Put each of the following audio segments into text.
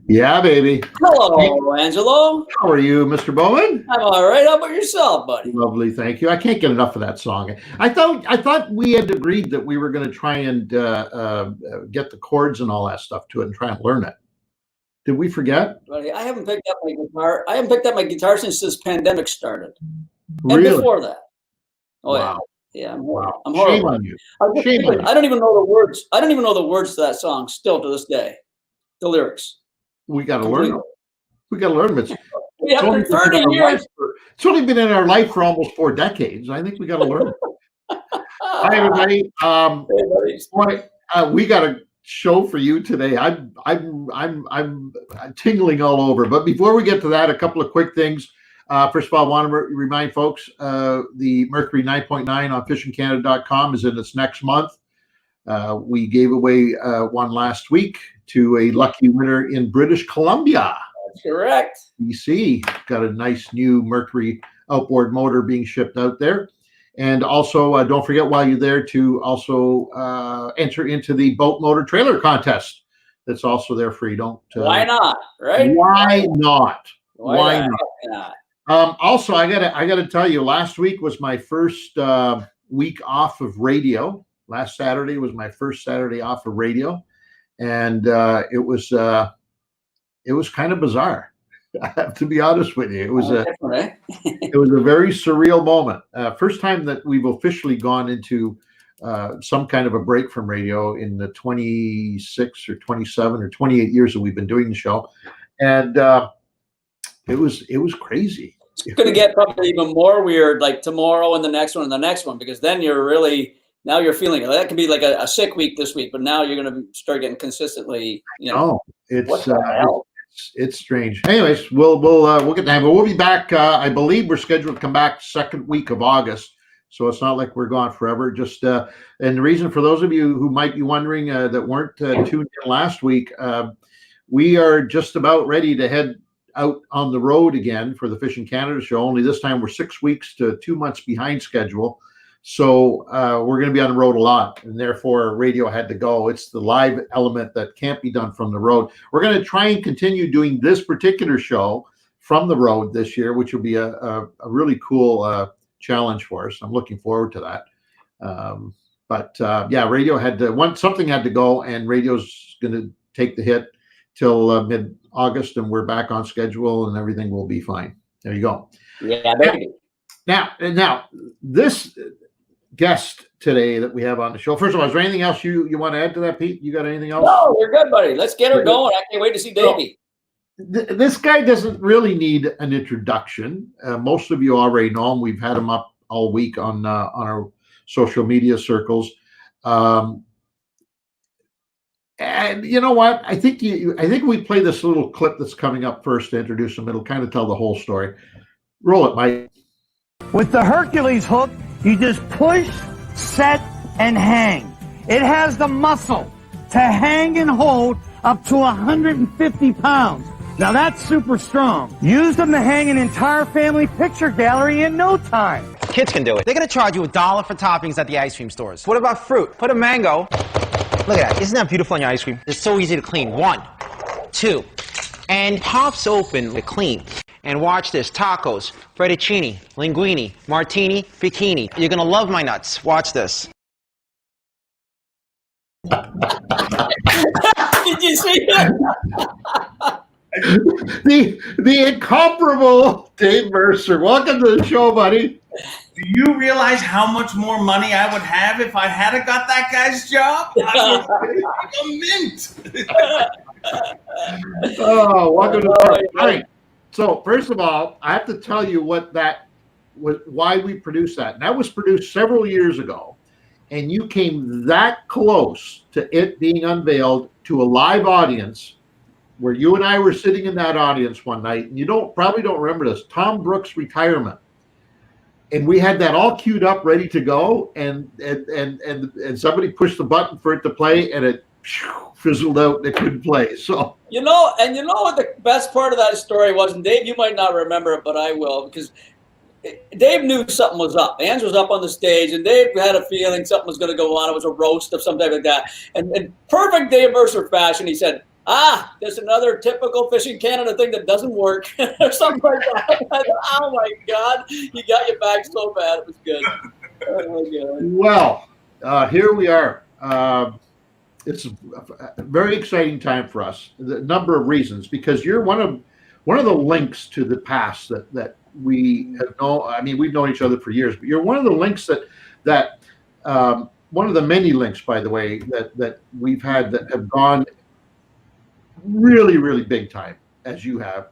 Yeah, baby. Hello, Angelo. How are you, Mr. Bowman? I'm all right. How about yourself, buddy? Lovely, thank you. I can't get enough of that song. I thought we had agreed that we were going to try and get the chords and all that stuff to it and try and learn it. Did we forget? Buddy, I haven't picked up my guitar. I haven't picked up my guitar since this pandemic started, and Really? before that. Oh Wow. yeah. Wow. I'm Shame horrible. on you. Shame on you. I don't even know the words. I don't even know the words to that song still to this day. The lyrics. We got to learn them. We got to learn them. We have been 30 years. It's only been in our life for almost 4 decades. I think we got to learn it. Hi, everybody. We got a show for you today. I'm tingling all over. But before we get to that, a couple of quick things. First of all, I want to remind folks the Mercury 9.9 on fishingcanada.com is in its next month. We gave away one last week to a lucky winner in British Columbia. That's correct. BC. Got a nice new Mercury outboard motor being shipped out there. And also, don't forget while you're there to also enter into the boat motor trailer contest. That's also there for you. Don't. Why not? Right? Why not? Why not? Also, I gotta tell you, last week was my first week off of radio. Last Saturday was my first Saturday off of radio, and it was kind of bizarre. I have to be honest with you. It was it was a very surreal moment. First time that we've officially gone into some kind of a break from radio in the 26 or 27 or 28 years that we've been doing the show, and it was crazy. It's going to get probably even more weird, like tomorrow and the next one and the next one, because then you're feeling it. That could be like a sick week this week, but now you're going to start getting consistently. It's strange. Anyways, we'll get that. But we'll be back. I believe we're scheduled to come back second week of August, so it's not like we're gone forever. Just and the reason for those of you who might be wondering that weren't tuned in last week, we are just about ready to head out on the road again for the Fishing Canada show. Only this time we're 6 weeks to 2 months behind schedule. So we're going to be on the road a lot, and therefore radio had to go. It's the live element that can't be done from the road. We're going to try and continue doing this particular show from the road this year, which will be a really cool challenge for us. I'm looking forward to that. But radio had to, something had to go, and radio's going to take the hit till mid-August, and we're back on schedule, and everything will be fine. There you go. Yeah, baby. Now, this guest today that we have on the show. First of all, is there anything else you want to add to that, Pete? You got anything else? No, we're good, buddy. Let's get her going. I can't wait to see Davey. This guy doesn't really need an introduction. Most of you already know him. We've had him up all week on our social media circles. And you know what? I think we play this little clip that's coming up first to introduce him. It'll kind of tell the whole story. Roll it, Mike. With the Hercules hook, you just push, set, and hang. It has the muscle to hang and hold up to 150 pounds. Now that's super strong. Use them to hang an entire family picture gallery in no time. Kids can do it. They're going to charge you $1 for toppings at the ice cream stores. What about fruit? Put a mango. Look at that. Isn't that beautiful on your ice cream? It's so easy to clean. 1, 2, and pops open to clean. And watch this. Tacos, fettuccine, linguine, martini, bikini. You're going to love my nuts. Watch this. Did you see that? the incomparable Dave Mercer. Welcome to the show, buddy. Do you realize how much more money I would have if I had got that guy's job? I would be a mint. Welcome to the show. Right. So first of all, I have to tell you why we produced that. And that was produced several years ago, and you came that close to it being unveiled to a live audience, where you and I were sitting in that audience one night, and you probably don't remember this, Tom Brooks' retirement. And we had that all queued up, ready to go, and somebody pushed the button for it to play, and it fizzled out and it couldn't play. So you know what the best part of that story was, and Dave, you might not remember it, but I will, because Dave knew something was up. Ange was up on the stage, and Dave had a feeling something was going to go on. It was a roast of some type like that. And in perfect Dave Mercer fashion, he said, There's another typical Fishing Canada thing that doesn't work or something like that. Oh my God, you got your back so bad. It was good. Oh my God. Well, here we are. It's a very exciting time for us. The number of reasons, because you're one of the links to the past that we have known. I mean, we've known each other for years, but you're one of the links that one of the many links, by the way, that we've had that have gone really, really big time, as you have,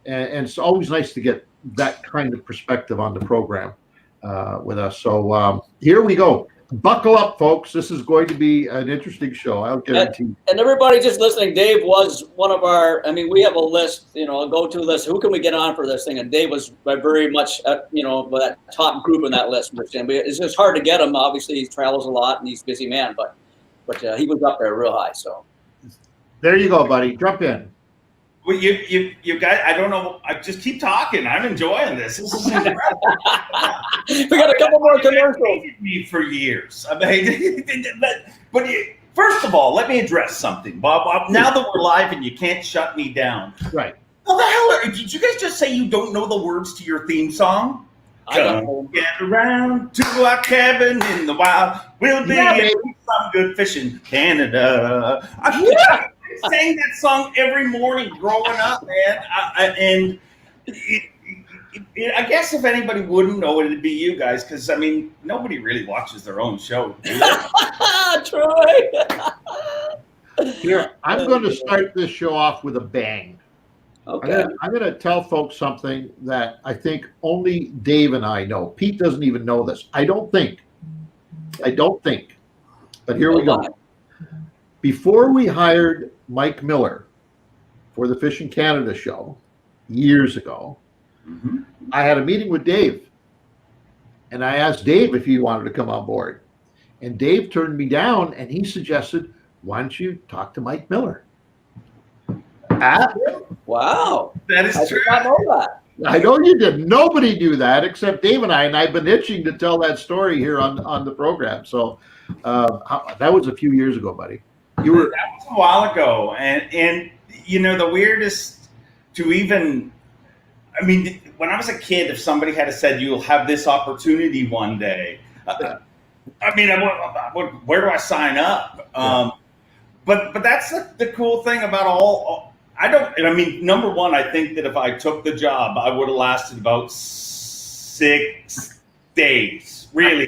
and it's always nice to get that kind of perspective on the program with us. So here we go. Buckle up, folks. This is going to be an interesting show. I'll guarantee. And everybody just listening, Dave was one of our. I mean, we have a list, a go-to list. Who can we get on for this thing? And Dave was very much, that top group in that list. And it's just hard to get him. Obviously, he travels a lot and he's a busy man, but he was up there real high. So there you go, buddy. Jump in. Well, you guys, I don't know. I just keep talking. I'm enjoying this. This is incredible. We got a couple more commercials. Me for years. I mean, but first of all, let me address something, Bob. Now that we're live and you can't shut me down, right? Well, the hell did you guys just say you don't know the words to your theme song? Come get around to our cabin in the wild. We'll be some good fishing, Canada. I sang that song every morning growing up, man. I guess if anybody wouldn't know it, it'd be you guys, because I mean, nobody really watches their own show. Troy. Here, I'm going to start this show off with a bang. Okay. I'm going to tell folks something that I think only Dave and I know. Pete doesn't even know this. I don't think. But here we go. Before we hired Mike Miller for the Fishing Canada show years ago, I had a meeting with Dave. And I asked Dave if he wanted to come on board. And Dave turned me down and he suggested, why don't you talk to Mike Miller? Wow. That is true. I did not know that. I know you did. Nobody knew that except Dave and I've been itching to tell that story here on the program. So that was a few years ago, buddy. That was a while ago. And the weirdest to even, I mean, when I was a kid, if somebody had said, you'll have this opportunity one day, I mean, where do I sign up? But that's the cool thing about number one, I think that if I took the job, I would have lasted about 6 days, really,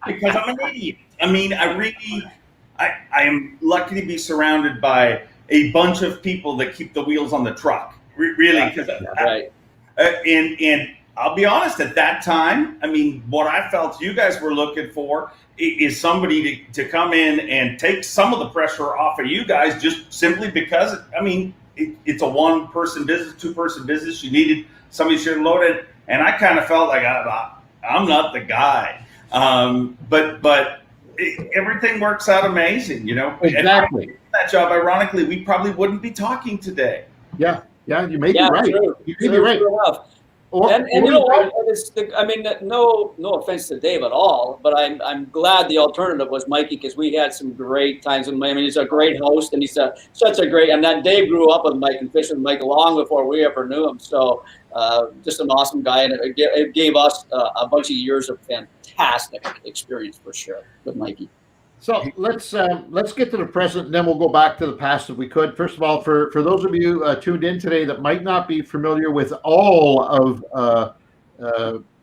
because I'm an idiot. I mean, I am lucky to be surrounded by a bunch of people that keep the wheels on the truck, really. Right. And I'll be honest, at that time, I mean, what I felt you guys were looking for is somebody to come in and take some of the pressure off of you guys, just simply because, I mean, it's a one-person business, two-person business. You needed somebody to load it. And I kind of felt like I'm not the guy. But everything works out amazing, Exactly. That job, ironically, we probably wouldn't be talking today. Yeah, you may be right. True. You may be right. And you know what? No offense to Dave at all, but I'm glad the alternative was Mikey, because we had some great times with him. I mean, he's a great host, and he's such a great. And then Dave grew up with Mike and fished with Mike long before we ever knew him. So just an awesome guy, and it gave us a bunch of years of fantastic experience for sure with Mikey. So let's get to the present, and then we'll go back to the past if we could. First of all, for those of you tuned in today that might not be familiar with all of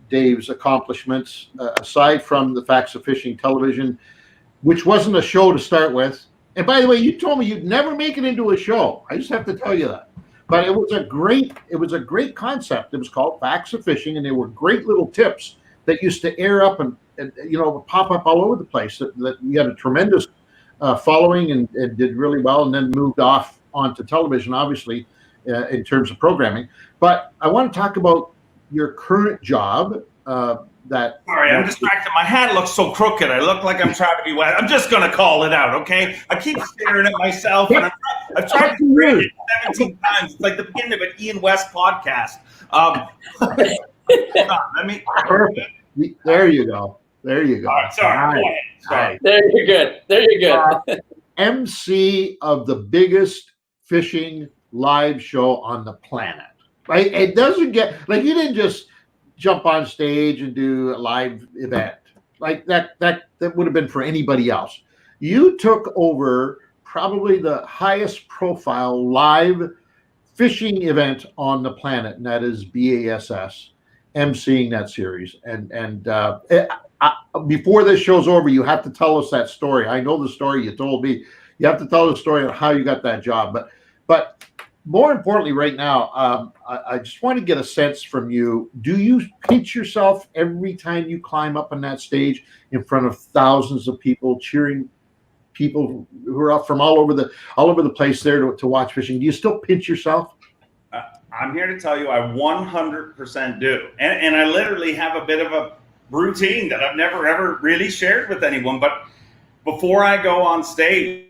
Dave's accomplishments, aside from the Facts of Fishing television, which wasn't a show to start with. And by the way, you told me you'd never make it into a show. I just have to tell you that. But it was a great concept. It was called Facts of Fishing, and they were great little tips that used to air up and pop up all over the place. That you had a tremendous following and did really well, and then moved off onto television, obviously, in terms of programming. But I want to talk about your current job. Sorry, I'm distracted. My hat looks so crooked. I look like I'm trying to be wet. I'm just going to call it out, okay? I keep staring at myself, and I've tried to read it 17 times. It's like the beginning of an Ian West podcast. Let me. Perfect. There you go. All right, sorry. There you're good. MC of the biggest fishing live show on the planet. Right? It doesn't get like you didn't just jump on stage and do a live event like that. That would have been for anybody else. You took over probably the highest profile live fishing event on the planet, and that is BASS, emceeing that series. And before this show's over, you have to tell us that story. I know the story you told me. You have to tell the story of how you got that job. But more importantly, right now, I just want to get a sense from you. Do you pinch yourself every time you climb up on that stage in front of thousands of people cheering? People who are up from all over the place there to watch fishing. Do you still pinch yourself? I'm here to tell you I 100% do. And I literally have a bit of a routine that I've never ever really shared with anyone. But before I go on stage,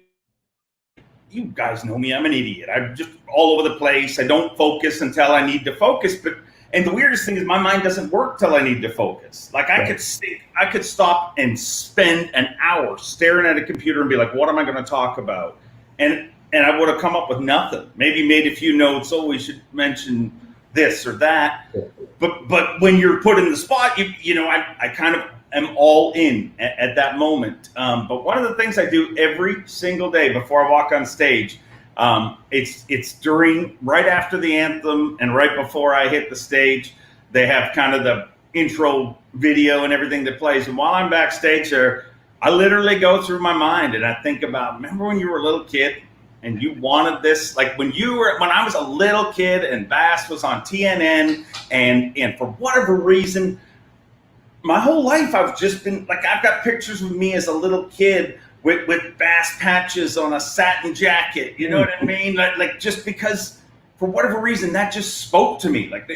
you guys know me, I'm an idiot. I'm just all over the place. I don't focus until I need to focus. And the weirdest thing is my mind doesn't work till I need to focus. Like I could stop and spend an hour staring at a computer and be like, what am I going to talk about? And I would have come up with nothing. Maybe made a few notes. Oh, we should mention this or that. But when you're put in the spot, you know, I kind of am all in at that moment. But one of the things I do every single day before I walk on stage, it's during, right after the anthem and right before I hit the stage, they have kind of the intro video and everything that plays. And while I'm backstage there, I literally go through my mind and I think about, remember when you were a little kid and you wanted this? Like when I was a little kid and Bass was on TNN and for whatever reason, my whole life I've just been like, I've got pictures of me as a little kid with bass patches on a satin jacket, you know what I mean? Like just because, for whatever reason, that just spoke to me. Like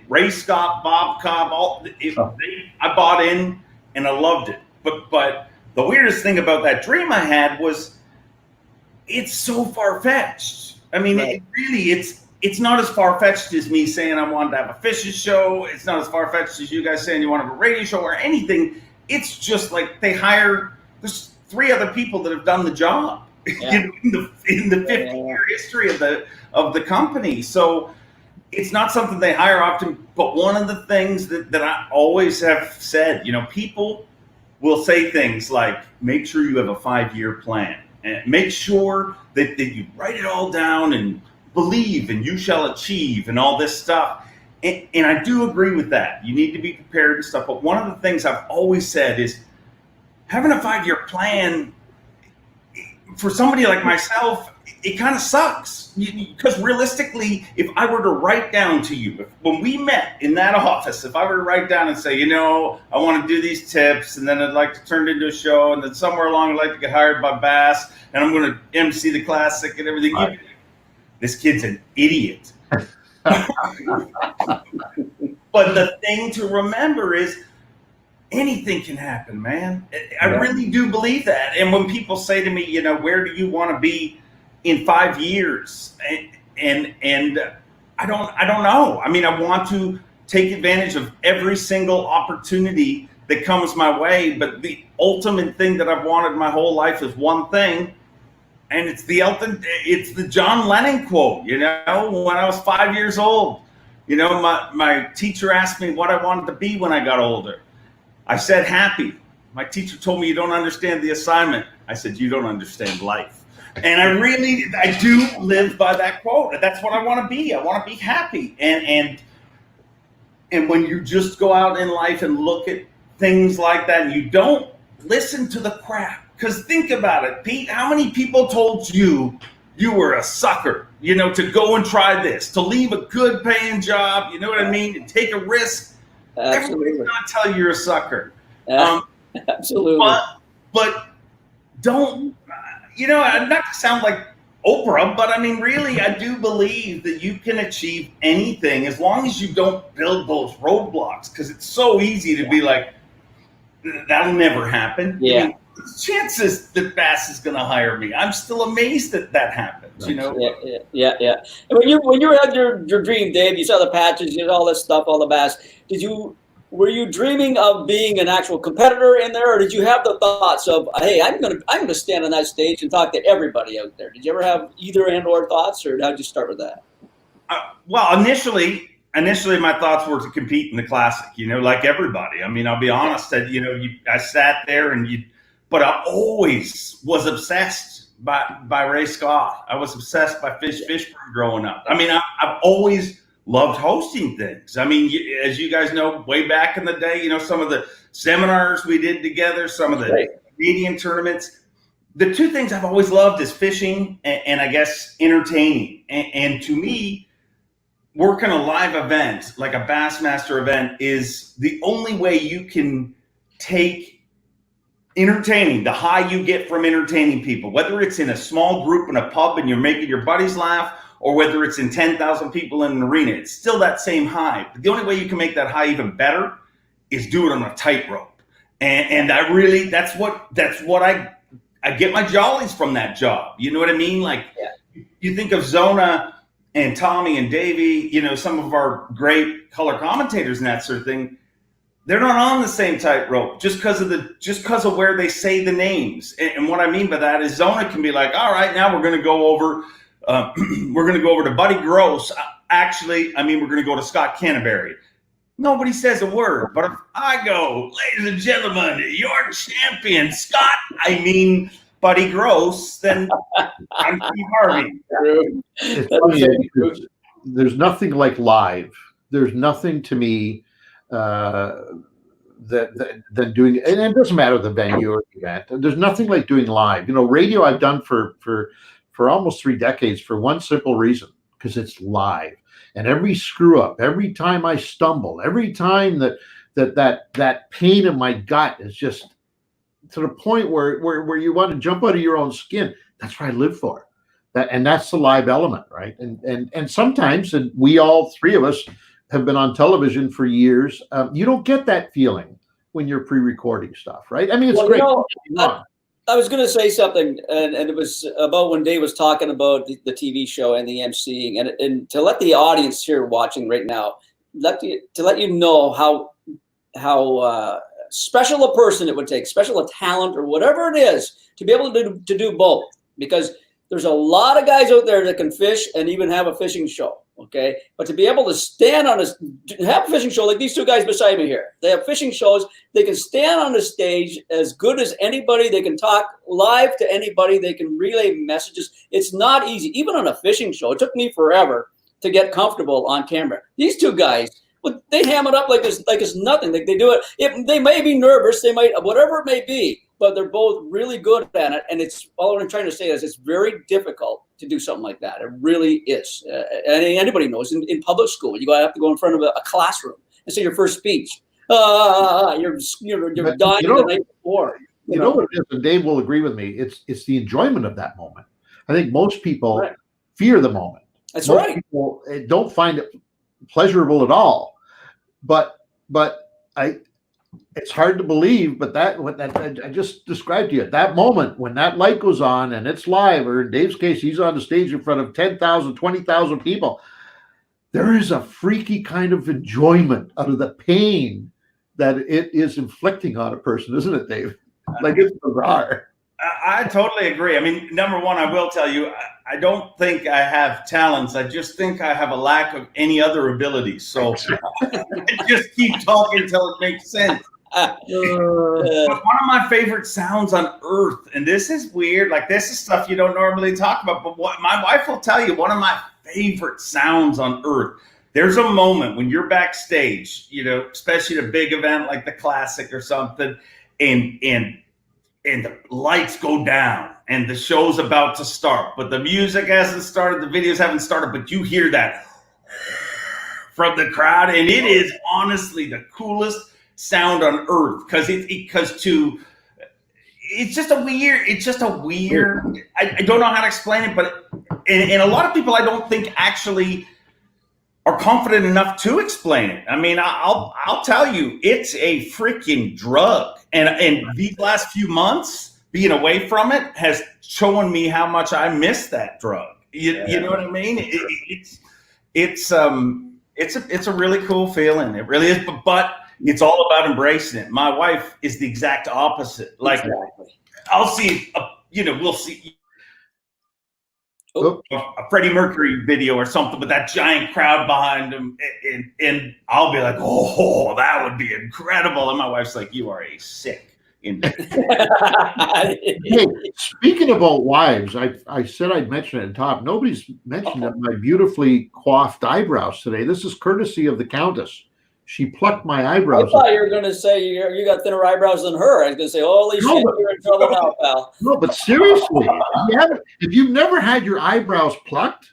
Ray Scott, Bob Cobb, I bought in and I loved it. But the weirdest thing about that dream I had was it's so far-fetched. I mean, right. It's not as far-fetched as me saying I wanted to have a fishing show. It's not as far-fetched as you guys saying you want to have a radio show or anything. It's just like there's 3 other people that have done the job in the 50-year history of the company. So it's not something they hire often. But one of the things that I always have said, you know, people will say things like, make sure you have a 5-year plan and make sure that you write it all down and believe and you shall achieve and all this stuff. And I do agree with that. You need to be prepared and stuff. But one of the things I've always said is having a 5-year plan for somebody like myself, it kind of sucks. Because realistically, if I were to write down to you, when we met in that office, if I were to write down and say, you know, I want to do these tips and then I'd like to turn it into a show and then somewhere along I'd like to get hired by Bass and I'm going to MC the Classic and everything. Right. This kid's an idiot. But the thing to remember is anything can happen, man. I really do believe that. And when people say to me, you know, where do you want to be in 5 years? And I don't know. I mean, I want to take advantage of every single opportunity that comes my way. But the ultimate thing that I've wanted my whole life is one thing. And it's the John Lennon quote, you know, when I was 5 years old, you know, my teacher asked me what I wanted to be when I got older. I said happy. My teacher told me, you don't understand the assignment. I said, you don't understand life. And I do live by that quote. That's what I want to be. I want to be happy. And when you just go out in life and look at things like that and you don't listen to the crap. Because think about it, Pete, how many people told you were a sucker, you know, to go and try this, to leave a good paying job, you know what I mean, and take a risk? Absolutely. Everybody's going to tell you you're a sucker. Absolutely. But don't, you know, not to sound like Oprah, but I mean, really, I do believe that you can achieve anything as long as you don't build those roadblocks, because it's so easy to be like, that'll never happen. Yeah. I mean, chances that Bass is going to hire me. I'm still amazed that happens. You know. Yeah. And when you had your dream, Dave, you saw the patches, you saw all this stuff, all the Bass. Did you were you dreaming of being an actual competitor in there, or did you have the thoughts of, hey, I'm gonna stand on that stage and talk to everybody out there? Did you ever have either and or thoughts, or how'd you start with that? Well, initially my thoughts were to compete in the classic, like everybody. I mean, I'll be honest that, I sat there but I always was obsessed by Ray Scott. I was obsessed by Fishburne growing up. I mean, I've always loved hosting things. I mean, as you guys know, way back in the day, some of the seminars we did together, some of the Canadian tournaments. The two things I've always loved is fishing and I guess entertaining. And to me, working a live event, like a Bassmaster event, is the only way you can take entertaining, the high you get from entertaining people, whether it's in a small group in a pub and you're making your buddies laugh, or whether it's in 10,000 people in an arena, it's still that same high. But the only way you can make that high even better is do it on a tightrope. And I really, that's what I get my jollies from that job. You know what I mean? Like, you think of Zona and Tommy and Davey, some of our great color commentators and that sort of thing. They're not on the same tightrope just because of where they say the names. And what I mean by that is Zona can be like, all right, now we're going to go over to Buddy Gross. Actually, I mean, we're going to go to Scott Canterbury. Nobody says a word, but if I go, ladies and gentlemen, your champion, Scott, I mean, Buddy Gross, then I'm Steve Harvey. It's funny, there's nothing like live. There's nothing to me than doing, and it doesn't matter the venue or the event. There's nothing like doing live. Radio I've done for almost 3 decades for one simple reason, because it's live. And every screw up, every time I stumble, every time that pain in my gut is just to the point where you want to jump out of your own skin. That's what I live for. And that's the live element, right? And sometimes, and we all 3 of us have been on television for years, you don't get that feeling when you're pre-recording stuff, right? I mean, it's great. I was going to say something, and it was about when Dave was talking about the TV show and the emceeing, and to let the audience here watching right now, to let you know how special a person it would take, special a talent or whatever it is, to be able to do both. Because there's a lot of guys out there that can fish and even have a fishing show. Okay, but to be able to stand on have a fishing show like these 2 guys beside me here, they have fishing shows. They can stand on the stage as good as anybody. They can talk live to anybody. They can relay messages. It's not easy, even on a fishing show. It took me forever to get comfortable on camera. These 2 guys, they ham it up like it's nothing. Like they do it. They may be nervous. They might, whatever it may be, but they're both really good at it. And it's all what I'm trying to say is it's very difficult to do something like that. It really is. And anybody knows in public school, you have to go in front of a classroom and say your first speech. You're dying the night before. You know what it is, and Dave will agree with me. It's the enjoyment of that moment. I think most people fear the moment. That's most right. People don't find it pleasurable at all. But it's hard to believe, but what I just described to you, that moment when that light goes on and it's live, or in Dave's case, he's on the stage in front of 10,000, 20,000 people, there is a freaky kind of enjoyment out of the pain that it is inflicting on a person, isn't it, Dave? Like, it's bizarre. I totally agree. I mean, number one, I will tell you, I don't think I have talents. I just think I have a lack of any other abilities. So I just keep talking until it makes sense. But one of my favorite sounds on earth, and this is weird, like this is stuff you don't normally talk about, but what my wife will tell you, one of my favorite sounds on earth, there's a moment when you're backstage, especially at a big event like the Classic or something, and the lights go down and the show's about to start, but the music hasn't started, the videos haven't started, but you hear that from the crowd, and it is honestly the coolest sound on earth, because it's just a weird, I don't know how to explain it, but and a lot of people I don't think actually are confident enough to explain it. I mean, I'll tell you, it's a freaking drug, and these last few months being away from it has shown me how much I miss that drug. You know what I mean? It's a really cool feeling. It really is, but it's all about embracing it. My wife is the exact opposite. Like, Exactly. I'll see, we'll see Oh, a Freddie Mercury video or something with that giant crowd behind him, and I'll be like, oh, that would be incredible. And my wife's like, you are a sick individual. hey, speaking about wives, I said I'd mention it at the top. Nobody's mentioned my beautifully coiffed eyebrows today. This is courtesy of the Countess. She plucked my I eyebrows. thought you were going to say you got thinner eyebrows than her. I was going to say, holy No, shit, but- you're in trouble now, pal. No, but seriously, if you've never had your eyebrows plucked,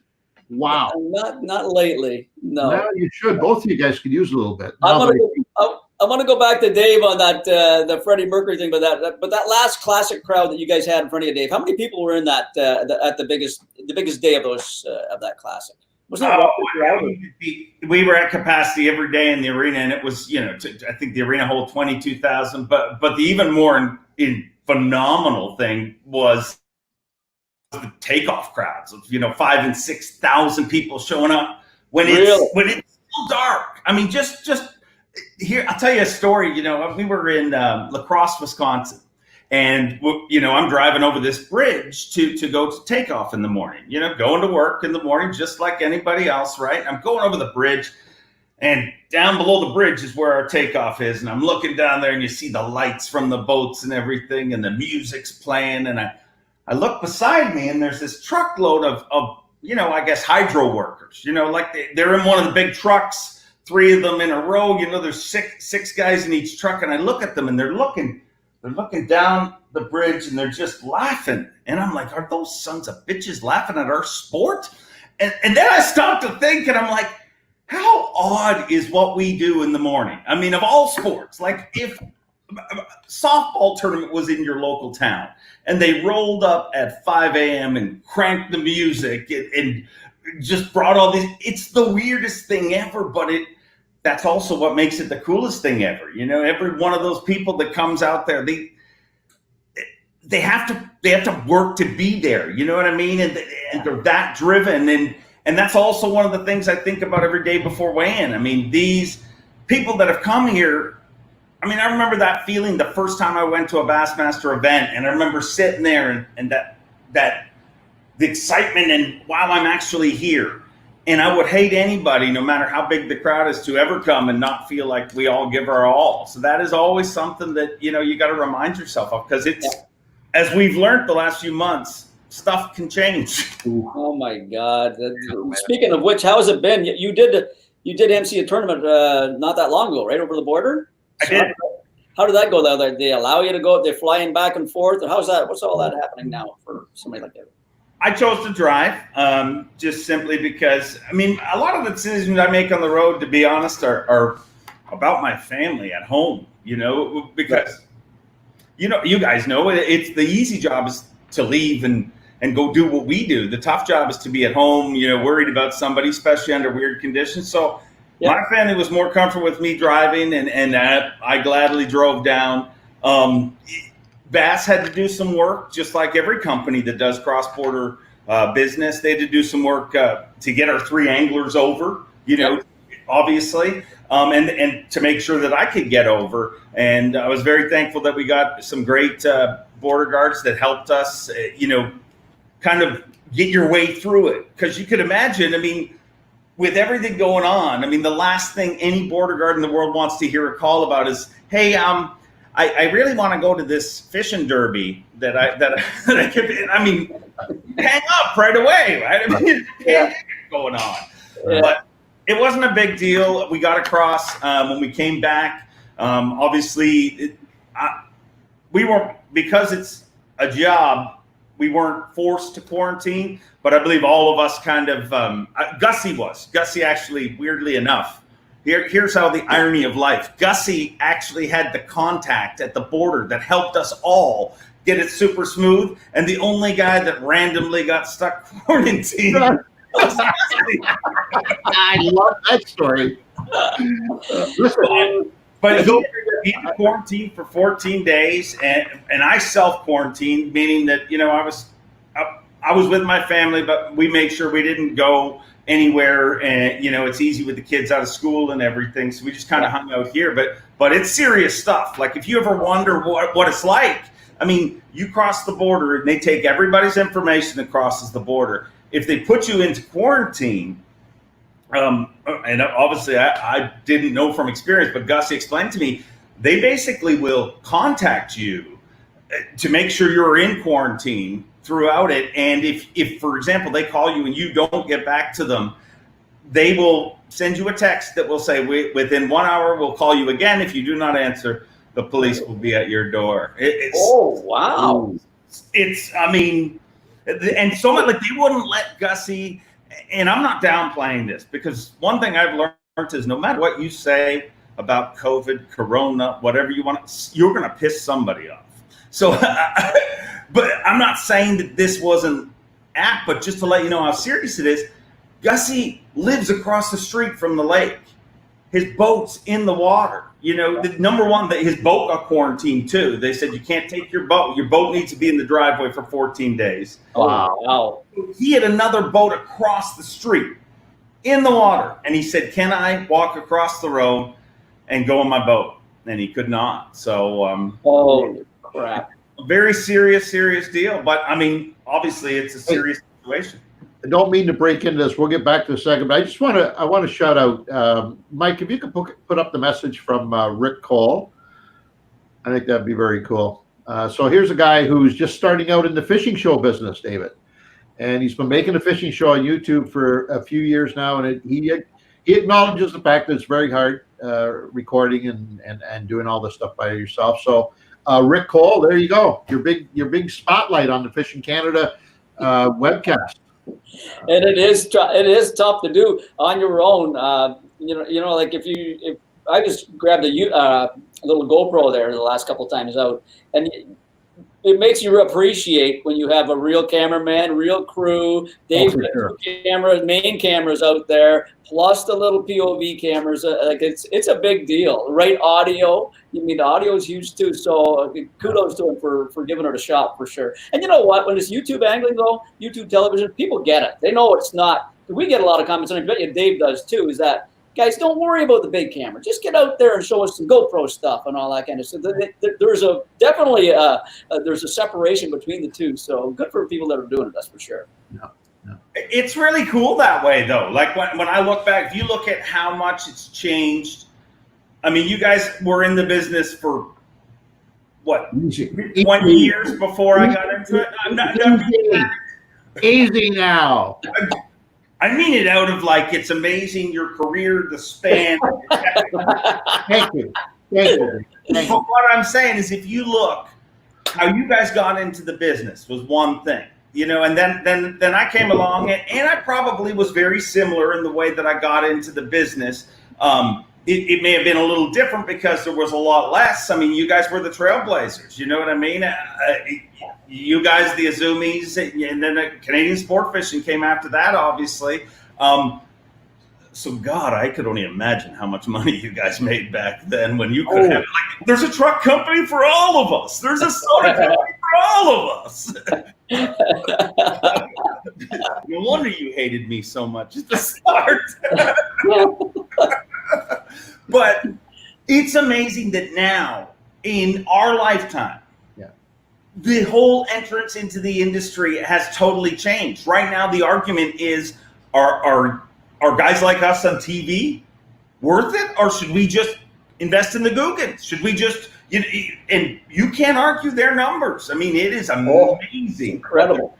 wow. Not lately. No. Now you should. Both of you guys could use a little bit. I want to go back to Dave on that the Freddie Mercury thing, but that last classic crowd that you guys had in front of you, Dave. How many people were in that at the biggest day of those of that classic? Was that we were at capacity every day in the arena, and it was I think the arena hold 22,000. But the even more phenomenal thing was the takeoff crowds of 5,000 and 6,000 people showing up when it's still dark. I mean, just here, I'll tell you a story. We were in La Crosse, Wisconsin, and I'm driving over this bridge to go to takeoff in the morning. Going to work in the morning just like anybody else, right? I'm going over the bridge, and down below the bridge is where our takeoff is. And I'm looking down there, and you see the lights from the boats and everything, and the music's playing. And I look beside me, and there's this truckload of I guess hydro workers. Like they're in one of the big trucks, 3 of them in a row. There's six guys in each truck, and I look at them, and they're looking down the bridge, and they're just laughing. And I'm like, are those sons of bitches laughing at our sport? And then I stopped to think, and I'm like, how odd is what we do in the morning? I mean, of all sports, like if a softball tournament was in your local town and they rolled up at 5 a.m. and cranked the music and just brought all these, it's the weirdest thing ever, but that's also what makes it the coolest thing ever. Every one of those people that comes out there, they have to work to be there. You know what I mean? And they're that driven. And that's also one of the things I think about every day before weigh-in. I mean, these people that have come here, I mean, I remember that feeling the first time I went to a Bassmaster event, and I remember sitting there and that the excitement and wow, I'm actually here. And I would hate anybody, no matter how big the crowd is, to ever come and not feel like we all give our all. So that is always something that, you got to remind yourself of, because as we've learned the last few months, stuff can change. Oh my God! Speaking of which, how has it been? You did MC a tournament not that long ago, right over the border. I did. How did that go? Did they allow you to go? They're flying back and forth. And how's that? What's all that happening now for somebody like that? I chose to drive just simply because, I mean, a lot of the decisions I make on the road, to be honest, are about my family at home, because, you guys know it's the easy job is to leave and go do what we do. The tough job is to be at home, worried about somebody, especially under weird conditions. So my family was more comfortable with me driving, and I gladly drove down. Bass had to do some work, just like every company that does cross-border business. They had to do some work to get our 3 anglers over, obviously, and to make sure that I could get over. And I was very thankful that we got some great border guards that helped us, kind of get your way through it. Because you could imagine, I mean, with everything going on, I mean, the last thing any border guard in the world wants to hear a call about is, hey, I really want to go to this fishing derby that I could. I mean, hang up right away, right? I mean, going on, but it wasn't a big deal. We got across when we came back. Obviously, we weren't, because it's a job. We weren't forced to quarantine, but I believe all of us kind of. Gussie actually, weirdly enough. Here's how the irony of life. Gussie actually had the contact at the border that helped us all get it super smooth. And the only guy that randomly got stuck quarantined was Gussie. I love that story. Listen, but he quarantined for 14 days, and I self-quarantined, meaning that, I was with my family, but we made sure we didn't go anywhere, and it's easy with the kids out of school and everything, so we just kind of hung out here. But but it's serious stuff. Like if you ever wonder what it's like, I mean, you cross the border and they take everybody's information that crosses the border. If they put you into quarantine, and obviously I didn't know from experience, but Gussie explained to me, they basically will contact you to make sure you're in quarantine throughout it. And if for example, they call you and you don't get back to them, they will send you a text that will say, within 1 hour, we'll call you again. If you do not answer, the police will be at your door. Oh, wow. I mean, and so much, like they wouldn't let Gussie, and I'm not downplaying this, because one thing I've learned is no matter what you say about COVID, Corona, whatever you want, you're going to piss somebody off. So, but I'm not saying that this wasn't apt, but just to let you know how serious it is, Gussie lives across the street from the lake. His boat's in the water. You know, the number one, his boat got quarantined too. They said you can't take your boat. Your boat needs to be in the driveway for 14 days. Wow. He had another boat across the street in the water. And he said, can I walk across the road and go on my boat? And he could not. So, holy crap. A very serious deal. But I mean, obviously it's a serious situation. I don't mean to break into this. We'll get back to a second, but I want to shout out, Mike, if you could put up the message from Rick Cole. I think that'd be very cool. So here's a guy who's just starting out in the fishing show business, David. And he's been making a fishing show on YouTube for a few years now. And he acknowledges the fact that it's very hard recording and doing all this stuff by yourself. So Rick Cole, there you go. Your big spotlight on the Fishing Canada webcast. And it is tough to do on your own. Like if I just grabbed a little GoPro there the last couple times out, and it makes you appreciate when you have a real cameraman, real crew. Dave's main cameras out there, plus the little POV cameras. Like it's a big deal. Right audio. I mean, the audio is huge too. So kudos to him for giving it a shot for sure. And you know what? When it's YouTube angling though, YouTube television, people get it. They know it's not. We get a lot of comments, and I bet you Dave does too. Is that, guys, don't worry about the big camera. Just get out there and show us some GoPro stuff and all that kind of stuff. There's definitely a separation between the two. So good for people that are doing it, that's for sure. No. It's really cool that way, though. Like when I look back, if you look at how much it's changed. I mean, you guys were in the business for what, 20 years before I got into it? I'm not easy now. I mean it out of like, it's amazing your career, the span. Thank you. But what I'm saying is, if you look, how you guys got into the business was one thing, you know, and then I came along and I probably was very similar in the way that I got into the business. It may have been a little different because there was a lot less. I mean, you guys were the trailblazers, you know what I mean? You guys, the Azumis, and then the Canadian sport fishing came after that, obviously. So, God, I could only imagine how much money you guys made back then when you could have, like, there's a truck company for all of us. There's a soda company for all of us. No wonder you hated me so much at the start. But it's amazing that now, in our lifetime, the whole entrance into the industry has totally changed. Right now, the argument is, are guys like us on TV worth it? Or should we just invest in the Googans? Should we just, and you can't argue their numbers. I mean, it is amazing. Incredible.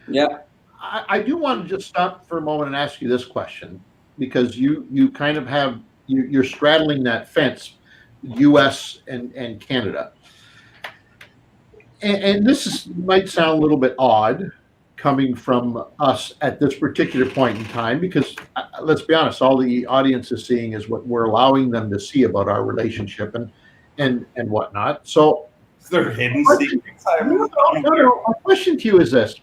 Yeah. I do want to just stop for a moment and ask you this question, because you kind of have, you're straddling that fence, U.S. and Canada. And this might sound a little bit odd coming from us at this particular point in time, because let's be honest, all the audience is seeing is what we're allowing them to see about our relationship and whatnot. So they're hidden secrets. No, my question to you is this,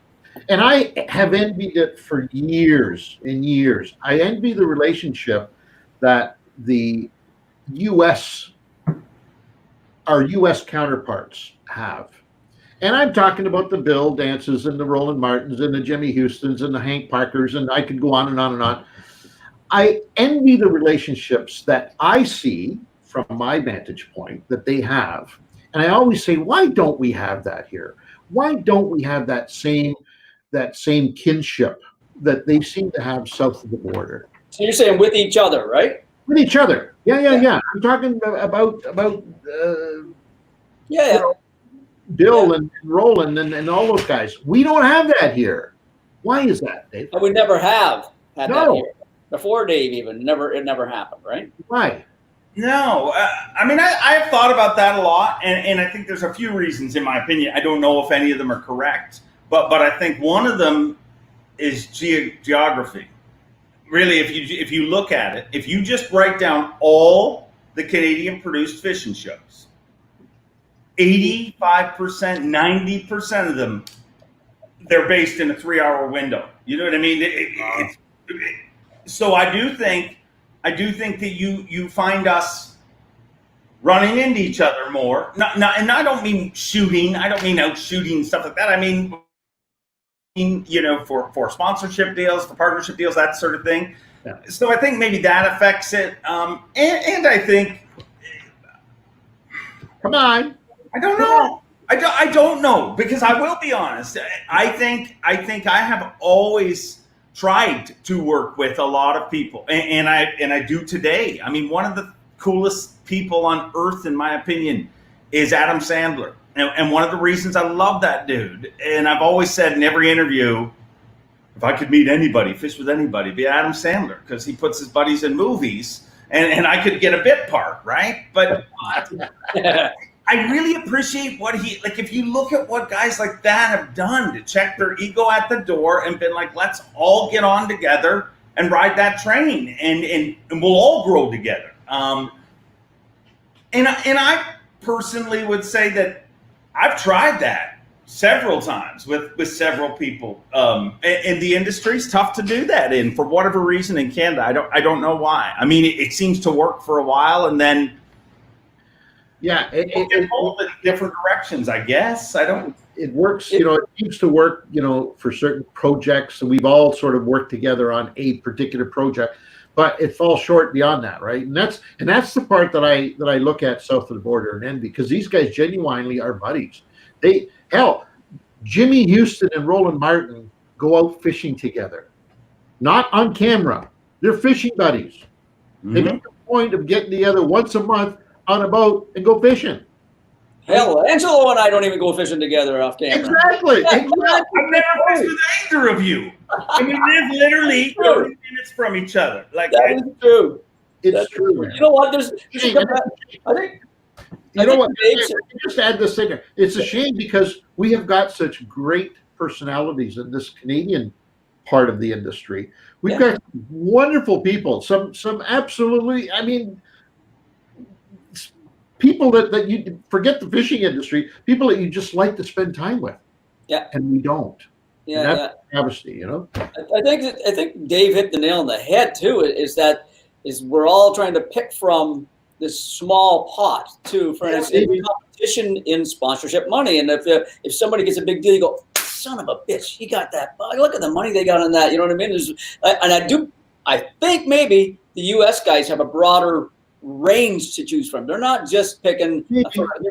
and I have envied it for years and years. I envy the relationship that the our U.S. counterparts have. And I'm talking about the Bill Dances and the Roland Martins and the Jimmy Houstons and the Hank Parkers, and I could go on and on and on. I envy the relationships that I see from my vantage point, that they have. And I always say, why don't we have that here? Why don't we have that same kinship that they seem to have south of the border? So you're saying with each other, right? With each other. Yeah. I'm talking about Yeah. Bill and Roland and all those guys. We don't have that here. Why is that, Dave? And we never have had that No. here. Before Dave even, it never happened, right? Why? No, I mean, I've thought about that a lot, and I think there's a few reasons, in my opinion. I don't know if any of them are correct, but I think one of them is geography. Really, if you look at it, if you just write down all the Canadian-produced fishing shows, 85%, 90% of them, they're based in a 3-hour window. You know what I mean? So I do think that you find us running into each other more. And I don't mean shooting. I don't mean out shooting stuff like that. I mean, for sponsorship deals, for partnership deals, that sort of thing. Yeah. So I think maybe that affects it. And I think, Come on. I don't know. I don't know, because I will be honest. I think I have always tried to work with a lot of people, and I do today. I mean, one of the coolest people on earth, in my opinion, is Adam Sandler. And one of the reasons I love that dude, and I've always said in every interview, if I could meet anybody, fish with anybody, be Adam Sandler, because he puts his buddies in movies, and I could get a bit part, right? But I really appreciate what if you look at what guys like that have done to check their ego at the door and been like, let's all get on together and ride that train, and we'll all grow together. And I personally would say that I've tried that several times with several people. And the industry's tough to do that in, for whatever reason, in Canada. I don't know why. I mean, it seems to work for a while, and then it both in different directions, I guess. It works, it seems to work, for certain projects. So we've all sort of worked together on a particular project, but it falls short beyond that, right? And that's the part that I look at south of the border and envy, because these guys genuinely are buddies. Jimmy Houston and Roland Martin go out fishing together, not on camera. They're fishing buddies. Mm-hmm. They make a point of getting together once a month on a boat and go fishing. Hell, Angelo and I don't even go fishing together off camera. Exactly. I've never fished with either of you. I mean, we live literally 30 minutes from each other. Like, that is true. It's true. You know what? Just add this in there. It's a shame, because we have got such great personalities in this Canadian part of the industry. We've got wonderful people. Some absolutely, I mean, people that you forget the fishing industry, people that you just like to spend time with. Yeah. And we don't. Yeah. And that's a travesty, I think Dave hit the nail on the head too, is we're all trying to pick from this small pot too, for instance, competition in sponsorship money. And if somebody gets a big deal, you go, son of a bitch, he got that. Look at the money they got on that. You know what I mean? I think maybe the US guys have a broader range to choose from. They're not just picking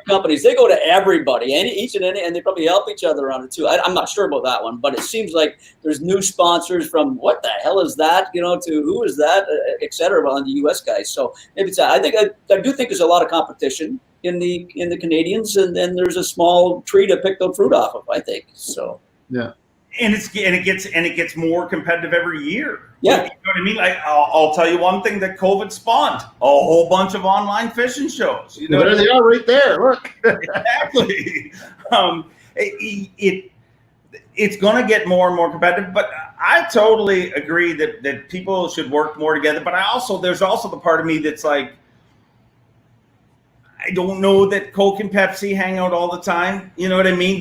companies. They go to everybody, and they probably help each other on it too. I'm not sure about that one, but it seems like there's new sponsors from what the hell is that, to who is that, et cetera, on the US guys. So maybe I do think there's a lot of competition in the Canadians, and then there's a small tree to pick the fruit off of, I think. So yeah. And it gets more competitive every year. Yeah, you know what I mean. Like, I'll tell you one thing that COVID spawned: a whole bunch of online fishing shows. You know, there they are, right there. Look, exactly. It's going to get more and more competitive. But I totally agree that people should work more together. But there's also the part of me that's like, I don't know that Coke and Pepsi hang out all the time. You know what I mean?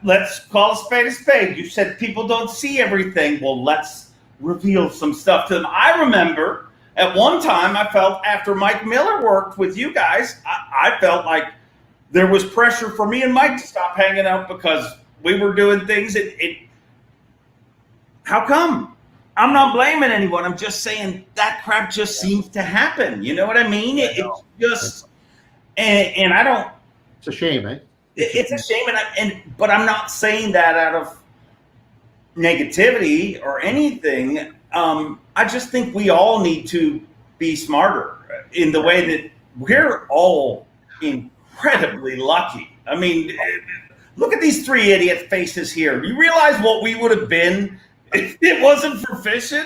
Let's call a spade a spade. You said people don't see everything. Well, let's reveal some stuff to them. I remember at one time I felt, after Mike Miller worked with you guys, I felt like there was pressure for me and Mike to stop hanging out because we were doing things. How come? I'm not blaming anyone. I'm just saying that crap just seems to happen. You know what I mean? It's just, and I don't. It's a shame, eh? It's a shame, but I'm not saying that out of negativity or anything. I just think we all need to be smarter in the way that we're all incredibly lucky. I mean, look at these three idiot faces here. Do you realize what we would have been if it wasn't for fishing?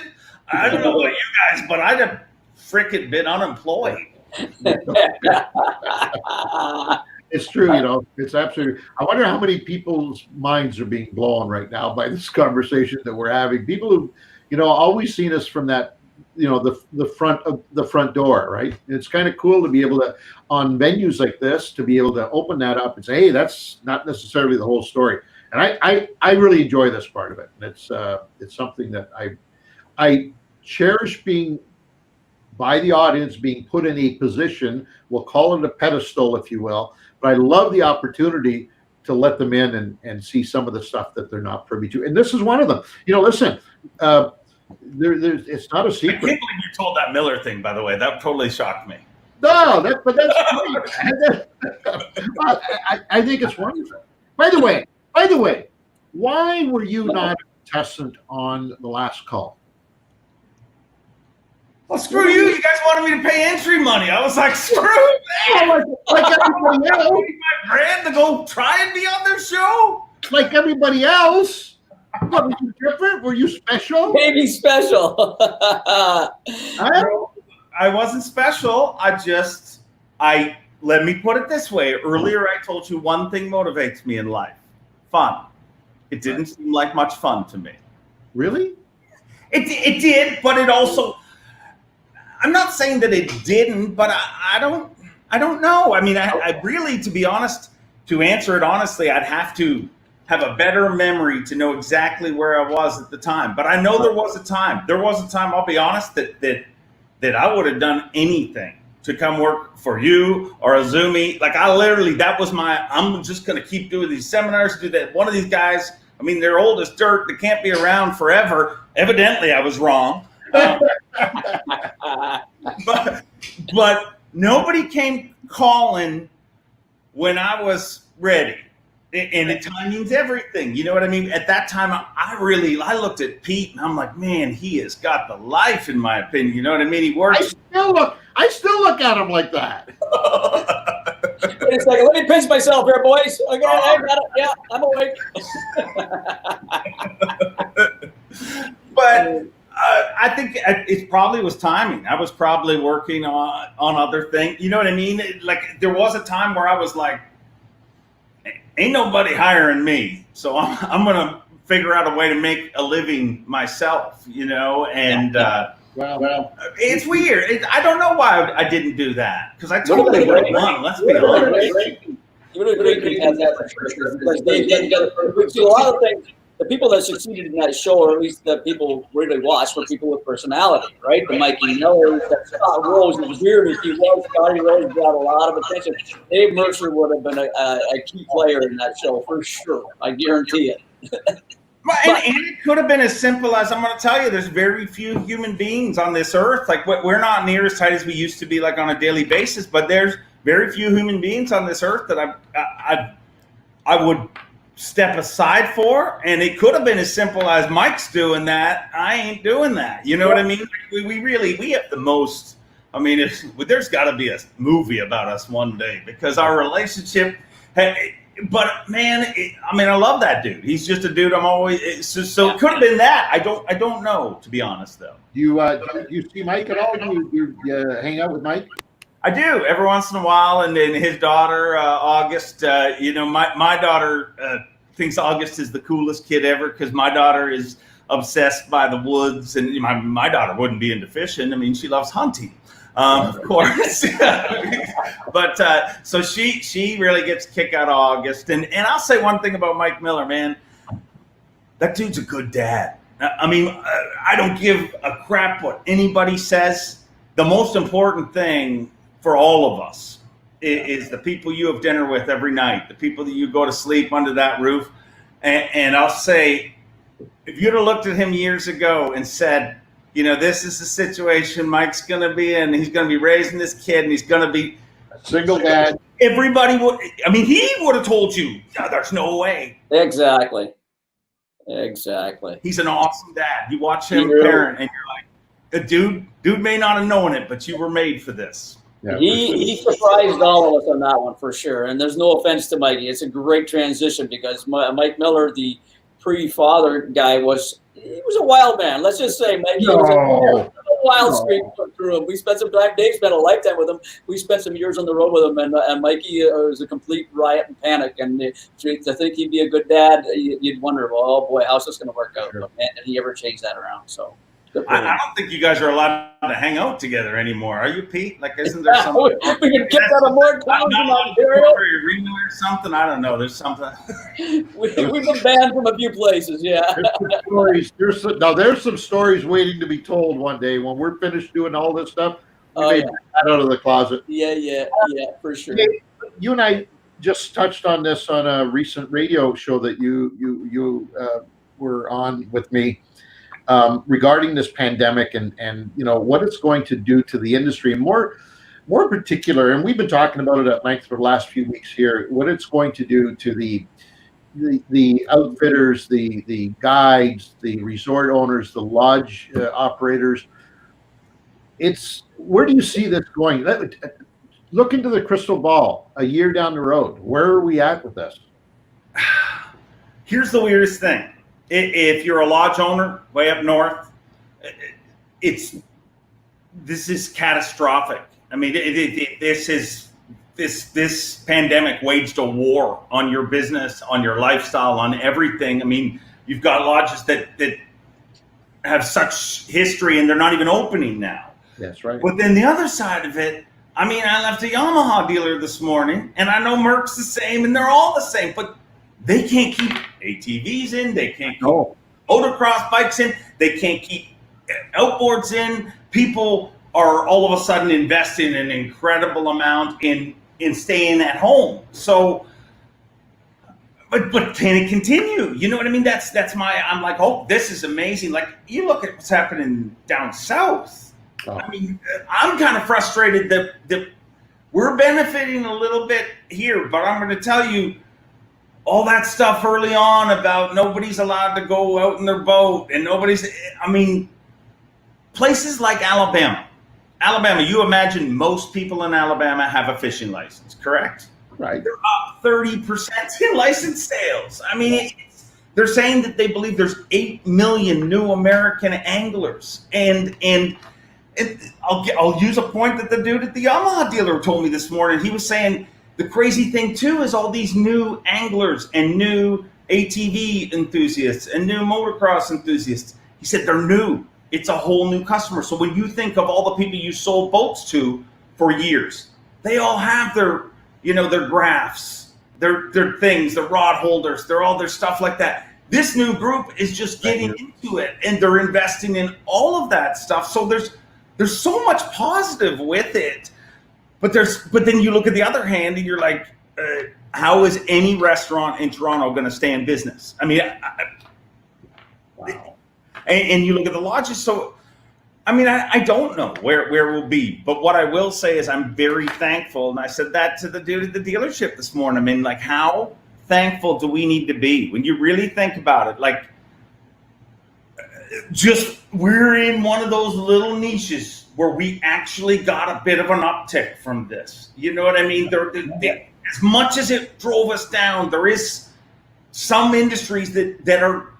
I don't know about you guys, but I'd have frickin' been unemployed. It's true, you know. It's absolutely. I wonder how many people's minds are being blown right now by this conversation that we're having. People who, you know, always seen us from that, you know, the front door, right? It's kind of cool to be able to, on venues like this, to be able to open that up and say, hey, that's not necessarily the whole story. And I really enjoy this part of it. And it's something that I cherish being by the audience, being put in a position. We'll call it a pedestal, if you will. But I love the opportunity to let them in and see some of the stuff that they're not privy to. And this is one of them. You know, listen, it's not a secret. I can't believe you told that Miller thing, by the way. That totally shocked me. No, that's great. I think it's wonderful. By the way, why were you not a contestant on the last call? Well, screw you. You guys wanted me to pay entry money. I was like, screw that. Like everybody else. My brand to go try and be on their show? Like everybody else. What, were you different? Were you special? Maybe special. I wasn't special. Let me put it this way. Earlier, I told you one thing motivates me in life. Fun. It didn't seem like much fun to me. Really? It did, but it also... I'm not saying that it didn't, but I don't know. I mean, I really, to be honest, to answer it honestly, I'd have to have a better memory to know exactly where I was at the time. But I know there was a time. There was a time, I'll be honest, that I would have done anything to come work for you or Azumi. Like I literally, that was I'm just going to keep doing these seminars, do that. One of these guys, I mean, they're old as dirt. They can't be around forever. Evidently, I was wrong. But nobody came calling when I was ready, and the timing's everything. You know what I mean? At that time, I looked at Pete and I'm like, man, he has got the life, in my opinion. You know what I mean? He works. I still look at him like that. It's like, let me pinch myself here, boys. Okay, I got it. Yeah, I'm awake. But I think it probably was timing. I was probably working on other things. You know what I mean? Like there was a time where I was like, ain't nobody hiring me. So I'm going to figure out a way to make a living myself, you know? And well, it's weird. I don't know why I didn't do that. Because I totally would have won. Let's be honest. You would agree to have that for sure. Because they did a lot of things. The people that succeeded in that show, or at least the people really watched, were people with personality, right? The Mikey Millers, Scott Rose, as weird as he was, Scotty Rose got a lot of attention. Dave Mercer would have been a key player in that show for sure. I guarantee it. And it could have been as simple as, I'm going to tell you, there's very few human beings on this earth. Like we're not near as tight as we used to be, like on a daily basis. But there's very few human beings on this earth that I would step aside for, and it could have been as simple as Mike's doing that. I ain't doing that. You know what I mean? We have the most. I mean, there's got to be a movie about us one day because our relationship. But man, I love that dude. He's just a dude. I'm always so. It could have been that. I don't know, to be honest, though. Do you see Mike at all? Do you hang out with Mike? I do every once in a while, and then his daughter August. My daughter thinks August is the coolest kid ever because my daughter is obsessed by the woods, and my daughter wouldn't be into fishing. I mean, she loves hunting, of course. But so she really gets a kick out of August, and I'll say one thing about Mike Miller, man. That dude's a good dad. I mean, I don't give a crap what anybody says. The most important thing for all of us is the people you have dinner with every night, the people that you go to sleep under that roof. And I'll say, if you'd have looked at him years ago and said, you know, this is the situation Mike's going to be in. He's going to be raising this kid, and he's going to be a single dad. Everybody would. I mean, he would have told you, no, there's no way. Exactly. He's an awesome dad. You watch him parent, and you're like, dude may not have known it, but you were made for this. Yeah, he surprised all of us on that one for sure. And there's no offense to Mikey. It's a great transition because Mike Miller, the pre-father guy, he was a wild man. Let's just say Mikey was a wild streak through him. We spent some time. Dave spent a lifetime with him. We spent some years on the road with him, and Mikey was a complete riot and panic. And to think he'd be a good dad, you'd wonder, well, oh boy, how's this going to work out? But man, did he ever change that around? So. I don't think you guys are allowed to hang out together anymore. Are you, Pete? Like, isn't there something? We can get out of more towns in Ontario. Or something. I don't know. There's something. We've been banned from a few places. Yeah. There's some stories waiting to be told one day when we're finished doing all this stuff. That out of the closet. Yeah, for sure. Hey, you and I just touched on this on a recent radio show that you were on with me. Regarding this pandemic and you know what it's going to do to the industry, and more particular, and we've been talking about it at length for the last few weeks here, what it's going to do to the outfitters, the guides, the resort owners, the lodge operators. Where do you see this going? Look into the crystal ball a year down the road. Where are we at with this? Here's the weirdest thing. If you're a lodge owner way up north, this is catastrophic. I mean, this pandemic waged a war on your business, on your lifestyle, on everything. I mean, you've got lodges that have such history and they're not even opening now. That's right. But then the other side of it, I mean, I left a Yamaha dealer this morning, and I know Merck's the same, and they're all the same, but they can't keep ATVs in. They can't keep motocross bikes in. They can't keep outboards in. People are all of a sudden investing an incredible amount in staying at home. So, but can it continue? You know what I mean? I'm like, oh, this is amazing. Like, you look at what's happening down south. I mean, I'm kind of frustrated that we're benefiting a little bit here, but I'm going to tell you, all that stuff early on about nobody's allowed to go out in their boat and places like Alabama, you imagine most people in Alabama have a fishing license, correct? Right. They're up 30% in license sales. I mean, they're saying that they believe there's 8 million new American anglers. And I'll use a point that the dude at the Yamaha dealer told me this morning. He was saying, the crazy thing, too, is all these new anglers and new ATV enthusiasts and new motocross enthusiasts. He said they're new. It's a whole new customer. So when you think of all the people you sold boats to for years, they all have their graphs, their things, their rod holders, all their stuff like that. This new group is just getting into it, and they're investing in all of that stuff. So there's so much positive with it. But then you look at the other hand and you're like, how is any restaurant in Toronto going to stay in business? I mean, wow. And you look at the lodges. So, I mean, I don't know where we'll be. But what I will say is I'm very thankful. And I said that to the dude at the dealership this morning. I mean, like, how thankful do we need to be when you really think about it? Like, we're in one of those little niches where we actually got a bit of an uptick from this. You know what I mean? As much as it drove us down, there is some industries that are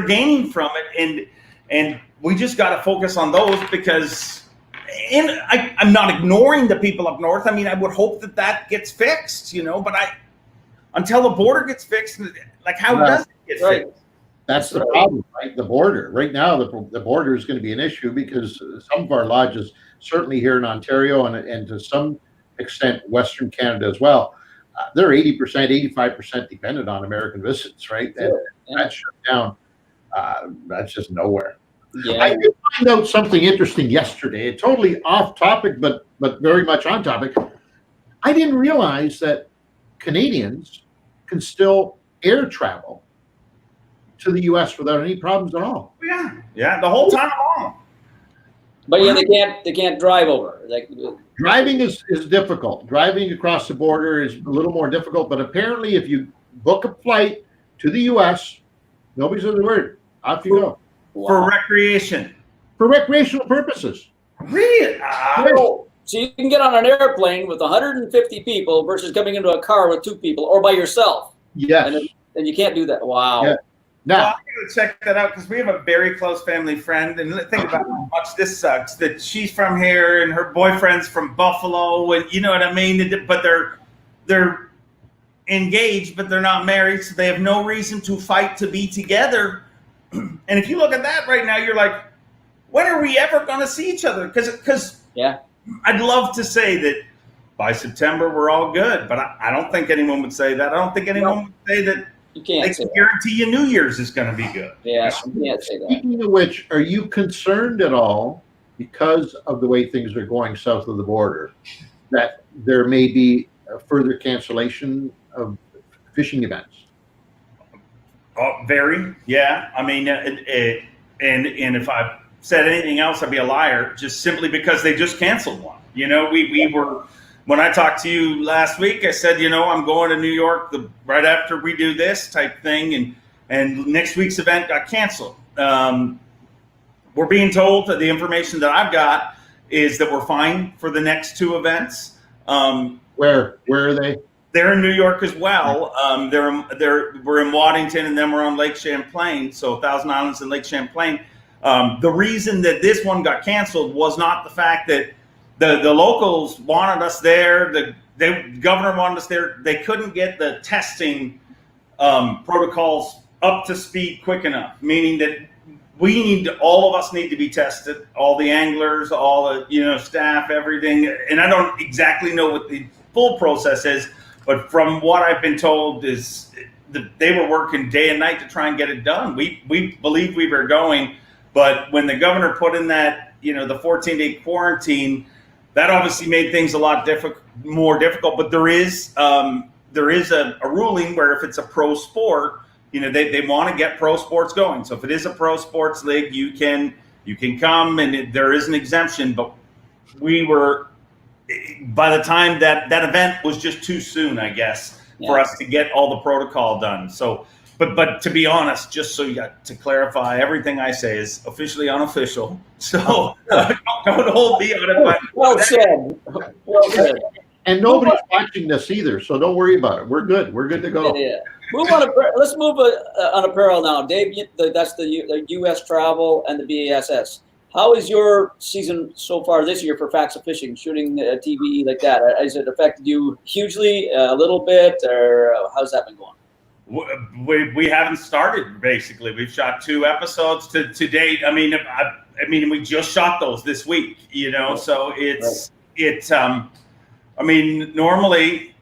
gaining from it, and we just got to focus on those because. And I'm not ignoring the people up north. I mean, I would hope that gets fixed, but until the border gets fixed, like how does it get fixed? That's the problem, right? The border. Right now, the border is going to be an issue because some of our lodges, certainly here in Ontario and to some extent Western Canada as well, they're 80%, 85% dependent on American visits, right? And that's shut down. That's just nowhere. Yeah. I did find out something interesting yesterday, totally off topic, but very much on topic. I didn't realize that Canadians can still air travel to the U.S. without any problems at all. Yeah, the whole time along. But yeah, they can't drive over. Like, driving is difficult. Driving across the border is a little more difficult. But apparently, if you book a flight to the U.S., nobody says a word. Off you go. For recreation. For recreational purposes. Really? So you can get on an airplane with 150 people versus coming into a car with 2 people or by yourself. Yes. And you can't do that. Wow. Yeah. Now, well, I'm going to check that out because we have a very close family friend. And think about how much this sucks that she's from here and her boyfriend's from Buffalo. And you know what I mean? But they're engaged, but they're not married. So they have no reason to fight to be together. And if you look at that right now, you're like, when are we ever going to see each other? Because I'd love to say that by September we're all good, but I don't think anyone would say that. I don't think anyone would say that you can't they can guarantee you New Year's is going to be good. Yeah, you can't say that. Speaking of which, are you concerned at all, because of the way things are going south of the border, that there may be a further cancellation of fishing events? Oh, very, yeah. I mean, and if I said anything else, I'd be a liar, just simply because they just canceled one. You know, we were, when I talked to you last week, I said, you know, I'm going to New York right after we do this type thing, and next week's event got canceled. We're being told that the information that I've got is that we're fine for the next 2 events. Where are they? They're in New York as well. We're in Waddington, and then we're on Lake Champlain, so Thousand Islands and Lake Champlain. The reason that this one got canceled was not the fact that the locals wanted us there. The governor wanted us there. They couldn't get the testing protocols up to speed quick enough, meaning that all of us need to be tested, all the anglers, all the staff, everything. And I don't exactly know what the full process is, but from what I've been told is they were working day and night to try and get it done. We believed we were going, but when the governor put in that the 14-day quarantine, that obviously made things a lot more difficult. But there is a ruling where if it's a pro sport, they want to get pro sports going. So if it is a pro sports league, you can come, and there is an exemption. But we were, by the time that event was just too soon, I guess, for us to get all the protocol done. So, but to be honest, just so you got to clarify, everything I say is officially unofficial. So don't hold me on it. Well said. Well said. And nobody's watching this either, so don't worry about it. We're good. We're good to go. Yeah. Let's move on apparel now, Dave. That's the U.S. travel and the BASS. How is your season so far this year for Facts of Fishing, shooting TV like that? Has it affected you hugely, a little bit, or how's that been going? We haven't started. Basically, we've shot 2 episodes to date. I mean, we just shot those this week. So it's. I mean, normally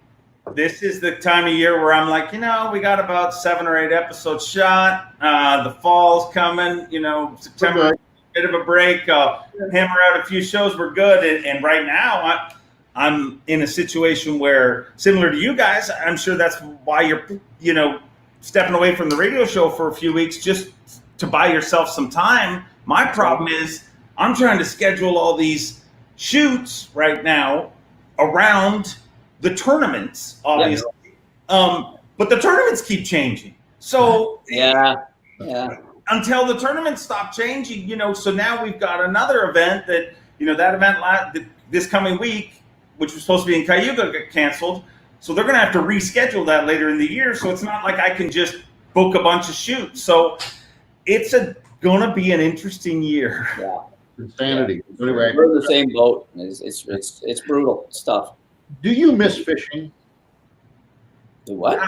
this is the time of year where I'm like, we got about 7 or 8 episodes shot. The fall's coming. September, bit of a break. Hammer out a few shows. We're good. And right now, I'm in a situation where, similar to you guys, I'm sure that's why you're, stepping away from the radio show for a few weeks just to buy yourself some time. My problem is I'm trying to schedule all these shoots right now around the tournaments, obviously. But the tournaments keep changing. So until the tournaments stop changing, so now we've got another event that, that event this coming week, which was supposed to be in Cayuga, got canceled. So they're going to have to reschedule that later in the year. So it's not like I can just book a bunch of shoots. So it's going to be an interesting year. Yeah. Insanity. Yeah. Anyway, we're in the same boat. It's brutal stuff. Do you miss fishing? The what?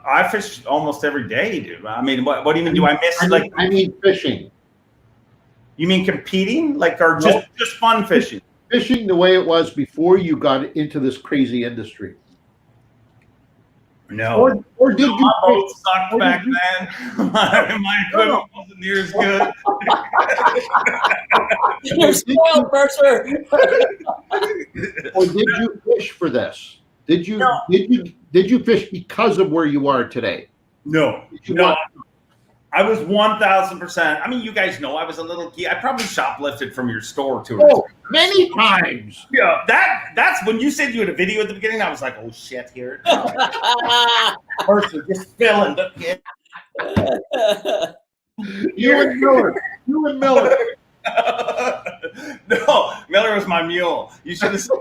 I fish almost every day, dude. I mean, what do you mean? Do I miss I mean fishing. You mean competing, or just fun fishing? Fishing the way it was before you got into this crazy industry. No. Or did you? My boat sucked back then. My equipment wasn't near as good. You're spoiled, Mercer. Or did you fish for this? Did you? No. Did you fish because of where you are today? No. I was 1,000%. I mean, you guys know I was a little key. I probably shoplifted from your store too. Oh, many times. Yeah, that's when you said you had a video at the beginning. I was like, oh shit, here. Mercer just filling the kid. You and Miller. No, Miller was my mule. You should have seen.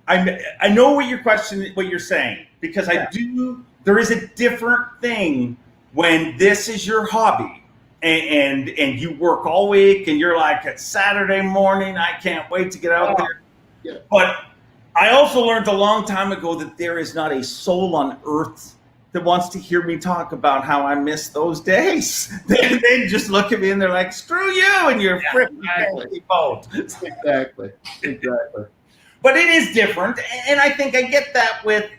I know what you're saying, because I do. There is a different thing when this is your hobby and you work all week and you're like, it's Saturday morning, I can't wait to get out there. Yeah. But I also learned a long time ago that there is not a soul on earth that wants to hear me talk about how I miss those days. They just look at me and they're like, screw you and your freaking fancy boat. Exactly. But it is different, and I think I get that with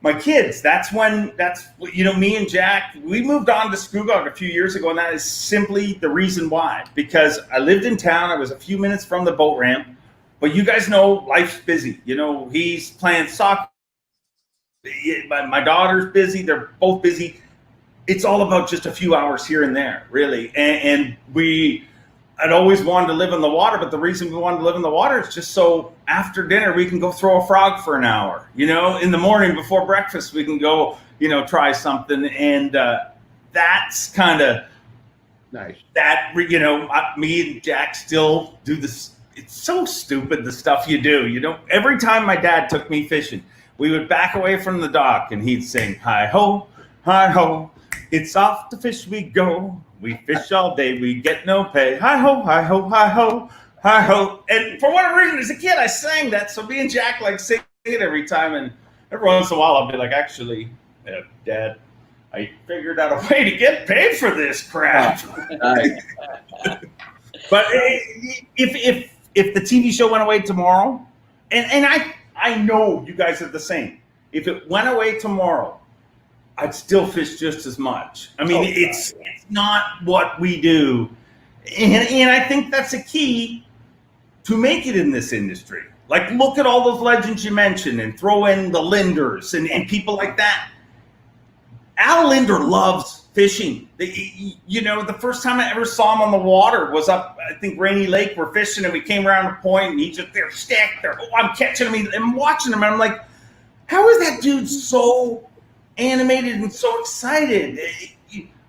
my kids. Me and Jack, we moved on to Scugog a few years ago, and that is simply the reason why. Because I lived in town, I was a few minutes from the boat ramp, but you guys know life's busy. You know, he's playing soccer, my daughter's busy, they're both busy. It's all about just a few hours here and there, really. And I'd always wanted to live in the water, but the reason we wanted to live in the water is just so after dinner we can go throw a frog for an hour. You know, in the morning before breakfast we can go, try something, and that's kind of nice. That me and Jack still do this. It's so stupid the stuff you do. Every time my dad took me fishing, we would back away from the dock and he'd sing, "Hi ho, it's off to fish we go. We fish all day, we get no pay. Hi ho, hi ho, hi ho, hi ho." And for whatever reason, as a kid, I sang that. So me and Jack sing it every time. And every once in a while, I'll be like, actually, Dad, I figured out a way to get paid for this crap. But if the TV show went away tomorrow, and I know you guys are the same. If it went away tomorrow, I'd still fish just as much. I mean, it's not what we do. And I think that's a key to make it in this industry. Look at all those legends you mentioned and throw in the Linders and people like that. Al Linder loves fishing. The first time I ever saw him on the water was up, I think, Rainy Lake. We're fishing and we came around a point and he's just there, stacked there. Oh, I'm catching him. I'm watching him and I'm like, how is that dude so animated and so excited?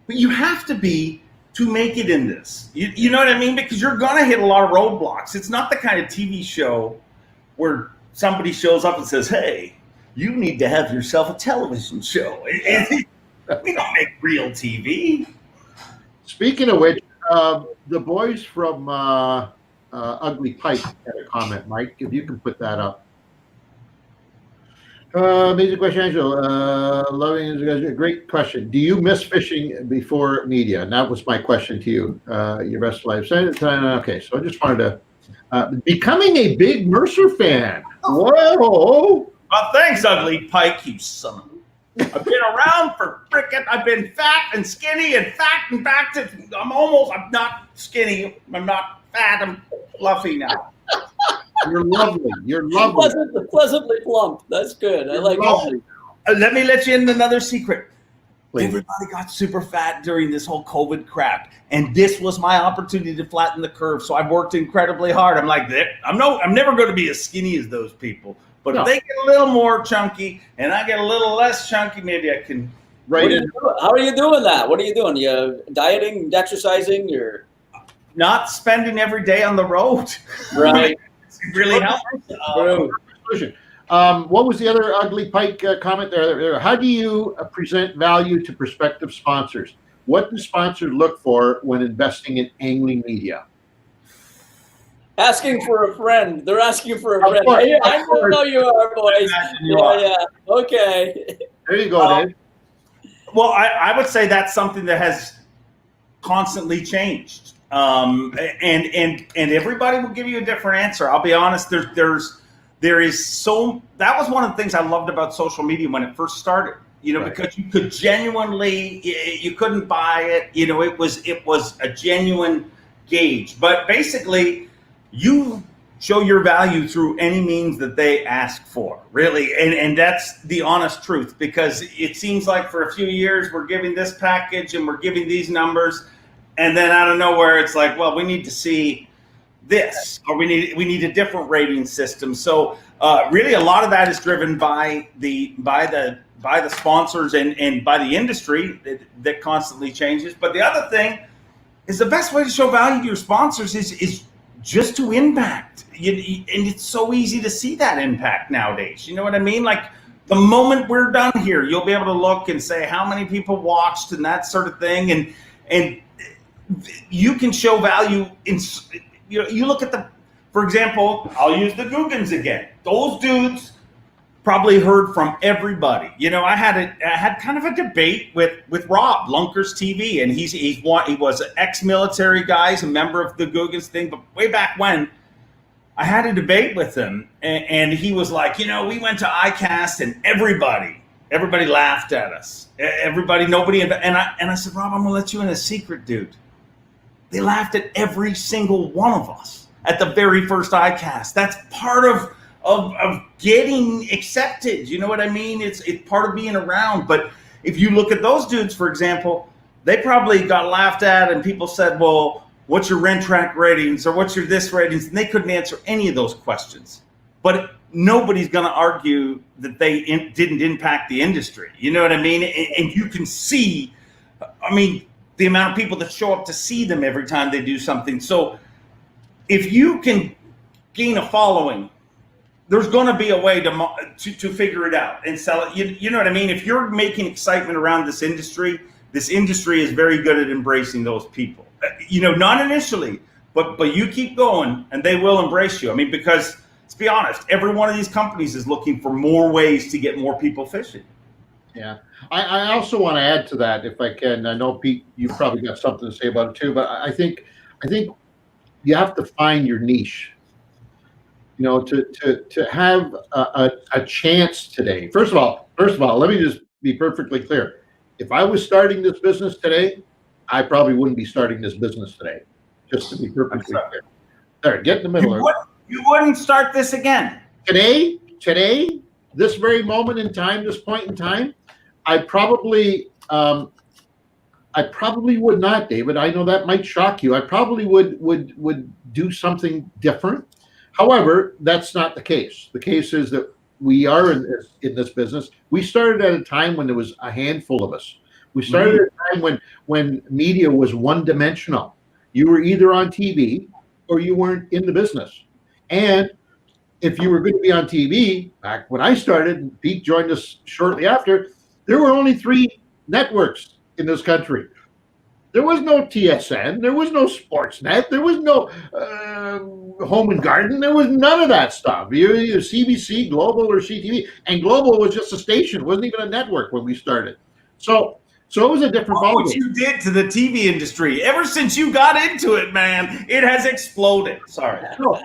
But you have to be to make it in this. You know what I mean? Because you're gonna hit a lot of roadblocks. It's not the kind of TV show where somebody shows up and says, "Hey, you need to have yourself a television show." We don't make real TV. Speaking of which, the boys from Ugly Pike had a comment, Mike. If you can put that up. Amazing question, Angela. Loving is a great question. Do you miss fishing before media? And that was my question to you. Your best life. Okay, so I just wanted to becoming a big Mercer fan. Whoa! Well, thanks, Ugly Pike, you son of a... I've been around for frickin'. I've been fat and skinny and fat and back to. I'm not skinny. I'm not fat. I'm fluffy now. You're lovely. You're lovely. Pleasantly plump. That's good. I like lovely. Let me let you in another secret. Please. Everybody got super fat during this whole COVID crap, and this was my opportunity to flatten the curve. So I worked incredibly hard. I'm like, I'm never going to be as skinny as those people. But if they get a little more chunky and I get a little less chunky, maybe I can. Right. How are you doing that? What are you doing? You dieting, exercising, or not spending every day on the road? Right. It really helps. What was the other Ugly Pike comment there? How do you present value to prospective sponsors? What do sponsors look for when investing in angling media? Asking for a friend. They're asking for a friend. I know you are, boys. Yeah. Okay. There you go, Dave. Well, I would say that's something that has constantly changed. And everybody will give you a different answer. I'll be honest. There is so, that was one of the things I loved about social media when it first started. Right. Because you could genuinely, you couldn't buy it. It was a genuine gauge. But basically, you show your value through any means that they ask for, really. And that's the honest truth, because it seems like for a few years we're giving this package and we're giving these numbers, and then out of nowhere it's like, well, we need to see this, or we need a different rating system. So really a lot of that is driven by the sponsors and by the industry that constantly changes. But the other thing is, the best way to show value to your sponsors is just to impact. And it's so easy to see that impact nowadays. You know what I mean? Like, the moment we're done here, you'll be able to look and say how many people watched and that sort of thing. And you can show value in, you look at for example, I'll use the Googans again. Those dudes probably heard from everybody. I had kind of a debate with Rob, Lunkers TV, and he was an ex-military guy, he's a member of the Googans thing, but way back when, I had a debate with him, and he was like, we went to ICAST and everybody laughed at us. Nobody, and I said, Rob, I'm gonna let you in a secret, dude. They laughed at every single one of us at the very first ICAST. That's part of getting accepted. You know what I mean? It's part of being around. But if you look at those dudes, for example, they probably got laughed at, and people said, well, what's your rent track ratings, or what's your this ratings? And they couldn't answer any of those questions. But nobody's going to argue that they didn't impact the industry. You know what I mean? And you can see, the amount of people that show up to see them every time they do something. So if you can gain a following, there's going to be a way to figure it out and sell it. You know what I mean? If you're making excitement around this industry is very good at embracing those people. Not initially, but you keep going and they will embrace you. Because let's be honest, every one of these companies is looking for more ways to get more people fishing. Yeah. I also want to add to that, if I can. I know, Pete, you've probably got something to say about it too, but I think you have to find your niche. To have a chance today. First of all, let me just be perfectly clear. If I was starting this business today, I probably wouldn't be starting this business today. Just to be perfectly clear. There, get in the middle. You wouldn't start this again. Today, this very moment in time, this point in time, I probably would not, David. I know that might shock you. I probably would do something different. However, that's not the case. The case is that we are in this business. We started at a time when there was a handful of us. We started at a time when media was one-dimensional. You were either on TV or you weren't in the business. And if you were going to be on TV, back when I started, and Pete joined us shortly after, there were only 3 networks in this country. There was no TSN. There was no Sportsnet. There was no Home and Garden. There was none of that stuff. You CBC, Global, or CTV. And Global was just a station. It wasn't even a network when we started. So it was a different ballgame. What you did to the TV industry, ever since you got into it, man, it has exploded. Sorry. No,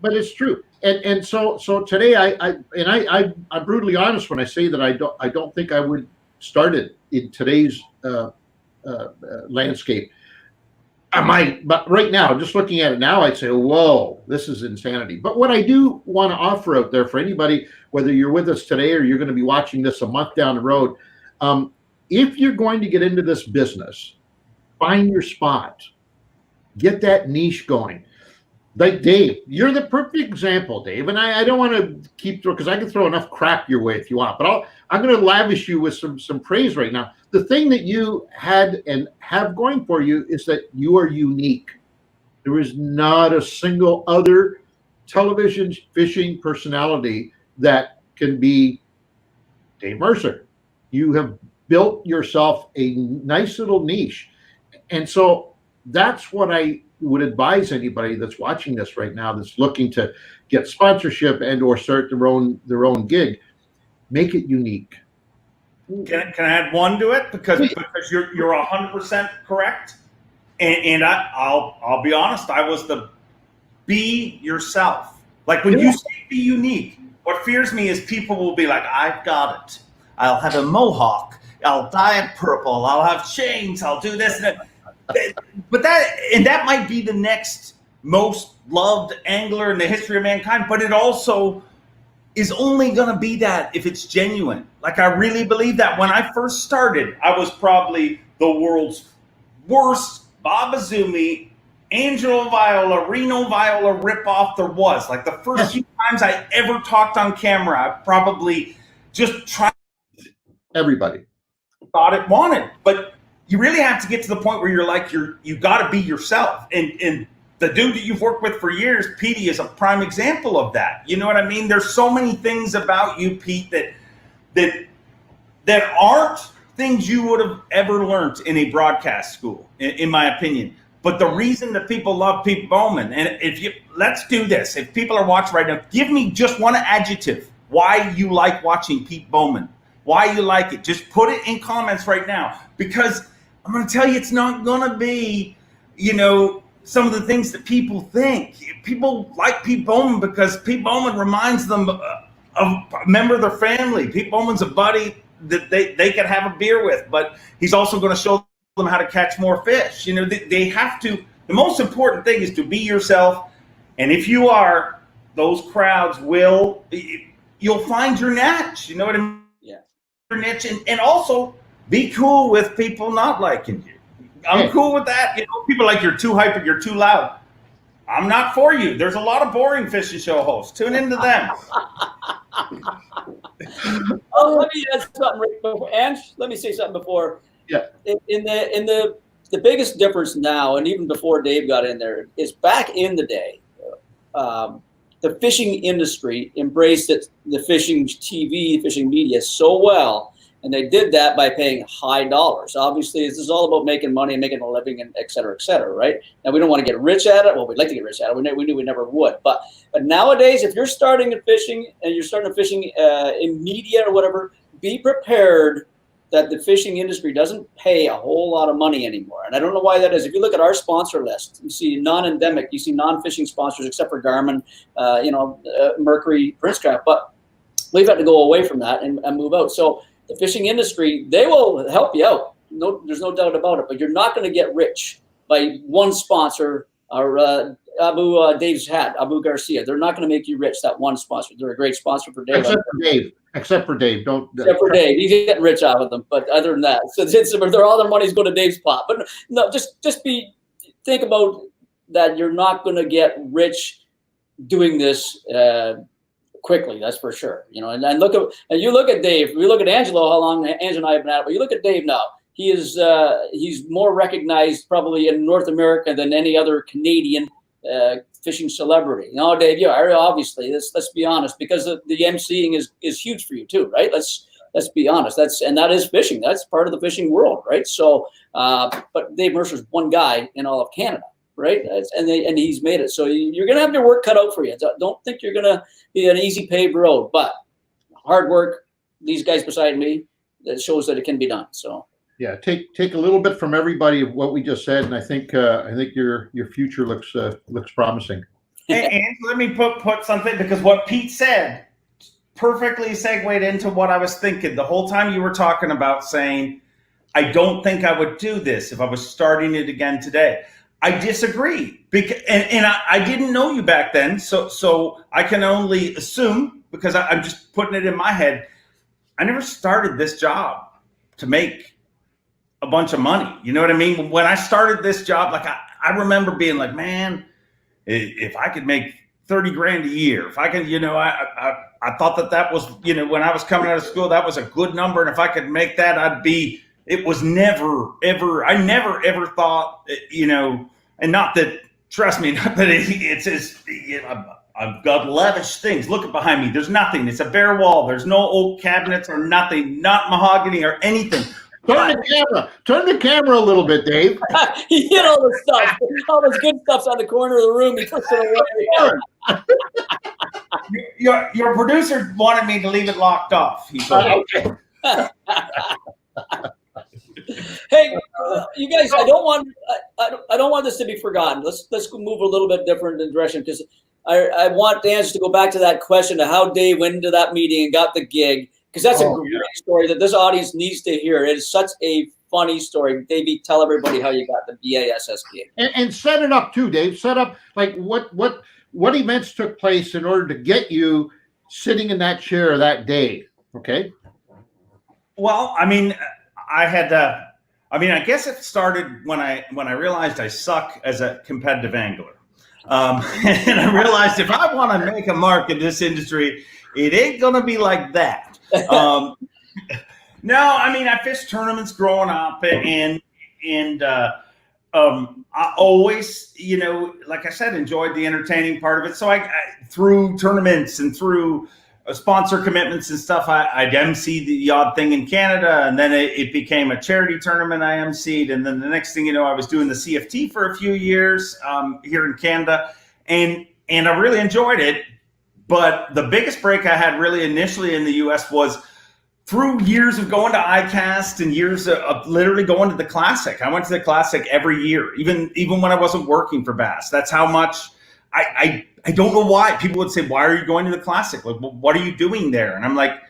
but it's true. And so today I'm brutally honest when I say that I don't think I would start it in today's landscape. I might, but right now, just looking at it now, I'd say, whoa, this is insanity. But what I do want to offer out there for anybody, whether you're with us today or you're going to be watching this a month down the road, if you're going to get into this business, find your spot, get that niche going. Like Dave, you're the perfect example, Dave. And I don't want to keep throwing, because I can throw enough crap your way if you want, but I'm going to lavish you with some praise right now. The thing that you had and have going for you is that you are unique. There is not a single other television fishing personality that can be Dave Mercer. You have built yourself a nice little niche. And so that's what I would advise anybody that's watching this right now, that's looking to get sponsorship and or start their own gig. Make it unique. Can I add one to it? Because you're 100% correct. And I'll be honest, I was the be yourself. Like when you say be unique, what fears me is people will be like, I've got it. I'll have a mohawk. I'll dye it purple. I'll have chains. I'll do this and that. But that might be the next most loved angler in the history of mankind, but it also is only going to be that if it's genuine. Like, I really believe that. When I first started, I was probably the world's worst Bob Azumi, Angelo Viola, Reno Viola ripoff there was. Like, the first few times I ever talked on camera, I probably just tried. Everybody thought it wanted, but you really have to get to the point where you're like, you got to be yourself. And the dude that you've worked with for years, Petey, is a prime example of that. You know what I mean? There's so many things about you, Pete, that aren't things you would have ever learned in a broadcast school, in my opinion. But the reason that people love Pete Bowman, and let's do this. If people are watching right now, give me just one adjective why you like watching Pete Bowman, why you like it. Just put it in comments right now, because I'm going to tell you, it's not going to be, some of the things that people think. People like Pete Bowman because Pete Bowman reminds them of a member of their family. Pete Bowman's a buddy that they could have a beer with, but he's also going to show them how to catch more fish. They have to. The most important thing is to be yourself, and if you are, those crowds you'll find your niche. You know what I mean? Yeah. Your niche, and also be cool with people not liking you. I'm cool with that. People like, you're too hyper, you're too loud. I'm not for you. There's a lot of boring fishing show hosts. Tune into them. Let me add something right before. Ange, let me say something before. Yeah. In the biggest difference now, and even before Dave got in there, is back in the day, the fishing industry embraced the fishing TV, fishing media so well. And they did that by paying high dollars. Obviously, this is all about making money and making a living, and et cetera, right? Now, we don't want to get rich at it. Well, we'd like to get rich at it. We knew we never would. But nowadays, if you're starting at fishing and you're starting fishing in media or whatever, be prepared that the fishing industry doesn't pay a whole lot of money anymore. And I don't know why that is. If you look at our sponsor list, you see non-endemic, you see non-fishing sponsors except for Garmin, Mercury, Princecraft. But we've had to go away from that and move out. So the fishing industry, they will help you out. No, there's no doubt about it. But you're not going to get rich by one sponsor or Dave's hat, Abu Garcia. They're not going to make you rich, that one sponsor. They're a great sponsor for Dave. Except for Dave. Except for Dave. He's getting rich out of them. But other than that, so all their money's going to Dave's pot. But no, just think about that. You're not going to get rich doing this quickly, that's for sure. And you look at Dave. We look at Angelo, how long Angelo and I have been at it, but you look at Dave now. He is he's more recognized probably in North America than any other Canadian fishing celebrity. Dave, obviously, let's be honest, because the emceeing is huge for you too, right? Let's be honest. That is fishing. That's part of the fishing world, right? So, but Dave Mercer's one guy in all of Canada. Right, and he's made it. So you're going to have your work cut out for you. Don't think you're going to be an easy paved road, but hard work. These guys beside me, that shows that it can be done. So yeah, take a little bit from everybody of what we just said, and I think your future looks promising. And let me put something, because what Pete said perfectly segued into what I was thinking the whole time you were talking about, saying, I don't think I would do this if I was starting it again today. I disagree, because and I didn't know you back then, so I can only assume, because I'm just putting it in my head. I never started this job to make a bunch of money. You know what I mean? When I started this job, like I remember being like, man, if I could make 30 grand a year, if I could, I thought that was, when I was coming out of school, that was a good number, and if I could make that, I'd be. It was never, ever, I never, ever thought, and not that, trust me, not that it's I've got lavish things. Look behind me. There's nothing. It's a bare wall. There's no oak cabinets or nothing, not mahogany or anything. Turn the camera a little bit, Dave. He hit all the stuff. All those good stuff's on the corner of the room. He puts it away. Your producer wanted me to leave it locked off. He said, okay. Hey, you guys, I don't want this to be forgotten. Let's move a little bit different in direction, because I want the answer to go back to that question of how Dave went into that meeting and got the gig, because that's a great story that this audience needs to hear. It is such a funny story. Davey, tell everybody how you got the BASSPA. And set it up too, Dave. Set up like what events took place in order to get you sitting in that chair that day. Okay. Well, I mean, I guess it started when I realized I suck as a competitive angler. And I realized if I want to make a mark in this industry, it ain't going to be like that. No, I mean, I fished tournaments growing up, and I always, like I said, enjoyed the entertaining part of it. So I through tournaments and through sponsor commitments and stuff, I'd MC the odd thing in Canada, and then it became a charity tournament I MC'd, and then the next thing you know, I was doing the CFT for a few years here in Canada, and I really enjoyed it. But the biggest break I had really initially in the US was through years of going to ICAST and years of literally going to the Classic. I went to the Classic every year, even when I wasn't working for Bass. That's how much I don't know why. People would say, why are you going to the Classic? Like, what are you doing there? And I'm like,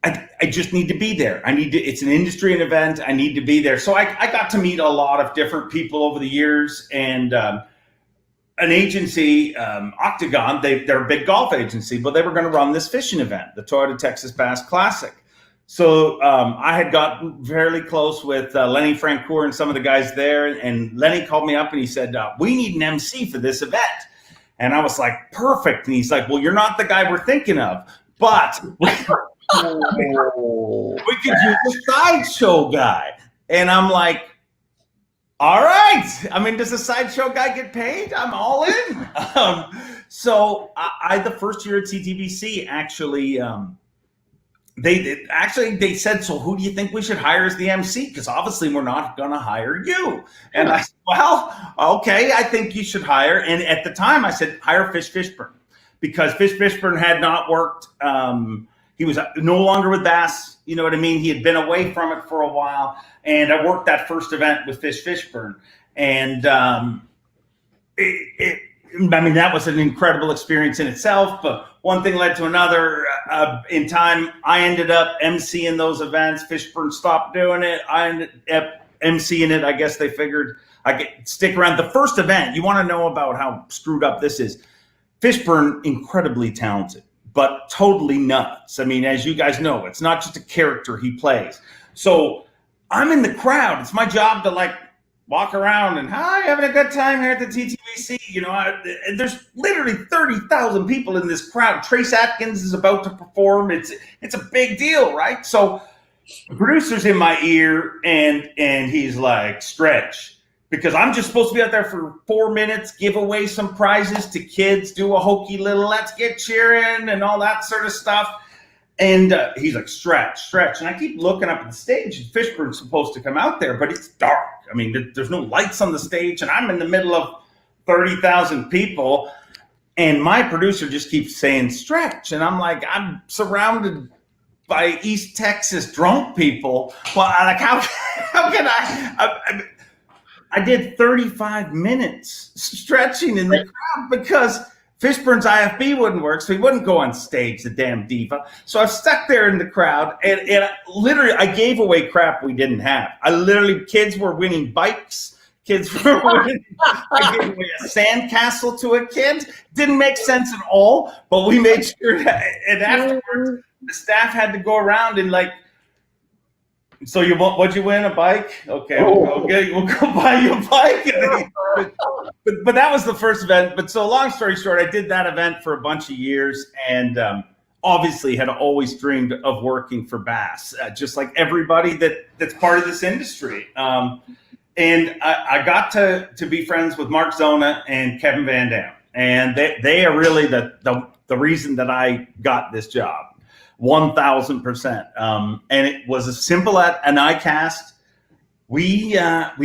I just need to be there. It's an industry and event. I need to be there. So I got to meet a lot of different people over the years, and an agency, Octagon, they're a big golf agency, but they were going to run this fishing event, the Toyota Texas Bass Classic. So I had gotten fairly close with Lenny Francoeur and some of the guys there, and Lenny called me up and he said, we need an MC for this event. And I was like, perfect. And he's like, well, you're not the guy we're thinking of, but we could use a sideshow guy. And I'm like, all right. I mean, does the sideshow guy get paid? I'm all in. So I the first year at CTBC, actually, they said, so who do you think we should hire as the MC? Because obviously we're not going to hire you. And I said, well, okay, I think you should hire. And at the time I said, hire Fish Fishburne, because Fish Fishburne had not worked. He was no longer with Bass. You know what I mean? He had been away from it for a while. And I worked that first event with Fish Fishburne. And that was an incredible experience in itself. But one thing led to another. In time, I ended up MCing those events. Fishburne stopped doing it. I ended up MCing it. I guess they figured I could stick around. The first event, you want to know about how screwed up this is. Fishburne, incredibly talented, but totally nuts. I mean, as you guys know, it's not just a character he plays. So I'm in the crowd. It's my job to walk around and, hi, having a good time here at the TTBC. There's literally 30,000 people in this crowd. Trace Atkins is about to perform. It's a big deal, right? So the producer's in my ear, and he's like, stretch, because I'm just supposed to be out there for 4 minutes, give away some prizes to kids, do a hokey little let's get cheering and all that sort of stuff. And he's like, stretch. And I keep looking up at the stage, and Fishburne's supposed to come out there, but it's dark. I mean, there's no lights on the stage, and I'm in the middle of 30,000 people. And my producer just keeps saying, stretch. And I'm like, I'm surrounded by East Texas drunk people. Well, how can I did 35 minutes stretching in the crowd because Fishburne's IFB wouldn't work, so he wouldn't go on stage, the damn diva. So I was stuck there in the crowd, and I gave away crap we didn't have. Kids were winning bikes. Kids were winning. I gave away a sandcastle to a kid. Didn't make sense at all, but we made sure that, and afterwards, the staff had to go around and so what'd you win? A bike? Okay, we'll go buy you a bike. But that was the first event. But so long story short, I did that event for a bunch of years, and obviously had always dreamed of working for Bass, just like everybody that's part of this industry. And I got to be friends with Mark Zona and Kevin Van Dam, and they are really the reason that I got this job. 1,000%. And it was as simple at an ICAST. We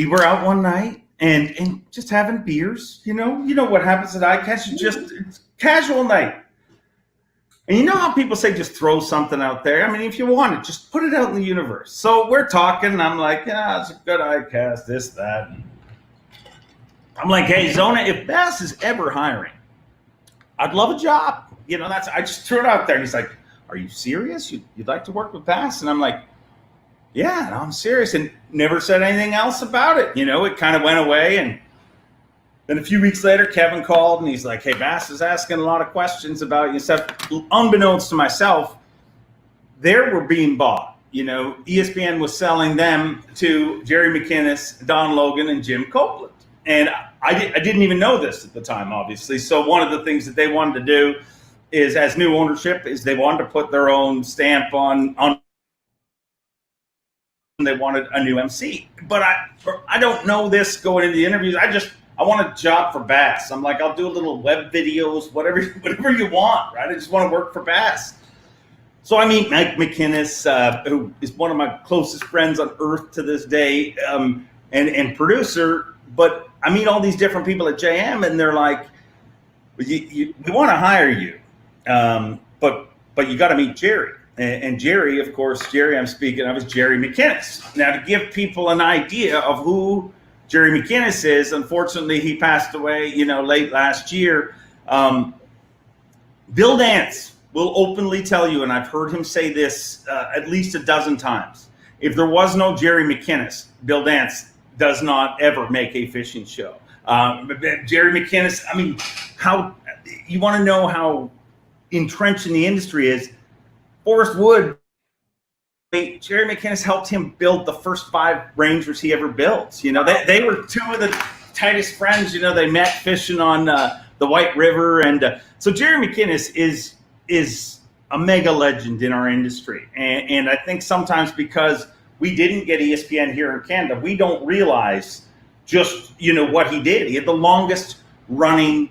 were out one night and just having beers. You know what happens at ICAST? It's casual night. And you know how people say just throw something out there? I mean, if you want it, just put it out in the universe. So we're talking, and I'm like, yeah, it's a good ICAST, this, that. I'm like, hey, Zona, if Bass is ever hiring, I'd love a job. I just threw it out there. And he's like, are you serious? You'd like to work with Bass? And I'm like, Yeah, no, I'm serious, and never said anything else about it. You know, it kind of went away, and then a few weeks later, Kevin called, and he's like, "Hey, Bass is asking a lot of questions about you." Stuff. Unbeknownst to myself, they were being bought. You know, ESPN was selling them to Jerry McInnes, Don Logan, and Jim Copeland, and I didn't even know this at the time, obviously. So one of the things that they wanted to do is, as new ownership, is they wanted to put their own stamp on. They wanted a new MC, but I don't know this going into the interviews. I want a job for Bass. I'm like, I'll do a little web videos, whatever you want, right? I just want to work for Bass. So I meet Mike McInnes, who is one of my closest friends on earth to this day, and producer. But I meet all these different people at JM, and they're like, we want to hire you, but you got to meet Jerry. And Jerry, of course, I'm speaking of is Jerry McInnes. Now, to give people an idea of who Jerry McInnes is, unfortunately, he passed away, late last year. Bill Dance will openly tell you, and I've heard him say this at least a dozen times, if there was no Jerry McInnes, Bill Dance does not ever make a fishing show. Jerry McInnes, I mean, how you want to know how entrenched in the industry is. Forrest Wood, Jerry McInnes helped him build the first 5 Rangers he ever built. They were 2 of the tightest friends. They met fishing on the White River, and so Jerry McInnes is a mega legend in our industry. And I think sometimes because we didn't get ESPN here in Canada, we don't realize just what he did. He had the longest running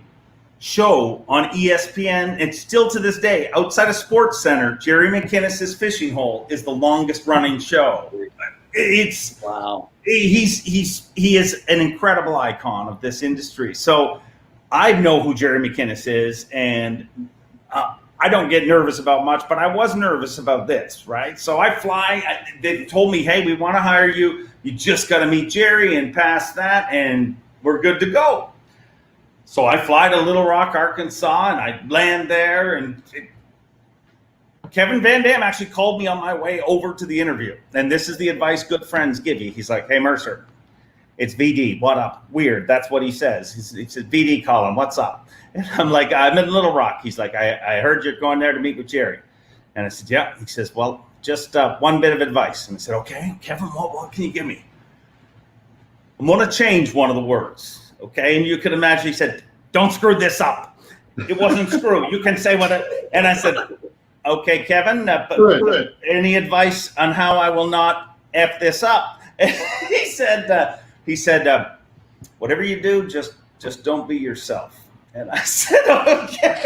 show on ESPN, and still to this day, outside of Sports Center, Jerry McInnes' Fishing Hole is the longest running show. It's wow. He is an incredible icon of this industry. So I know who Jerry McInnes is, and I don't get nervous about much, but I was nervous about this, right? So I fly. They told me, "Hey, we want to hire you. You just got to meet Jerry and pass that, and we're good to go." So I fly to Little Rock, Arkansas, and I land there. And Kevin Van Dam actually called me on my way over to the interview. And this is the advice good friends give you. He's like, "Hey, Mercer, it's VD. What up? Weird." That's what he says. He says, "VD calling. What's up?" And I'm like, "I'm in Little Rock." He's like, I heard you're going there to meet with Jerry. And I said, "Yeah." He says, "Well, just one bit of advice." And I said, "Okay, Kevin, what can you give me?" "I'm going to change one of the words. Okay." And you can imagine he said, "Don't screw this up." It wasn't screw. You can say what. And I said, "Okay, Kevin, but any advice on how I will not F this up?" And he said, "Whatever you do, just don't be yourself." And I said, "Okay."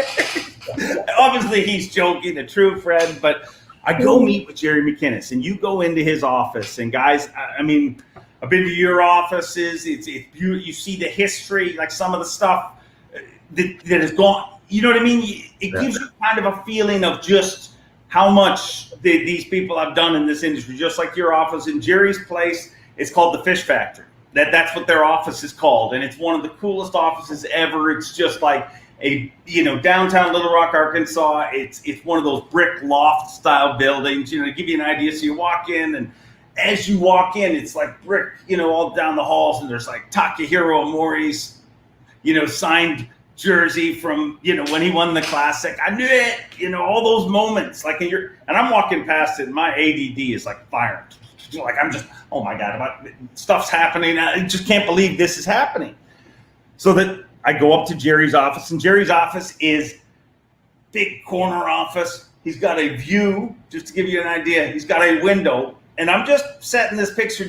Obviously, he's joking, a true friend. But I go meet with Jerry McInnes, and you go into his office, and guys, I mean, I've been to your offices. You see the history, like some of the stuff that is gone. You know what I mean? It gives you kind of a feeling of just how much these people have done in this industry. Just like your office in Jerry's place, it's called the Fish Factory. That's what their office is called, and it's one of the coolest offices ever. It's just like a downtown Little Rock, Arkansas. It's one of those brick loft style buildings. To give you an idea. So you walk in, and as you walk in, it's like brick, all down the halls, and there's like Takahiro Omori's, signed jersey from, when he won the Classic. I knew it, all those moments. Like, and I'm walking past it, and my ADD is like firing. Like, I'm just, oh my God, stuff's happening. I just can't believe this is happening. So that I go up to Jerry's office, and Jerry's office is big corner office. He's got a view, just to give you an idea. He's got a window. And I'm just setting this picture.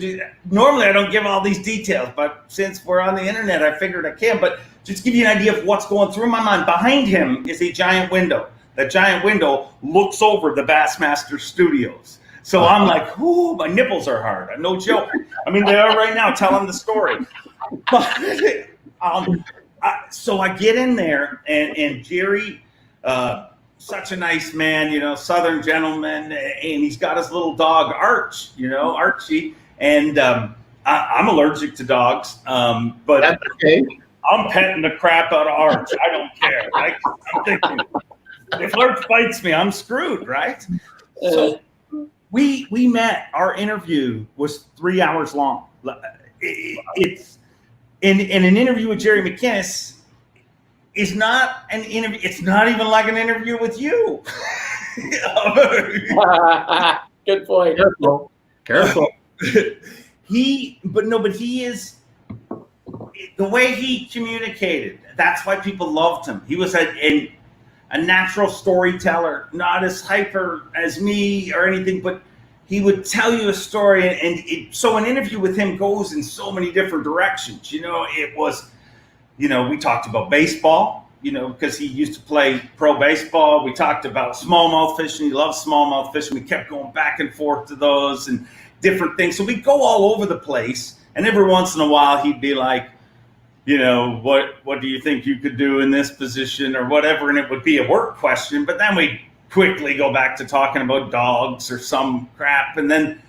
Normally, I don't give all these details, but since we're on the internet, I figured I can. But just to give you an idea of what's going through my mind, behind him is a giant window. That giant window looks over the Bassmaster Studios. So I'm like, ooh, my nipples are hard. No joke. I mean, they are right now telling the story. But, so I get in there, and Jerry, such a nice man, Southern gentleman, and he's got his little dog, Archie. And I'm allergic to dogs, but that's okay. I'm petting the crap out of Arch. I don't care. I'm thinking, if Arch bites me, I'm screwed, right? So we met. Our interview was 3 hours long. It's in an interview with Jerry McInnes is not an interview. It's not even like an interview with you. Good point. Careful. But he is, the way he communicated, that's why people loved him. He was a natural storyteller, not as hyper as me or anything, but he would tell you a story. So an interview with him goes in so many different directions. It was, we talked about baseball, because he used to play pro baseball. We talked about smallmouth fishing. He loves smallmouth fishing. We kept going back and forth to those and different things. So we go all over the place. And every once in a while, he'd be like, what do you think you could do in this position or whatever? And it would be a work question. But then we'd quickly go back to talking about dogs or some crap. And then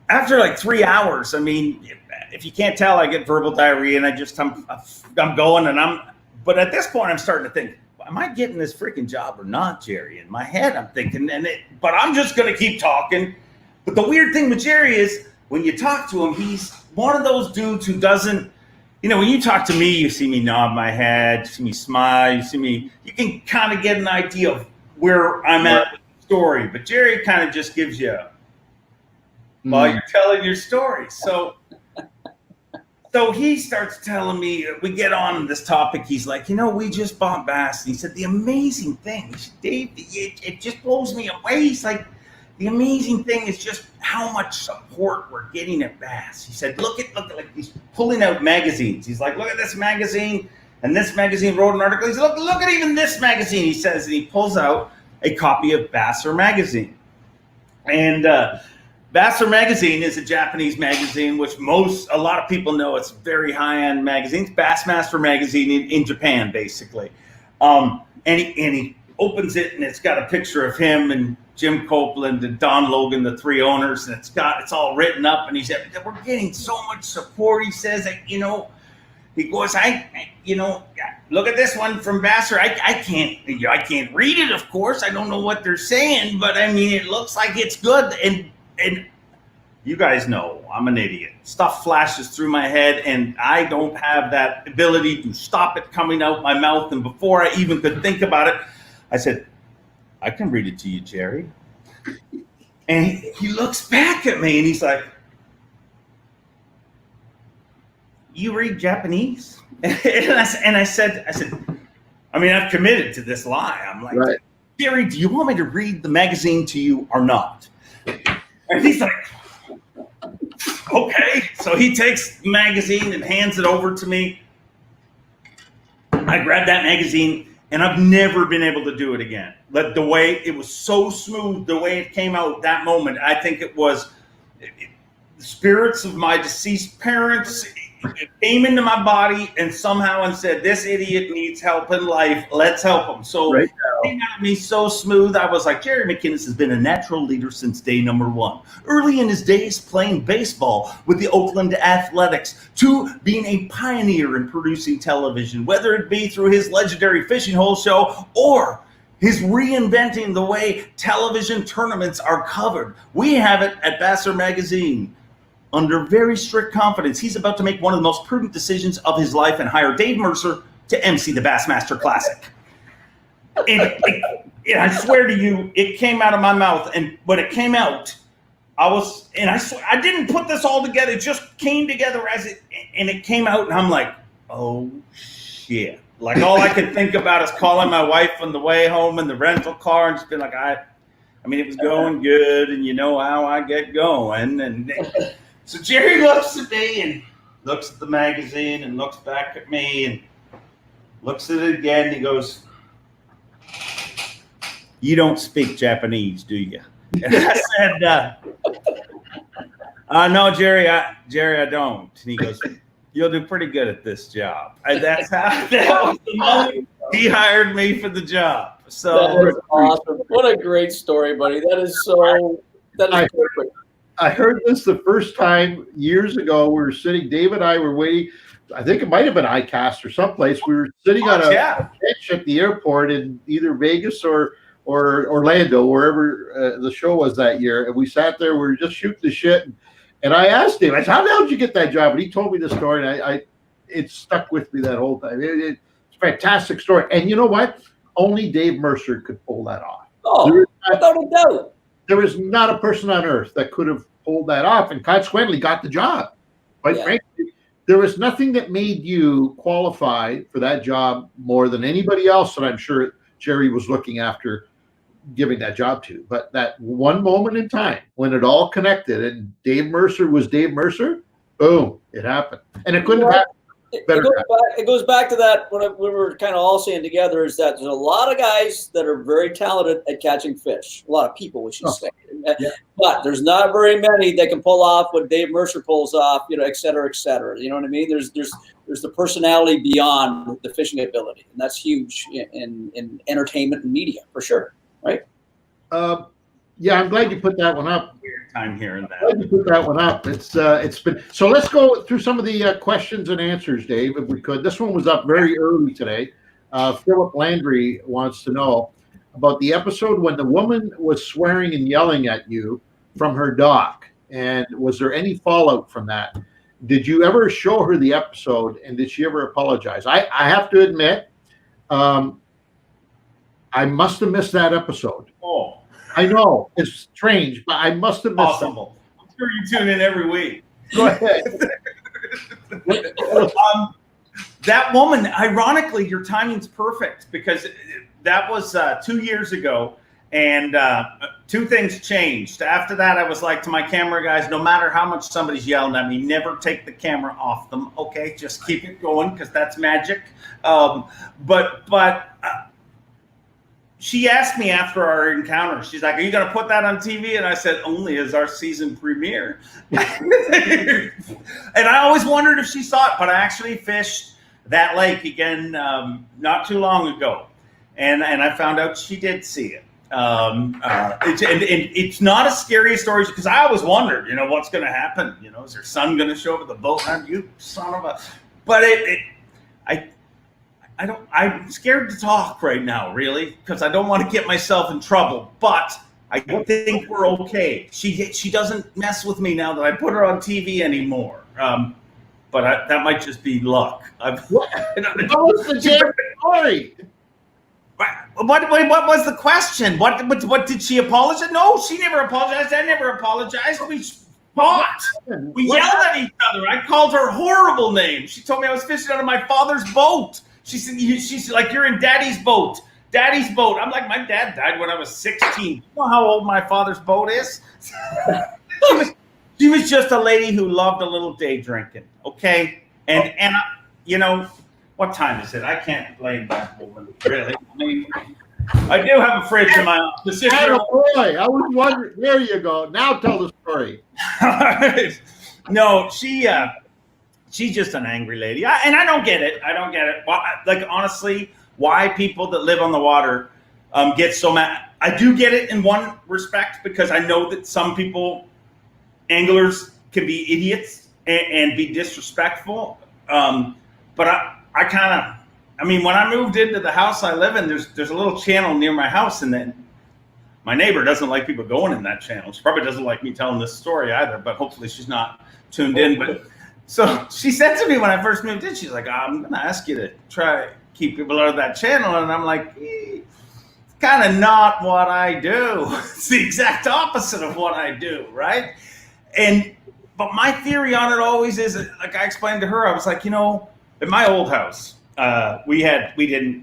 after like 3 hours, I mean, if you can't tell, I get verbal diarrhea and I'm going but at this point I'm starting to think, am I getting this freaking job or not, Jerry? In my head, I'm thinking, but I'm just going to keep talking. But the weird thing with Jerry is when you talk to him, he's one of those dudes who doesn't, when you talk to me, you see me nod my head, you see me smile, you can kind of get an idea of where I'm at with the story. But Jerry kind of just gives you while you're telling your story. So he starts telling me, we get on this topic. He's like, we just bought bass. And he said, the amazing thing, Dave, it just blows me away. He's like, the amazing thing is just how much support we're getting at bass. He said, look at like he's pulling out magazines. He's like, look at this magazine. And this magazine wrote an article. He said, look at even this magazine. He says, and he pulls out a copy of Mercer magazine. And Mercer magazine is a Japanese magazine, which a lot of people know. It's very high-end magazines. Bassmaster magazine in Japan, basically. And he opens it, and it's got a picture of him and Jim Copeland and Don Logan, the three owners, and it's all written up. And he said, we're getting so much support. He says that, he goes, look at this one from Mercer. I can't read it, of course. I don't know what they're saying, but I mean, it looks like it's good. And you guys know I'm an idiot. Stuff flashes through my head, and I don't have that ability to stop it coming out my mouth. And before I even could think about it, I said, I can read it to you, Jerry. And he looks back at me, and he's like, you read Japanese? And I said, I mean, I've committed to this lie. I'm like, right. Jerry, do you want me to read the magazine to you or not? And he's like, okay. So he takes the magazine and hands it over to me. I grabbed that magazine, and I've never been able to do it again. But the way it was so smooth, the way it came out that moment, I think it was the spirits of my deceased parents. It came into my body and somehow said, this idiot needs help in life. Let's help him. So it came out of me so smooth. I was like, Jerry McInnes has been a natural leader since day number one. Early in his days playing baseball with the Oakland Athletics, to being a pioneer in producing television, whether it be through his legendary Fishing Hole show or his reinventing the way television tournaments are covered. We have it at Mercer Magazine. Under very strict confidence, he's about to make one of the most prudent decisions of his life and hire Dave Mercer to MC the Bassmaster Classic. And I swear to you, it came out of my mouth. And when it came out, I didn't put this all together. It just came together and it came out. And I'm like, oh, shit. Like, all I could think about is calling my wife on the way home in the rental car and just being like, I mean, it was going good. And you know how I get going. And so Jerry looks at me and looks at the magazine and looks back at me and looks at it again. He goes, you don't speak Japanese, do you? And I said, no, Jerry, I don't. And he goes, you'll do pretty good at this job. And that was the moment he hired me for the job. So that is awesome. What a great story, buddy. That is perfect. I heard this the first time years ago. We were sitting, Dave and I were waiting. I think it might have been ICAST or someplace. We were sitting on a bench at the airport in either Vegas or or Orlando, wherever the show was that year. And we sat there, we were just shooting the shit. And I asked him, I said, how the hell did you get that job? And he told me the story, and it stuck with me that whole time. It's a fantastic story. And you know what? Only Dave Mercer could pull that off. Oh, without a doubt. There was not a person on earth that could have pulled that off, and consequently got the job. Quite frankly, there was nothing that made you qualify for that job more than anybody else that I'm sure Jerry was looking after giving that job to. But that one moment in time when it all connected and Dave Mercer was Dave Mercer, boom, it happened. And it couldn't have happened. It goes back to that when we were kind of all saying together is that there's a lot of guys that are very talented at catching fish. A lot of people, we should say. Yeah. But there's not very many that can pull off what Dave Mercer pulls off, et cetera, et cetera. You know what I mean? There's the personality beyond the fishing ability, and that's huge in entertainment and media for sure, right? Yeah, I'm glad you put that one up. Weird time hearing that. Glad you put that one up. It's been so. Let's go through some of the questions and answers, Dave, if we could. This one was up very early today. Philip Landry wants to know about the episode when the woman was swearing and yelling at you from her dock, and was there any fallout from that? Did you ever show her the episode, and did she ever apologize? I have to admit, I must have missed that episode. Oh. I know it's strange, but I must have missed it. I'm sure you tune in every week. Go ahead. That woman, ironically, your timing's perfect because that was 2 years ago, and two things changed. After that, I was like to my camera guys, no matter how much somebody's yelling at me, never take the camera off them. Okay, just keep it going because that's magic. But she asked me after our encounter, she's like, are you going to put that on TV? And I said, only as our season premiere. And I always wondered if she saw it, but I actually fished that lake again not too long ago. And I found out she did see it. It's not as scary a story because I always wondered, what's going to happen? Is her son going to show up at the boat? You son of a... But I'm scared to talk right now, really, because I don't want to get myself in trouble. But I think we're okay. She doesn't mess with me now that I put her on TV anymore. But that might just be luck. What was the story? What was the question? What did she apologize? No, she never apologized. I never apologized. We fought. We yelled at each other. I called her horrible names. She told me I was fishing out of my father's boat. She said, she's like, you're in daddy's boat. Daddy's boat. I'm like, my dad died when I was 16. You know how old my father's boat is? She was just a lady who loved a little day drinking. Okay. And what time is it? I can't blame that woman, really. I mean, I do have a fridge in my office. Boy, I was wondering. There you go. Now tell the story. No, she's just an angry lady. And I don't get it. Like, honestly, why people that live on the water get so mad. I do get it in one respect because I know that some people, anglers, can be idiots and be disrespectful. But when I moved into the house I live in, there's a little channel near my house, and then my neighbor doesn't like people going in that channel. She probably doesn't like me telling this story either, but hopefully she's not tuned in. But so she said to me when I first moved in, she's like, I'm going to ask you to try keep people out of that channel. And I'm like, it's kind of not what I do. It's the exact opposite of what I do, right? But my theory on it always is, like I explained to her, I was like, in my old house, we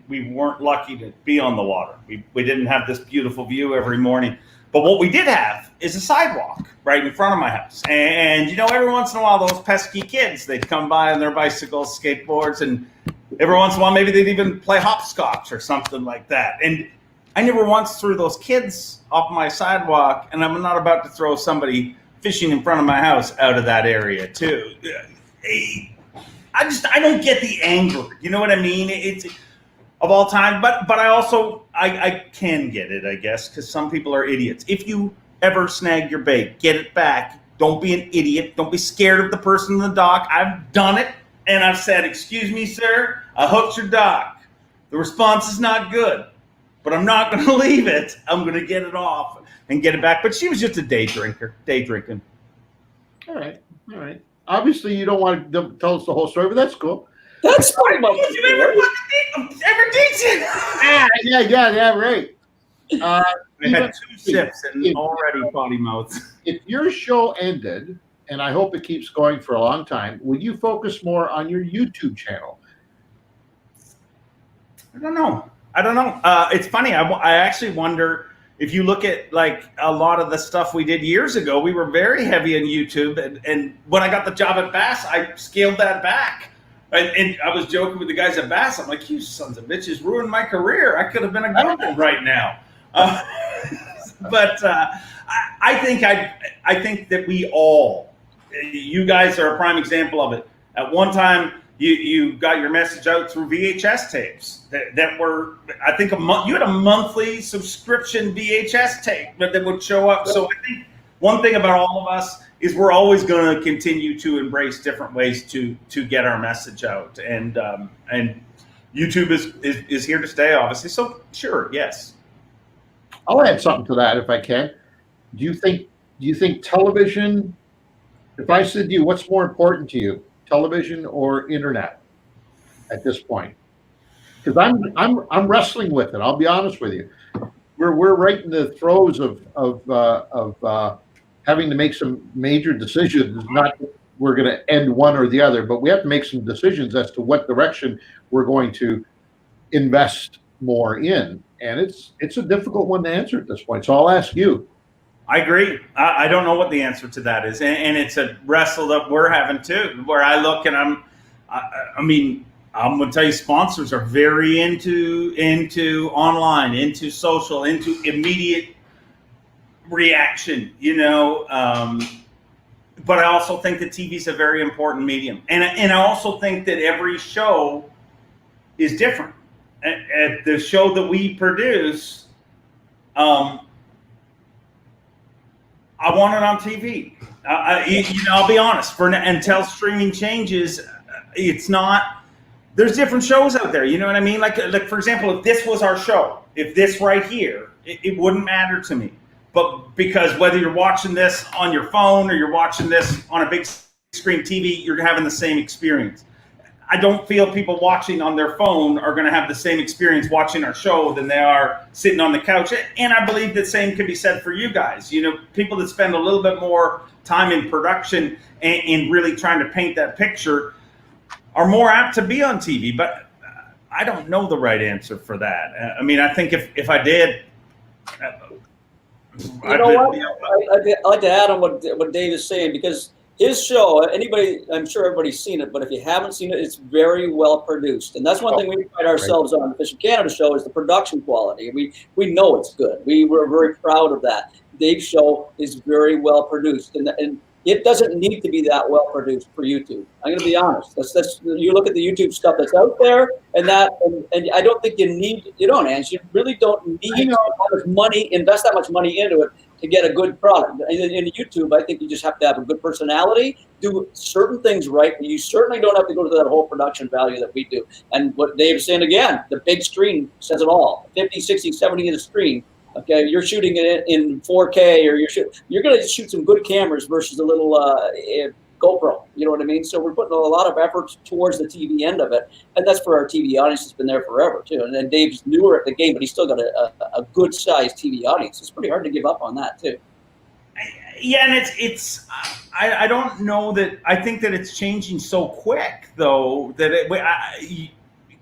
weren't lucky to be on the water. We didn't have this beautiful view every morning. But what we did have is a sidewalk right in front of my house. And, every once in a while, those pesky kids, they'd come by on their bicycles, skateboards, and every once in a while, maybe they'd even play hopscotch or something like that. And I never once threw those kids off my sidewalk, and I'm not about to throw somebody fishing in front of my house out of that area, too. I don't get the anger. You know what I mean? It's of all time, but I also I can get it, I guess, because some people are idiots. If you ever snag your bait, get it back. Don't be an idiot. Don't be scared of the person in the dock. I've done it, and I've said, "Excuse me, sir, I hooked your dock." The response is not good. but I'm not going to leave it. I'm going to get it off and get it back. But she was just a day drinking. All right. Obviously, you don't want to tell us the whole story, but that's cool. That's pretty much Ever decent? Yeah, right. I had 2 sips and already potty mouth. If your show ended, and I hope it keeps going for a long time, would you focus more on your YouTube channel? I don't know. It's funny. I actually wonder if you look at like a lot of the stuff we did years ago, we were very heavy on YouTube. And when I got the job at Bass, I scaled that back. And I was joking with the guys at Bass. I'm like, you sons of bitches ruined my career. I could have been a governor right now. But I think that we all, you guys are a prime example of it. At one time, you got your message out through VHS tapes that were, I think, you had a monthly subscription VHS tape that would show up. So I think one thing about all of us is we're always going to continue to embrace different ways to get our message out, and YouTube is here to stay, obviously. So sure, yes. I'll add something to that if I can. Do you think television? If I said to you, what's more important to you, television or internet, at this point? Because I'm wrestling with it. I'll be honest with you. We're right in the throes of having to make some major decisions. Not that we're going to end one or the other, but we have to make some decisions as to what direction we're going to invest more in. And it's a difficult one to answer at this point. So I'll ask you. I agree. I don't know what the answer to that is, and it's a wrestle that we're having too. Where I look and I'm going to tell you, sponsors are very into online, into social, into immediate reaction, but I also think that TV is a very important medium, and I also think that every show is different. At the show that we produce, I want it on TV. I'll be honest. Until streaming changes, it's not. There's different shows out there. You know what I mean? Like for example, if this was our show, if this right here, it wouldn't matter to me. But because whether you're watching this on your phone or you're watching this on a big screen TV, you're having the same experience. I don't feel people watching on their phone are going to have the same experience watching our show than they are sitting on the couch. And I believe the same can be said for you guys. People that spend a little bit more time in production and really trying to paint that picture are more apt to be on TV. But I don't know the right answer for that. I think if I did... I'd like to add on what Dave is saying, because his show, I'm sure everybody's seen it, but if you haven't seen it, it's very well produced. And that's one thing we pride ourselves on the Fishing Canada show is the production quality. We know it's good. We were very proud of that. Dave's show is very well produced, and it doesn't need to be that well produced for YouTube. I'm going to be honest. That's you look at the YouTube stuff that's out there, and I don't think you don't, Ange. You really don't need invest that much money into it to get a good product. In YouTube, I think you just have to have a good personality, do certain things right, but you certainly don't have to go to that whole production value that we do. And what Dave's saying again, the big screen says it all. 50, 60, 70 inch screen. Okay, you're shooting it in 4K, or you're going to shoot some good cameras versus a little GoPro. You know what I mean? So we're putting a lot of effort towards the TV end of it, and that's for our TV audience that's been there forever too. And then Dave's newer at the game, but he's still got a good sized TV audience. It's pretty hard to give up on that too. Yeah, and it's I don't know that I think that it's changing so quick though that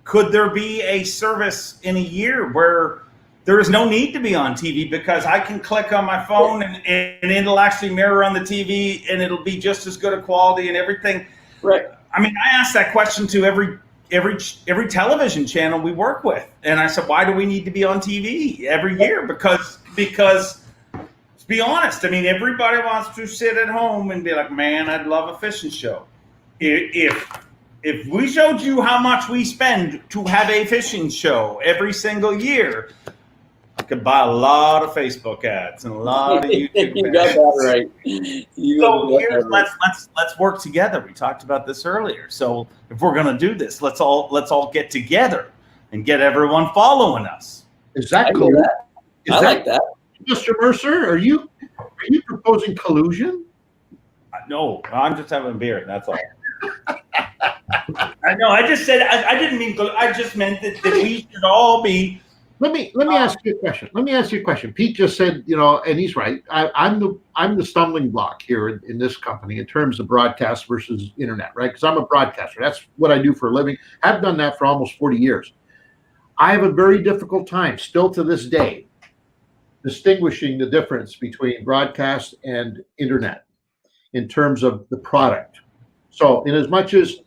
could there be a service in a year where there is no need to be on TV because I can click on my phone and it'll actually mirror on the TV and it'll be just as good a quality and everything. Right. I asked that question to every television channel we work with, and I said, why do we need to be on TV every year? Because to be honest, everybody wants to sit at home and be like, man, I'd love a fishing show. If we showed you how much we spend to have a fishing show every single year, I could buy a lot of Facebook ads and a lot of YouTube you got that right. Let's work together. We talked about this earlier. So if we're going to do this, let's all get together and get everyone following us. Is that I cool? know that. Is I like that. Mr. Mercer, are you proposing collusion? No, I'm just having beer. That's all. I know. I just said I didn't mean. I just meant that we should all be. Let me ask you a question. Let me ask you a question. Pete just said, and he's right. I'm the stumbling block here in this company in terms of broadcast versus internet, right? Because I'm a broadcaster. That's what I do for a living. I've done that for almost 40 years. I have a very difficult time still to this day distinguishing the difference between broadcast and internet in terms of the product. So in as much as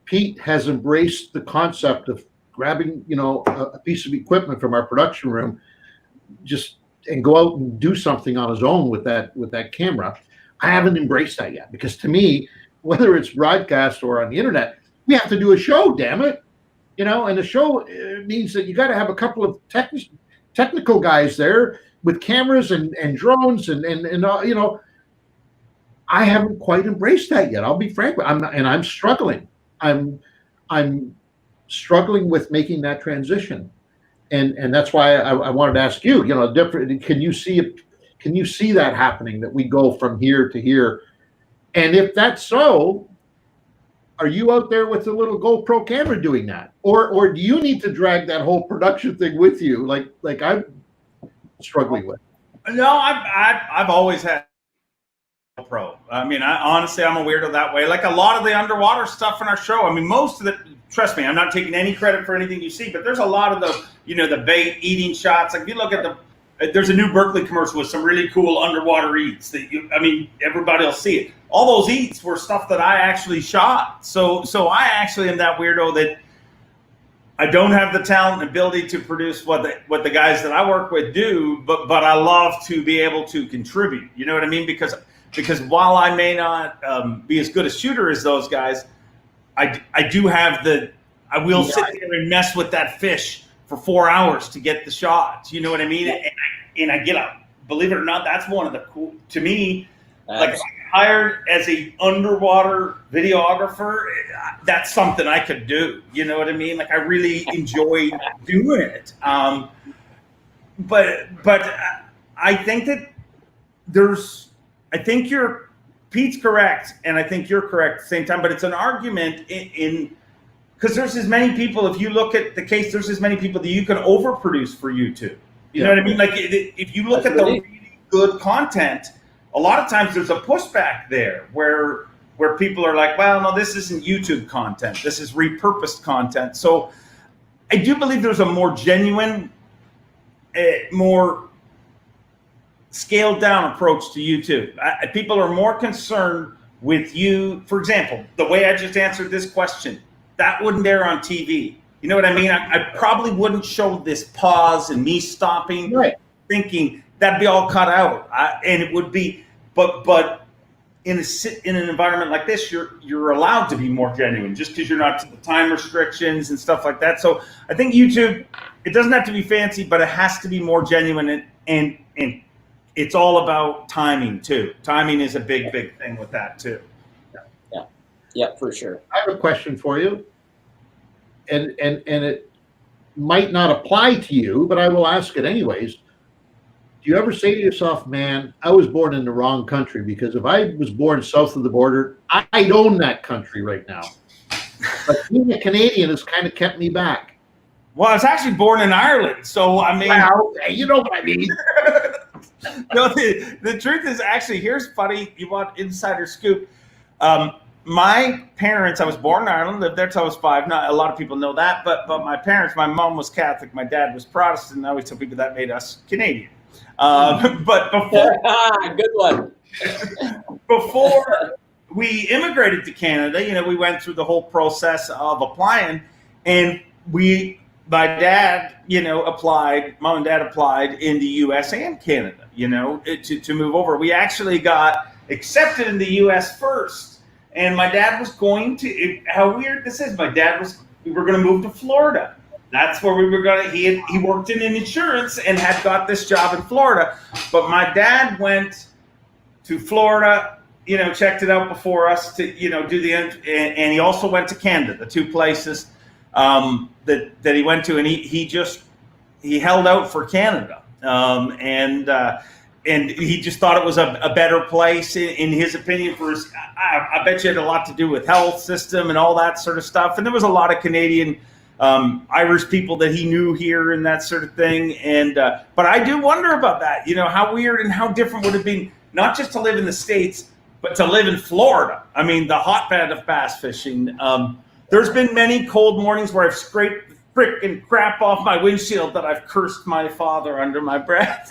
Pete has embraced the concept of grabbing, a piece of equipment from our production room, and go out and do something on his own with that camera, I haven't embraced that yet. Because to me, whether it's broadcast or on the internet, we have to do a show, damn it. And the show means that you got to have a couple of technical guys there with cameras and drones and I haven't quite embraced that yet. I'll be frank. I'm struggling. I'm struggling with making that transition, and that's why I wanted to ask you. Different. Can you see that happening? That we go from here to here, and if that's so, are you out there with a little GoPro camera doing that, or do you need to drag that whole production thing with you, like I'm struggling with? No, I've always had GoPro. I mean, honestly, I'm a weirdo that way. Like a lot of the underwater stuff in our show. I mean, most of it. Trust me, I'm not taking any credit for anything you see, but there's a lot of the bait eating shots. Like if you look at there's a new Berkeley commercial with some really cool underwater eats that everybody will see it. All those eats were stuff that I actually shot. So I actually am that weirdo that I don't have the talent and ability to produce what the guys that I work with do, but I love to be able to contribute. You know what I mean? Because while I may not be as good a shooter as those guys, I do have I will sit there and mess with that fish for 4 hours to get the shots. You know what I mean? Yeah. And I get up. Believe it or not, that's one of the cool, to me, like if I hired as a underwater videographer, that's something I could do. You know what I mean? Like I really enjoy doing it. But I think that Pete's correct, and I think you're correct at the same time, but it's an argument because there's as many people, if you look at the case, there's as many people that you can overproduce for YouTube. You know what I mean? Like if you look at the really good content, a lot of times there's a pushback there where people are like, well, no, this isn't YouTube content. This is repurposed content. So I do believe there's a more genuine, more scaled down approach to YouTube. People are more concerned with you. For example, the way I just answered this question, that wouldn't air on TV. You know what I mean? I probably wouldn't show this pause and me stopping, thinking that'd be all cut out. And it would be, but in an environment like this, you're allowed to be more genuine just because you're not to the time restrictions and stuff like that. So I think YouTube, it doesn't have to be fancy, but it has to be more genuine and it's all about timing too. Timing is a big thing with that too. Yeah, for sure. I have a question for you, and it might not apply to you, but I will ask it anyways. Do you ever say to yourself, man, I was born in the wrong country, because if I was born south of the border, I'd own that country right now. But being a Canadian has kind of kept me back. Well, I was actually born in Ireland, so I mean, well, you know what I mean. No, the truth is, actually, here's funny. You want insider scoop? My parents, I was born in Ireland, lived there till I was 5. Not a lot of people know that, but my parents, my mom was Catholic, my dad was Protestant. I always tell people that made us Canadian. But before, good one. Before we immigrated to Canada, we went through the whole process of applying, and my dad, applied, mom and dad applied in the U.S. and Canada, to move over. We actually got accepted in the U.S. first. And my dad was going to, how weird this is, we were going to move to Florida. That's where we were going to, he worked in insurance and had got this job in Florida. But my dad went to Florida, checked it out before us to, do and he also went to Canada, the two places that he went to. And he he held out for Canada, and he just thought it was a better place in his opinion. For his, I bet you it had a lot to do with health system and all that sort of stuff. And there was a lot of Canadian, Irish people that he knew here and that sort of thing. And but I do wonder about that. You know, how weird and how different would it be not just to live in the States, but to live in Florida. I mean, the hotbed of bass fishing. There's been many cold mornings where I've scraped frickin' crap off my windshield that I've cursed my father under my breath.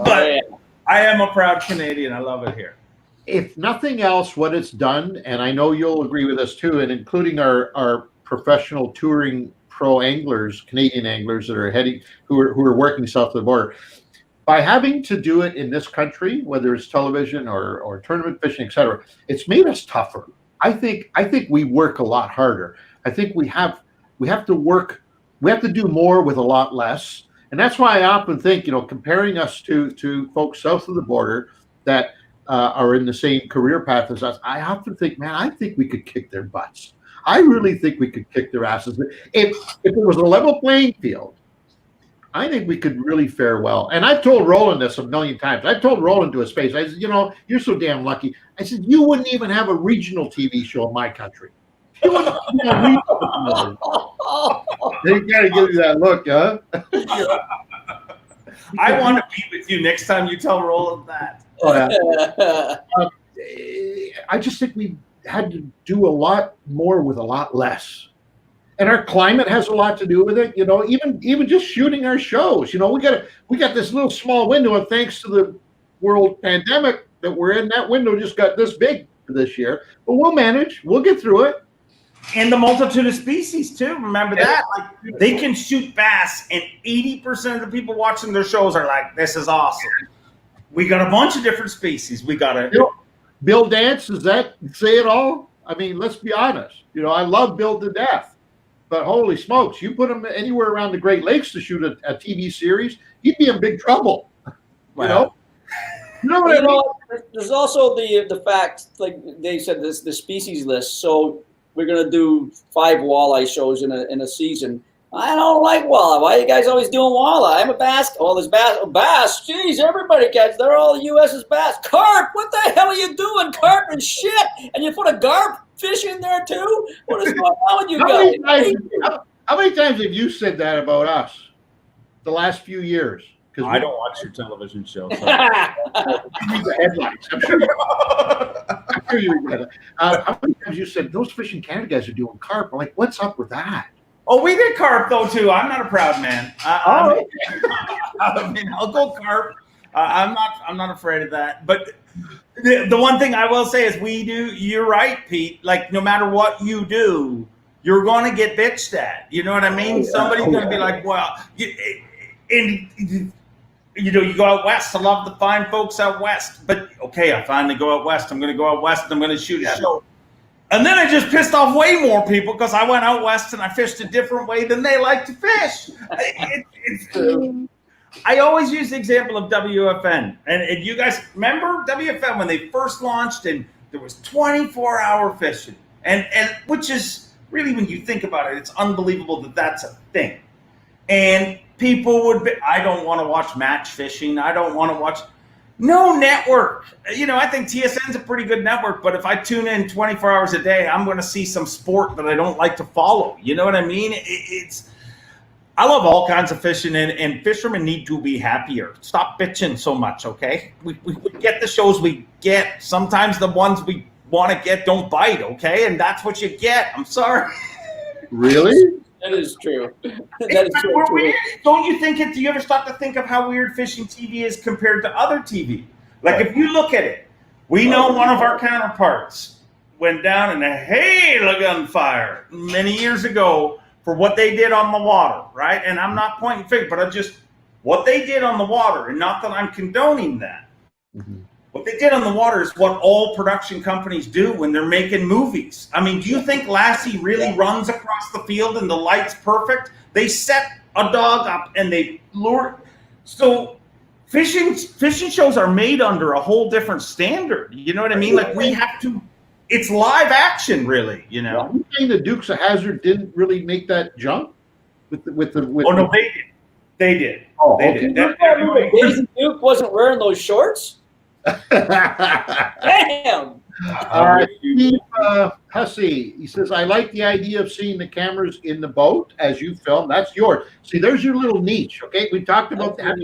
But I am a proud Canadian. I love it here. If nothing else, what it's done, and I know you'll agree with us too, and including our professional touring pro anglers, Canadian anglers that are heading, who are working south of the border, by having to do it in this country, whether it's television or tournament fishing, etc., it's made us tougher. I think we work a lot harder. I think we have to work. We have to do more with a lot less. And that's why I often think, you know, comparing us to folks south of the border that are in the same career path as us, I often think, man, I think we could kick their butts. I really think we could kick their asses. If it was a level playing field, I think we could really fare well. And I've told Roland this a million times. I've told Roland to his face, I said, you know, you're so damn lucky. I said, you wouldn't even have a regional TV show in my country. You wouldn't have a regional They gotta give you that look, huh? I want to be with you next time you tell Roland that. Oh, yeah. I just think we had to do a lot more with a lot less. And our climate has a lot to do with it, you know. Even just shooting our shows, you know, we got this little small window, and thanks to the world pandemic that we're in, that window just got this big for this year. But we'll manage. We'll get through it. And the multitude of species too. Remember that? Like, they can shoot bass, and 80% of the people watching their shows are like, "This is awesome." We got a bunch of different species. We got a Bill Dance. Does that say it all? I mean, let's be honest. You know, I love Bill to death, but holy smokes, you put him anywhere around the Great Lakes to shoot a TV series, he'd be in big trouble. Wow. You know. You know what I mean? There's also the fact, like they said, the species list. So we're gonna do 5 walleye shows in a season. I don't like walleye. Why are you guys always doing walleye? I'm a bass. Well, there's bass. Jeez, everybody catches. They're all U.S.'s bass. Carp. What the hell are you doing? Carp and shit. And you put a garp fish in there too. What is going on with you guys? How many times have you said that about us the last few years? I don't watch your television show. So. You read the headlines. I'm sure you read it. How many times you said those Fish in Canada guys are doing carp? I'm like, what's up with that? Oh, we did carp though too. I'm not a proud man. I mean, I'll go carp. I'm not afraid of that. But the one thing I will say is we do. You're right, Pete. Like no matter what you do, you're going to get bitched at. You know what I mean? Somebody's going to be like, well, you know, you go out west. I love the fine folks out west. But okay, I finally go out west. I'm going to go out west and I'm going to shoot a show. And then I just pissed off way more people because I went out west and I fished a different way than they like to fish. I always use the example of WFN. And you guys remember WFN when they first launched and there was 24-hour fishing. And which is really, when you think about it, it's unbelievable that that's a thing. And people would be, I don't want to watch match fishing. I don't want to watch no network. You know, I think TSN's a pretty good network, but if I tune in 24 hours a day, I'm going to see some sport that I don't like to follow. You know what I mean? I love all kinds of fishing, and fishermen need to be happier. Stop bitching so much, okay? We get the shows we get. Sometimes the ones we want to get don't bite, okay? And that's what you get. I'm sorry. Really? That is true. That is true. Weird. Don't you think it? Do you ever stop to think of how weird fishing TV is compared to other TV? Like if you look at it, we know one of our counterparts went down in a hail of gunfire many years ago for what they did on the water, right? And I'm not pointing fingers, but what they did on the water, and not that I'm condoning that. Mm-hmm. What they did on the water is what all production companies do when they're making movies. I mean, do you think Lassie really runs across the field and the light's perfect? They set a dog up and they lure. So fishing shows are made under a whole different standard. You know what I mean? Like we have to. It's live action, really. You know. Are you saying the Dukes of Hazzard didn't really make that jump with Oh no, they did. They did. Oh, They okay. did. Daisy Duke wasn't wearing those shorts? Damn. Steve Hussey, he says, I like the idea of seeing the cameras in the boat as you film. That's yours. See, there's your little niche, okay? We talked about that.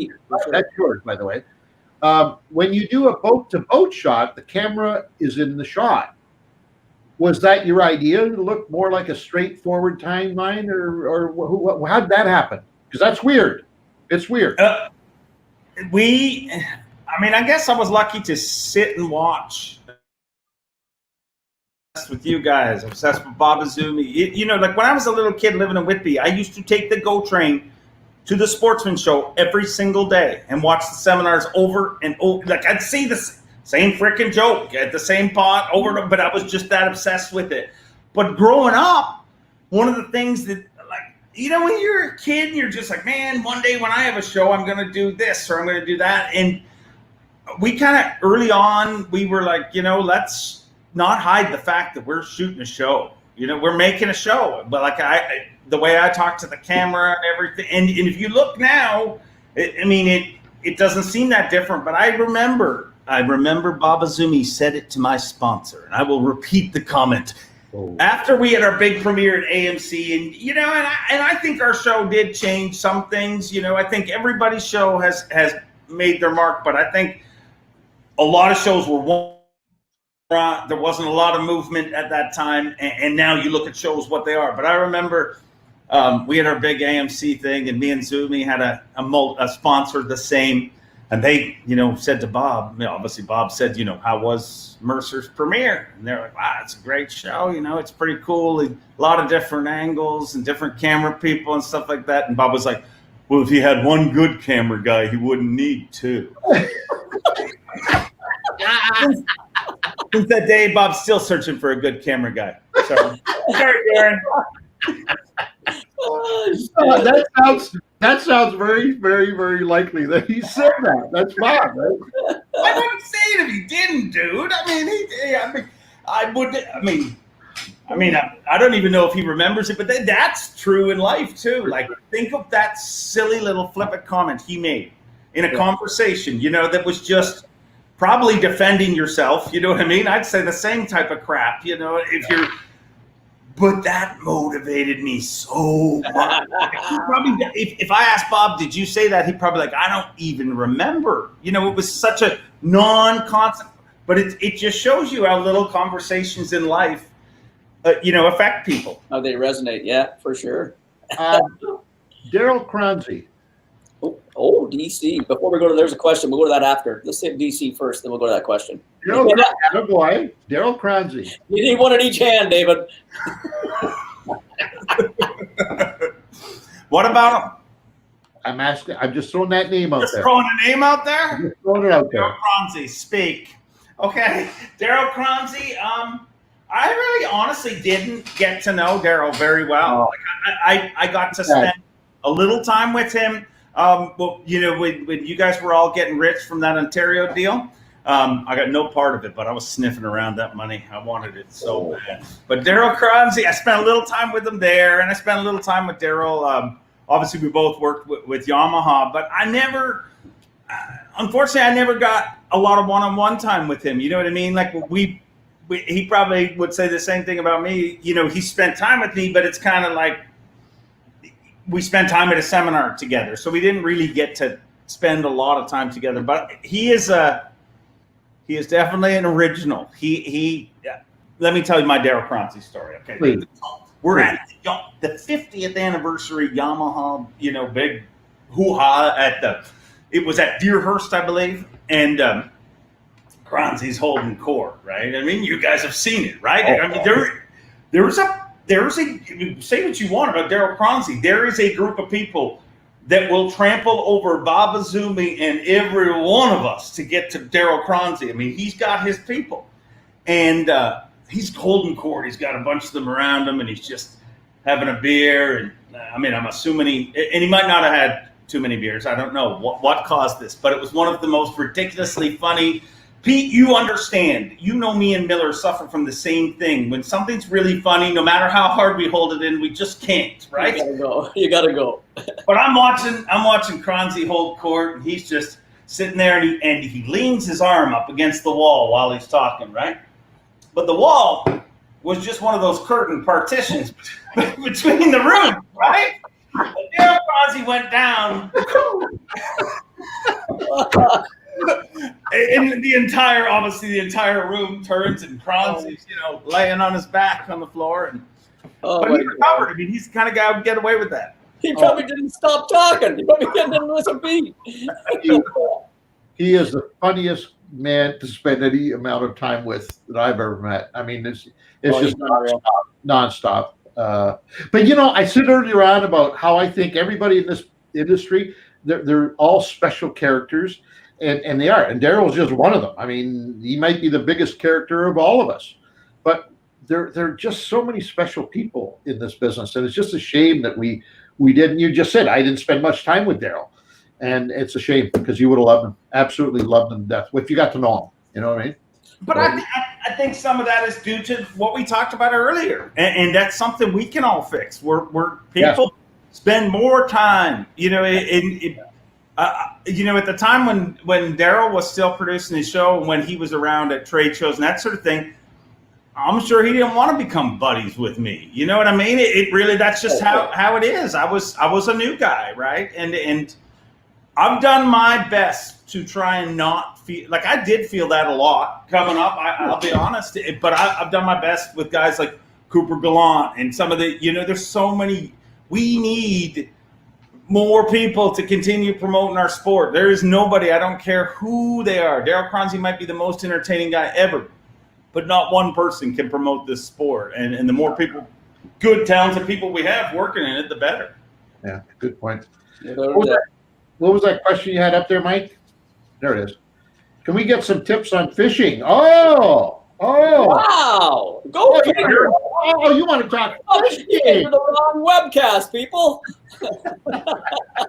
That's yours, by the way. When you do a boat-to-boat shot, the camera is in the shot. Was that your idea to look more like a straightforward timeline, or how did that happen? Because that's weird. It's weird. I guess I was lucky to sit and watch with you guys, obsessed with Bob Azumi. Like when I was a little kid living in Whitby, I used to take the GO train to the Sportsman Show every single day and watch the seminars over and over. Like I'd see the same freaking joke at the same pot over and over, but I was just that obsessed with it. But growing up, one of the things that, when you're a kid and you're just like, man, one day when I have a show, I'm going to do this or I'm going to do that. And we kind of early on, we were like, let's not hide the fact that we're shooting a show. We're making a show. But the way I talk to the camera and everything. And if you look now, it doesn't seem that different. But I remember Bob Azumi said it to my sponsor. And I will repeat the comment. After we had our big premiere at AMC, and I think our show did change some things. I think everybody's show has made their mark, but I think a lot of shows were there wasn't a lot of movement at that time, and now you look at shows what they are. But I remember we had our big AMC thing, and me and Zumi had a sponsor the same. And they, said to Bob, obviously Bob said, how was Mercer's premiere? And they're like, wow, it's a great show. It's pretty cool. A lot of different angles and different camera people and stuff like that. And Bob was like, well, if he had one good camera guy, he wouldn't need two. Since that day, Bob's still searching for a good camera guy. Sorry, Darren. That sounds very, very, very likely that he said that. That's Bob, right? I wouldn't say it if he didn't, dude. I don't even know if he remembers it, but that's true in life too. Like, think of that silly little flippant comment he made in a conversation, that was just probably defending yourself. You know what I mean? I'd say the same type of crap, if you're. But that motivated me so much. If I asked Bob, did you say that? He'd probably I don't even remember. It was such a non-constant. But it just shows you how little conversations in life, affect people. How they resonate, yeah, for sure. Daryl Cronzy. Oh, DC. Before we go to, there's a question. We'll go to that after. Let's hit DC first, then we'll go to that question. Daryl Cronzy. You need one in each hand, David. What about him? I'm asking. I'm just throwing that name out there. Just throwing a name out there? Just throwing it out there. Daryl Cronzy, speak. Okay. Daryl Cronzy, I really honestly didn't get to know Daryl very well. I got to spend a little time with him. When you guys were all getting rich from that Ontario deal, I got no part of it, but I was sniffing around that money. I wanted it so bad. But Daryl Cronzy, I spent a little time with him there, and I spent a little time with Daryl. Obviously, we both worked with Yamaha, but unfortunately, I never got a lot of one-on-one time with him. You know what I mean? Like he probably would say the same thing about me. He spent time with me, but it's kind of like we spent time at a seminar together, so we didn't really get to spend a lot of time together. But he is definitely an original. Let me tell you my Daryl Cronzy story. Okay, please. We're at the 50th anniversary Yamaha, big hoo-ha it was at Deerhurst, I believe, and Cronzy's holding court, right? I mean, you guys have seen it, right? There's a say what you want about Daryl Cronzy. There is a group of people that will trample over Bob Azumi and every one of us to get to Daryl Cronzy. I mean, he's got his people, and he's holding court. He's got a bunch of them around him, and he's just having a beer. And I'm assuming he might not have had too many beers. I don't know what caused this, but it was one of the most ridiculously funny Pete, you understand. You know me and Miller suffer from the same thing. When something's really funny, no matter how hard we hold it in, we just can't, right? You gotta go. But I'm watching Kronze hold court, and he's just sitting there, and he leans his arm up against the wall while he's talking, right? But the wall was just one of those curtain partitions between the rooms, right? And Daryl Kronze went down. And the entire room turns, and Kronze's, laying on his back on the floor, but he recovered. I mean, he's the kind of guy who would get away with that. He probably didn't stop talking. He probably didn't listen to Pete. He is the funniest man to spend any amount of time with that I've ever met. I mean, it's just nonstop. But I said earlier on about how I think everybody in this industry, they're all special characters, and they are. And Daryl's just one of them. I mean, he might be the biggest character of all of us, but there are just so many special people in this business, and it's just a shame that we didn't. You just said I didn't spend much time with Daryl, and it's a shame because you would have loved him, absolutely loved him to death if you got to know him. You know what I mean? But I think some of that is due to what we talked about earlier, and that's something we can all fix. Where people spend more time, at the time when Daryl was still producing his show, and when he was around at trade shows and that sort of thing, I'm sure he didn't want to become buddies with me. You know what I mean? It really, that's just how it is. I was a new guy, right? And I've done my best to try and not feel like I did feel that a lot coming up. I'll be honest, but I've done my best with guys like Cooper Gallant and some of the, there's so many. We need more people to continue promoting our sport. There is nobody, I don't care who they are. Daryl Kronze might be the most entertaining guy ever, but not one person can promote this sport. And the more people, good, talented people we have working in it, the better. Yeah, good point. What was that question you had up there, Mike? There it is. Can we get some tips on fishing? Oh! Wow! Go figure. Oh, you want to talk fishing? You came to the wrong webcast, people.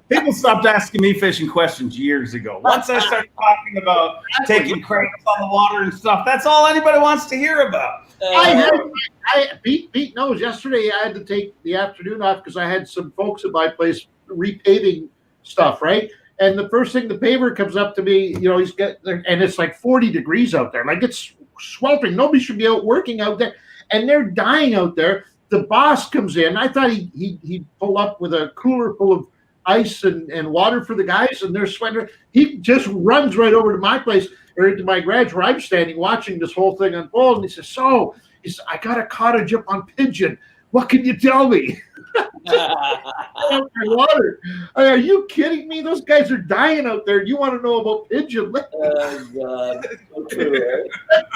People stopped asking me fishing questions years ago. Once I started talking about taking cranks on the water and stuff, that's all anybody wants to hear about. Pete knows. Yesterday I had to take the afternoon off because I had some folks at my place repaving stuff, right? And the first thing the paver comes up to me, he's got, and it's like 40 degrees out there. Like it's sweltering. Nobody should be out working out there. And they're dying out there. The boss comes in. I thought he'd pull up with a cooler full of ice and water for the guys, and they're sweating. He just runs right over to my place or into my garage where I'm standing watching this whole thing unfold. And he says, I got a cottage up on Pigeon. What can you tell me? Water. Are you kidding me? Those guys are dying out there. You want to know about Pigeon? Oh, God.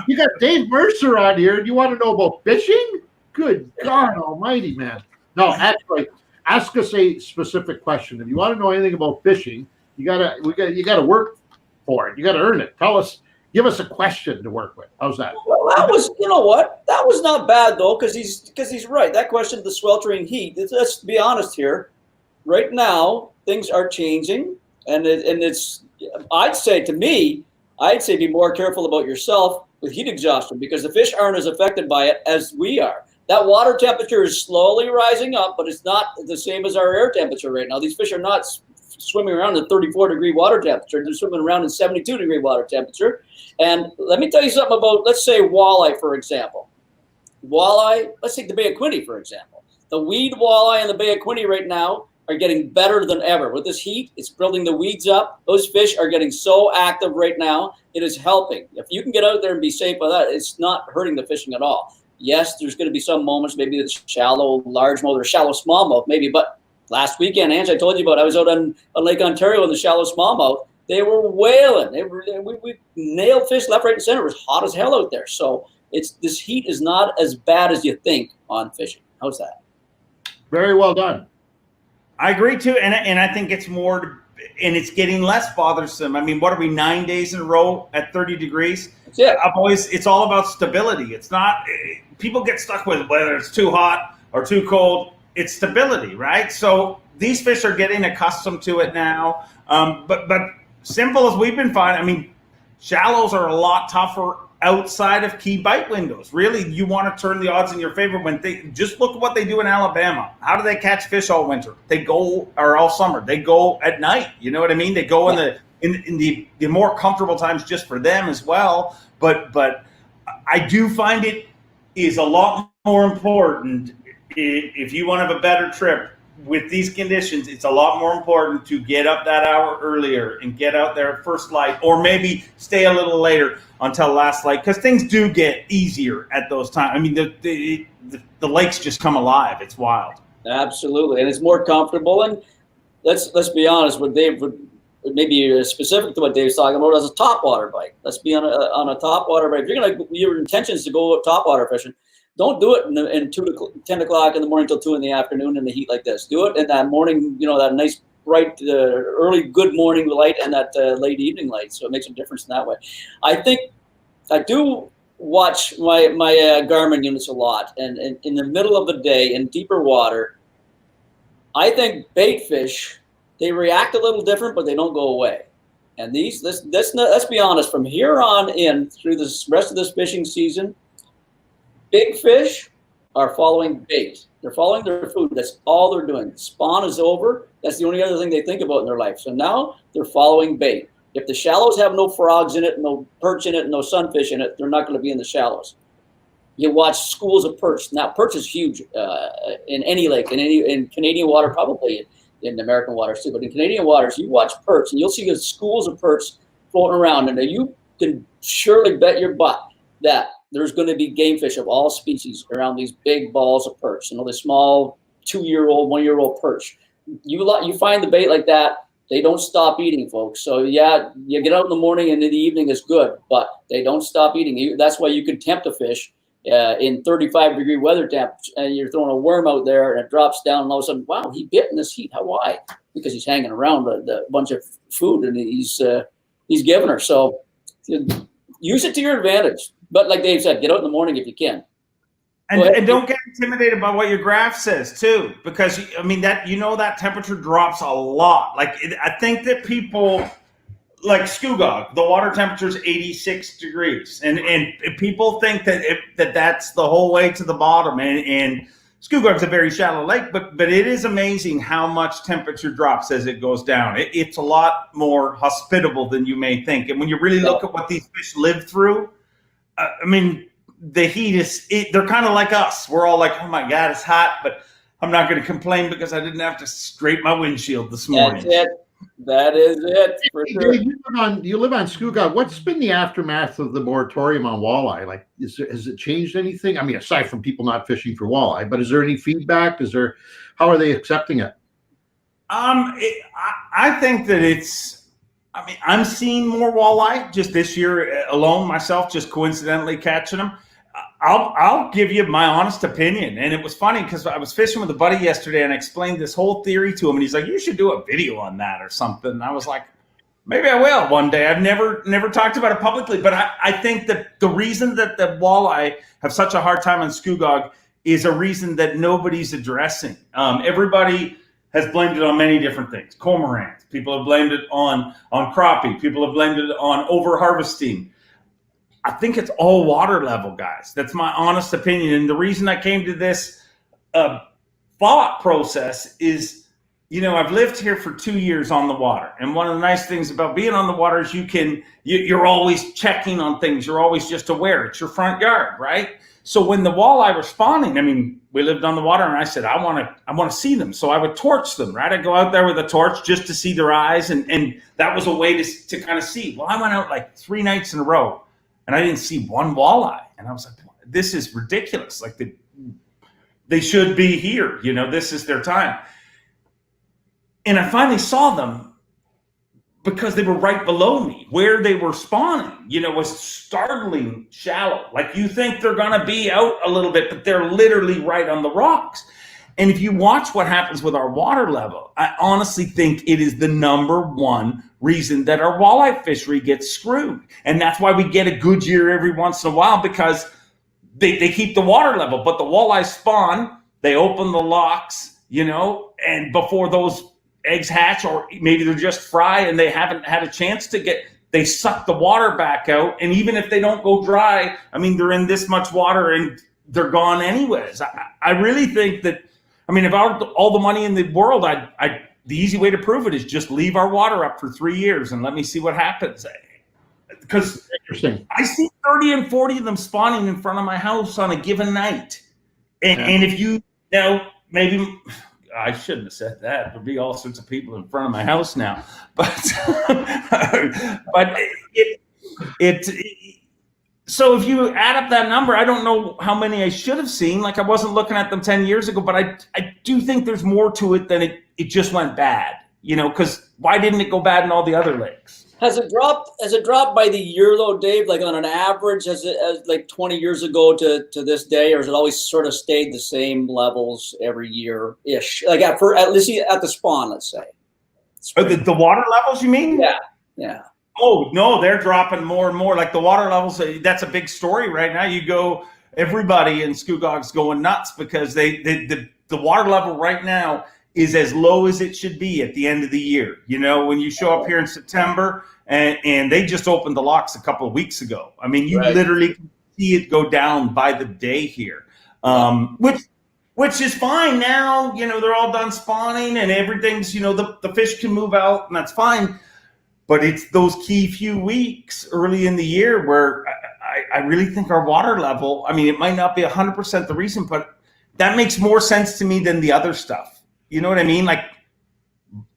You got Dave Mercer on here, and you want to know about fishing? Good God Almighty, man! No, actually, ask us a specific question. If you want to know anything about fishing, you gotta work for it. You gotta earn it. Give us a question to work with. How's that? Well, that was, that was not bad though, because he's right. That question, the sweltering heat. Let's be honest here. Right now, things are changing, and it's. I'd say be more careful about yourself with heat exhaustion because the fish aren't as affected by it as we are. That water temperature is slowly rising up, but it's not the same as our air temperature right now. These fish are not swimming around in 34-degree water temperature. They're swimming around in 72-degree water temperature. And let me tell you something about, let's say, walleye, for example. Walleye, let's take the Bay of Quinte, for example. The weed walleye in the Bay of Quinte right now are getting better than ever. With this heat, it's building the weeds up. Those fish are getting so active right now, it is helping. If you can get out there and be safe with that, it's not hurting the fishing at all. Yes, there's going to be some moments, maybe it's shallow largemouth or shallow smallmouth, maybe. But last weekend, Ange, I told you about, I was out on Lake Ontario in the shallow smallmouth. They were whaling. We nailed fish left, right, and center. It was hot as hell out there. So this heat is not as bad as you think on fishing. How's that? Very well done. I agree too, and I think it's more, and it's getting less bothersome. I mean, what are we, 9 days in a row at 30 degrees? Yeah, it's all about stability. It's not, people get stuck with whether it's too hot or too cold. It's stability, right? So these fish are getting accustomed to it now. But simple as we've been finding, I mean, Shallows are a lot tougher outside of key bite windows. Really, you want to turn the odds in your favor when just look at what they do in Alabama. How do they catch fish all winter? They go, or all summer. They go at night. You know what I mean? They go in the more comfortable times just for them as well. But I do find it is a lot more important if you want to have a better trip. With these conditions, it's a lot more important to get up that hour earlier and get out there at first light, or maybe stay a little later until last light, because things do get easier at those times. I mean, the lakes just come alive. It's wild. Absolutely, and it's more comfortable. And let's be honest, what Dave would maybe specific to what Dave's talking about as a topwater bite. Let's be on a topwater bite. If your intention is to go topwater fishing, don't do it in 10 o'clock in the morning till 2 in the afternoon in the heat like this. Do it in that morning, that nice, bright, early, good morning light and that late evening light. So it makes a difference in that way. I think I do watch my Garmin units a lot. And in the middle of the day in deeper water, I think bait fish, they react a little different, but they don't go away. And let's be honest, from here on in through the rest of this fishing season, big fish are following bait. They're following their food. That's all they're doing. Spawn is over. That's the only other thing they think about in their life. So now they're following bait. If the shallows have no frogs in it, no perch in it, no sunfish in it, they're not going to be in the shallows. You watch schools of perch. Now, perch is huge in any lake, in Canadian water, probably in American waters too. But in Canadian waters, you watch perch, and you'll see schools of perch floating around. And you can surely bet your butt that there's going to be game fish of all species around these big balls of perch. The small 2-year-old, 1-year-old perch. You find the bait like that, they don't stop eating, folks. So yeah, you get out in the morning and in the evening is good, but they don't stop eating. That's why you can tempt a fish in 35-degree weather temp, and you're throwing a worm out there and it drops down, and all of a sudden, wow, he bit in this heat. Why? Because he's hanging around a bunch of food and he's giving her. So use it to your advantage. But like Dave said, get out in the morning if you can. And don't get intimidated by what your graph says too, because that temperature drops a lot. I think that people like Skugog, the water temperature is 86 degrees, and people think that that's the whole way to the bottom. And Skugog's a very shallow lake, but it is amazing how much temperature drops as it goes down. It's a lot more hospitable than you may think. And when you really look at what these fish live through, the heat they're kind of like us. We're all like, oh my God, it's hot, but I'm not going to complain because I didn't have to scrape my windshield this morning. That's it. That is it, for sure. You live on Skugog. What's been the aftermath of the moratorium on walleye? Has it changed anything? Aside from people not fishing for walleye, but is there any feedback? How are they accepting it? I think that I'm seeing more walleye just this year alone myself, just coincidentally catching them. I'll give you my honest opinion. And it was funny because I was fishing with a buddy yesterday and I explained this whole theory to him. And he's like, you should do a video on that or something. And I was like, maybe I will one day. I've never talked about it publicly. But I think that the reason that the walleye have such a hard time on Skugog is a reason that nobody's addressing. Everybody has blamed it on many different things. Cormorants. People have blamed it on crappie. People have blamed it on over-harvesting. I think it's all water level, guys. That's my honest opinion. And the reason I came to this thought process is, I've lived here for 2 years on the water. And one of the nice things about being on the water is you're always checking on things. You're always just aware. It's your front yard, right? So when the walleye were spawning, we lived on the water, and I said, I want to see them. So I would torch them, right? I'd go out there with a torch just to see their eyes. And that was a way to kind of see. Well, I went out like 3 nights in a row, and I didn't see one walleye. And I was like, this is ridiculous. They should be here. This is their time. And I finally saw them because they were right below me. Where they were spawning, was startling shallow. You think they're going to be out a little bit, but they're literally right on the rocks. And if you watch what happens with our water level, I honestly think it is the number one reason that our walleye fishery gets screwed. And that's why we get a good year every once in a while, because they keep the water level. But the walleye spawn, they open the locks, and before those eggs hatch, or maybe they're just fry and they haven't had a chance to get they suck the water back out. And even if they don't go dry, I mean, they're in this much water and they're gone anyways. I really think that, I mean, if I had all the money in the world, the easy way to prove it is just leave our water up for 3 years and let me see what happens. Because I see 30 and 40 of them spawning in front of my house on a given night. And if you know, maybe I shouldn't have said that. There'll be all sorts of people in front of my house now. But so if you add up that number, I don't know how many I should have seen. Like I wasn't looking at them 10 years ago, but I do think there's more to it than it just went bad. You know, because why didn't it go bad in all the other lakes? Has it dropped by the year though, Dave? Like on an average, as like 20 years ago to this day, or has it always sort of stayed the same levels every year ish? Like at least at the spawn, let's say. The water levels, you mean? Yeah. Oh no, they're dropping more and more. Like the water levels, that's a big story right now. You go, everybody in Scugog's going nuts because the water level right now is as low as it should be at the end of the year. You know, when you show up here in September and they just opened the locks a couple of weeks ago. I mean, you literally can see it go down by the day here, which is fine now. You know, they're all done spawning and everything's, you know, the fish can move out and that's fine. But it's those key few weeks early in the year where I really think our water level, I mean, it might not be 100% the reason, but that makes more sense to me than the other stuff. You know what I mean? Like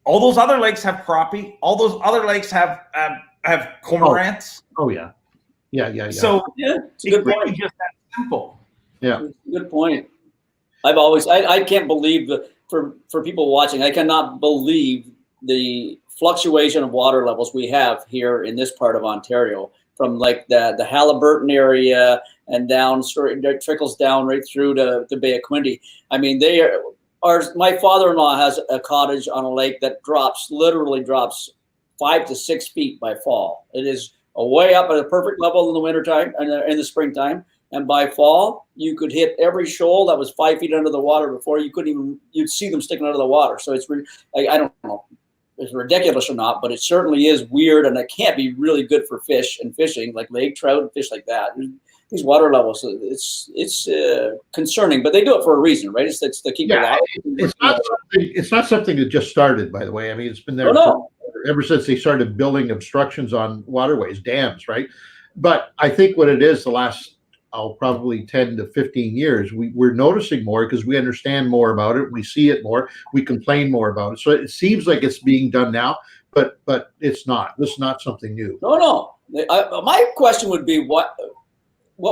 all those other lakes have crappie. All those other lakes have cormorants. Oh yeah. So it's a good point. Just that simple. Yeah. Good point. I can't believe that for people watching, I cannot believe the fluctuation of water levels we have here in this part of Ontario, from like the Haliburton area and down, it trickles down right through to the Bay of Quinte. I mean, my father-in-law has a cottage on a lake that literally drops 5 to 6 feet by fall. It is way up at a perfect level in the wintertime and in the springtime. And by fall, you could hit every shoal that was 5 feet under the water before you'd see them sticking out of the water. So it's, I don't know if it's ridiculous or not, but it certainly is weird, and it can't be really good for fish and fishing, like lake trout and fish like that. These water levels, it's concerning, but they do it for a reason, right? It's to keep it alive. It's not something that just started, by the way. I mean, it's been there ever since they started building obstructions on waterways, dams, right? But I think what it is, the last probably 10 to 15 years, we're noticing more because we understand more about it. We see it more. We complain more about it. So it seems like it's being done now, but it's not. This is not something new. No. My question would be what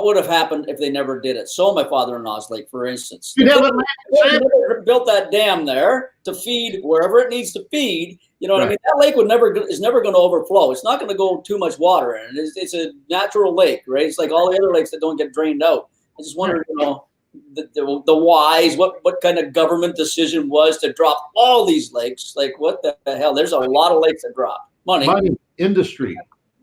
would have happened if they never did it? So my father-in-law's lake, for instance, they never built that dam there to feed wherever it needs to feed. You know what I mean? That lake is never going to overflow. It's not going to go too much water in it. It's a natural lake, right? It's like all the other lakes that don't get drained out. I just wonder, you know, the whys, what kind of government decision was to drop all these lakes? Like what the hell? There's a lot of lakes that drop money industry.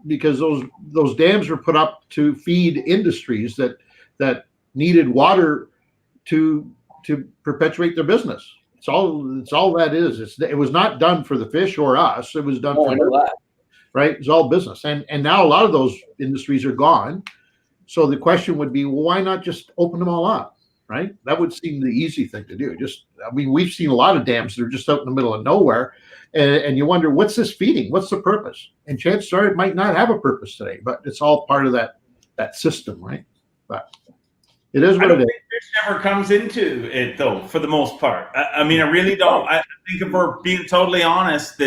Because those dams were put up to feed industries that needed water to perpetuate their business. It's all that is. It was not done for the fish or us. It was done for that. Right? It's all business. And now a lot of those industries are gone. So the question would be, well, why not just open them all up? Right? That would seem the easy thing to do. We've seen a lot of dams that are just out in the middle of nowhere. And you wonder, what's this feeding? What's the purpose? And chances are it might not have a purpose today, but it's all part of that system, right? But it is what it is. Fish never comes into it, though, for the most part. I mean, I really don't. I think if we're being totally honest,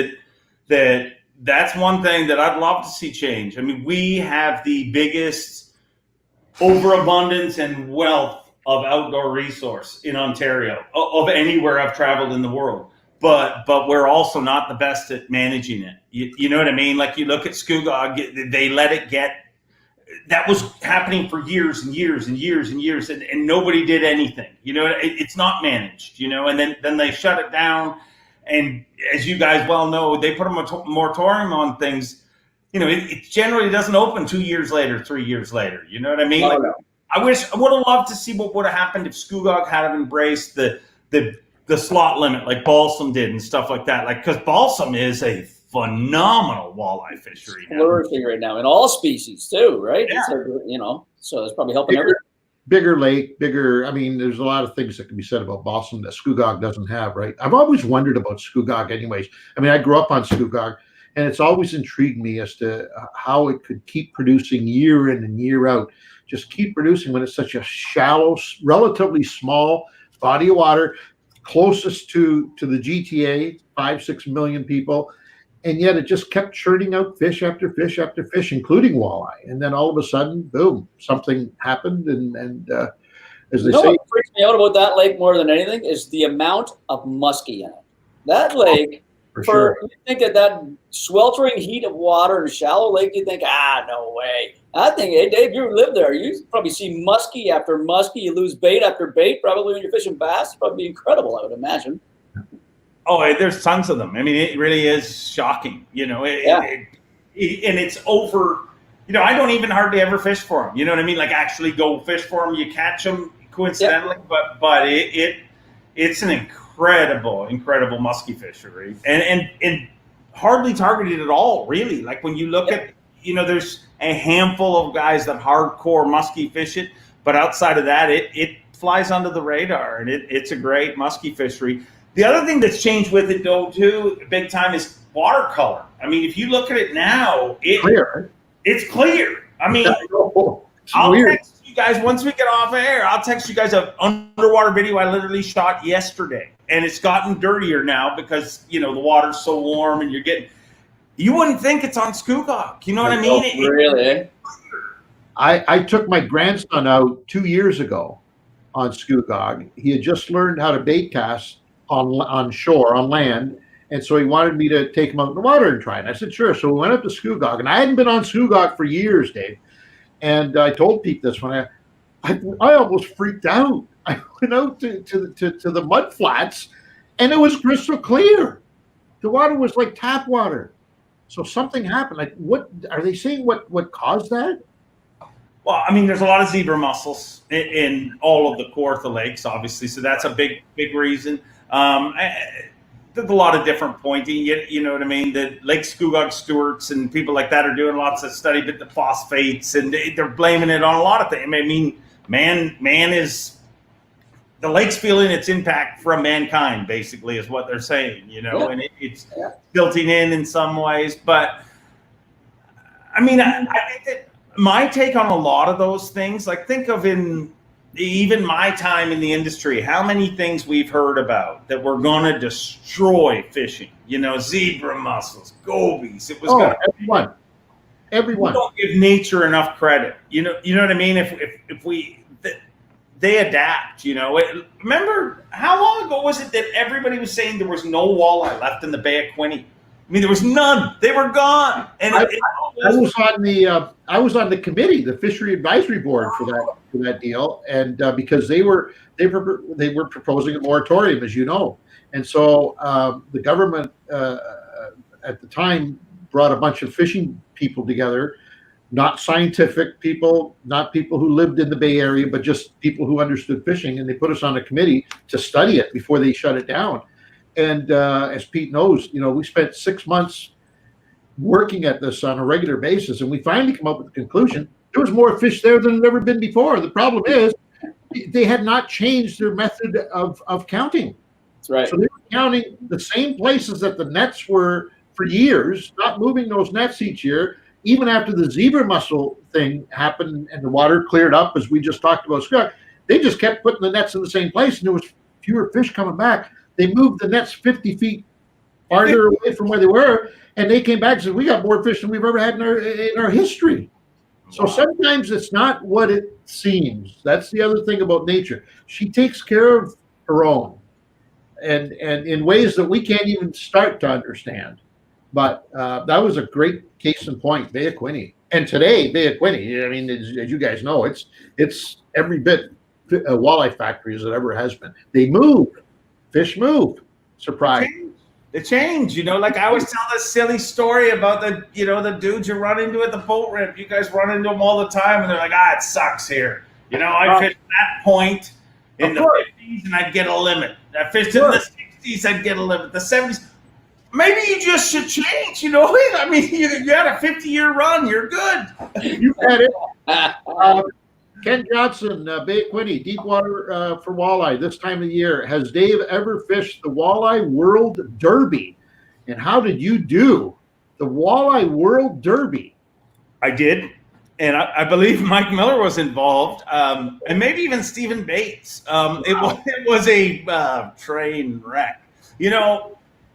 that's one thing that I'd love to see change. I mean, we have the biggest overabundance and wealth of outdoor resource in Ontario, of anywhere I've traveled in the world. But we're also not the best at managing it. You know what I mean? Like you look at Scugog, they let it get. That was happening for years and years and years and years, and nobody did anything. You know, it's not managed. You know, and then they shut it down. And as you guys well know, they put a moratorium on things. You know, it generally doesn't open 2 years later, 3 years later. You know what I mean? Like, I would have loved to see what would have happened if Scugog had embraced the slot limit like Balsam did and stuff like that. Like, because Balsam is a phenomenal walleye fishery now. Flourishing right now in all species too, right? Yeah. So it's probably helping everyone. Bigger lake, bigger. I mean, there's a lot of things that can be said about Boston that Scugog doesn't have, right? I've always wondered about Scugog, anyways. I mean, I grew up on Scugog, and it's always intrigued me as to how it could keep producing year in and year out. Just keep producing when it's such a shallow, relatively small body of water, closest to the GTA, 5-6 million people. And yet it just kept churning out fish after fish after fish, including walleye. And then all of a sudden, boom, something happened. And as they say, what freaks me out about that lake more than anything is the amount of muskie in it. That lake, you think that sweltering heat of water in a shallow lake, you think, no way. I think, hey, Dave, you live there. You probably see muskie after muskie. You lose bait after bait. Probably when you're fishing bass, it's probably incredible, I would imagine. Oh, there's tons of them. I mean, it really is shocking, and it's over, I don't even hardly ever fish for them. You know what I mean? Like actually go fish for them. You catch them coincidentally, but it's an incredible muskie fishery and hardly targeted at all, really. Like when you look at, there's a handful of guys that hardcore muskie fish it, but outside of that, it flies under the radar, and it's a great muskie fishery. The other thing that's changed with it, though, too, big time, is watercolor. I mean, if you look at it now, it's clear. I mean, I'll text you guys, once we get off air, I'll text you guys an underwater video I literally shot yesterday. And it's gotten dirtier now because, the water's so warm and you wouldn't think it's on Scugog. You know what I mean? Really? I took my grandson out 2 years ago on Scugog. He had just learned how to bait cast on shore, on land. And so he wanted me to take him out in the water and try it. And I said, sure. So we went up to Scugog, and I hadn't been on Scugog for years, Dave. And I told Pete this when I almost freaked out. I went out to the mud flats, and it was crystal clear. The water was like tap water. So something happened. Like, what are they saying? What caused that? Well, I mean, there's a lot of zebra mussels in all of the Kawartha lakes, obviously. So that's a big reason. There's a lot of different pointing, you know what I mean? The Lake Scugog stewards and people like that are doing lots of study, but the phosphates, and they're blaming it on a lot of things. I mean, man is, the lake's feeling its impact from mankind, basically, is what they're saying, and it's tilting in some ways. But I mean, I think that my take on a lot of those things, like think of even my time in the industry, how many things we've heard about that were going to destroy fishing, zebra mussels, gobies. It was everyone. We don't give nature enough credit. You know what I mean? They adapt, remember how long ago was it that everybody was saying there was no walleye left in the Bay of Quinte? I mean, there was none. They were gone. And I was on the committee, the fishery advisory board for that deal, and because they were proposing a moratorium, as you know, and so the government at the time brought a bunch of fishing people together, not scientific people, not people who lived in the Bay Area, but just people who understood fishing, and they put us on a committee to study it before they shut it down. And as Pete knows, we spent 6 months working at this on a regular basis, and we finally come up with the conclusion there was more fish there than there ever been before. The problem is they had not changed their method of counting. That's right. So they were counting the same places that the nets were for years, not moving those nets each year. Even after the zebra mussel thing happened and the water cleared up, as we just talked about, Scott, they just kept putting the nets in the same place, and there was fewer fish coming back. They moved the nets 50 feet farther away from where they were, and they came back and said, we got more fish than we've ever had in our history. So sometimes it's not what it seems. That's the other thing about nature. She takes care of her own, and in ways that we can't even start to understand. But that was a great case in point, Bay of Quinte. And today, Bay of Quinte, I mean, as you guys know, it's every bit a walleye factory as it ever has been. They move. Fish move. Surprise. They change, like I always tell this silly story about the dudes you run into at the boat ramp. You guys run into them all the time, and they're like, it sucks here. I fished that point in the 50s, and I'd get a limit. I fished in the 60s, I'd get a limit. The 70s, maybe you just should change. I mean, you had a 50-year run. You're good. You had it. Ken Johnson, Bay Quinte, deep water for walleye this time of year. Has Dave ever fished the Walleye World Derby? And how did you do the Walleye World Derby? I did. And I believe Mike Miller was involved, and maybe even Stephen Bates. It was a train wreck.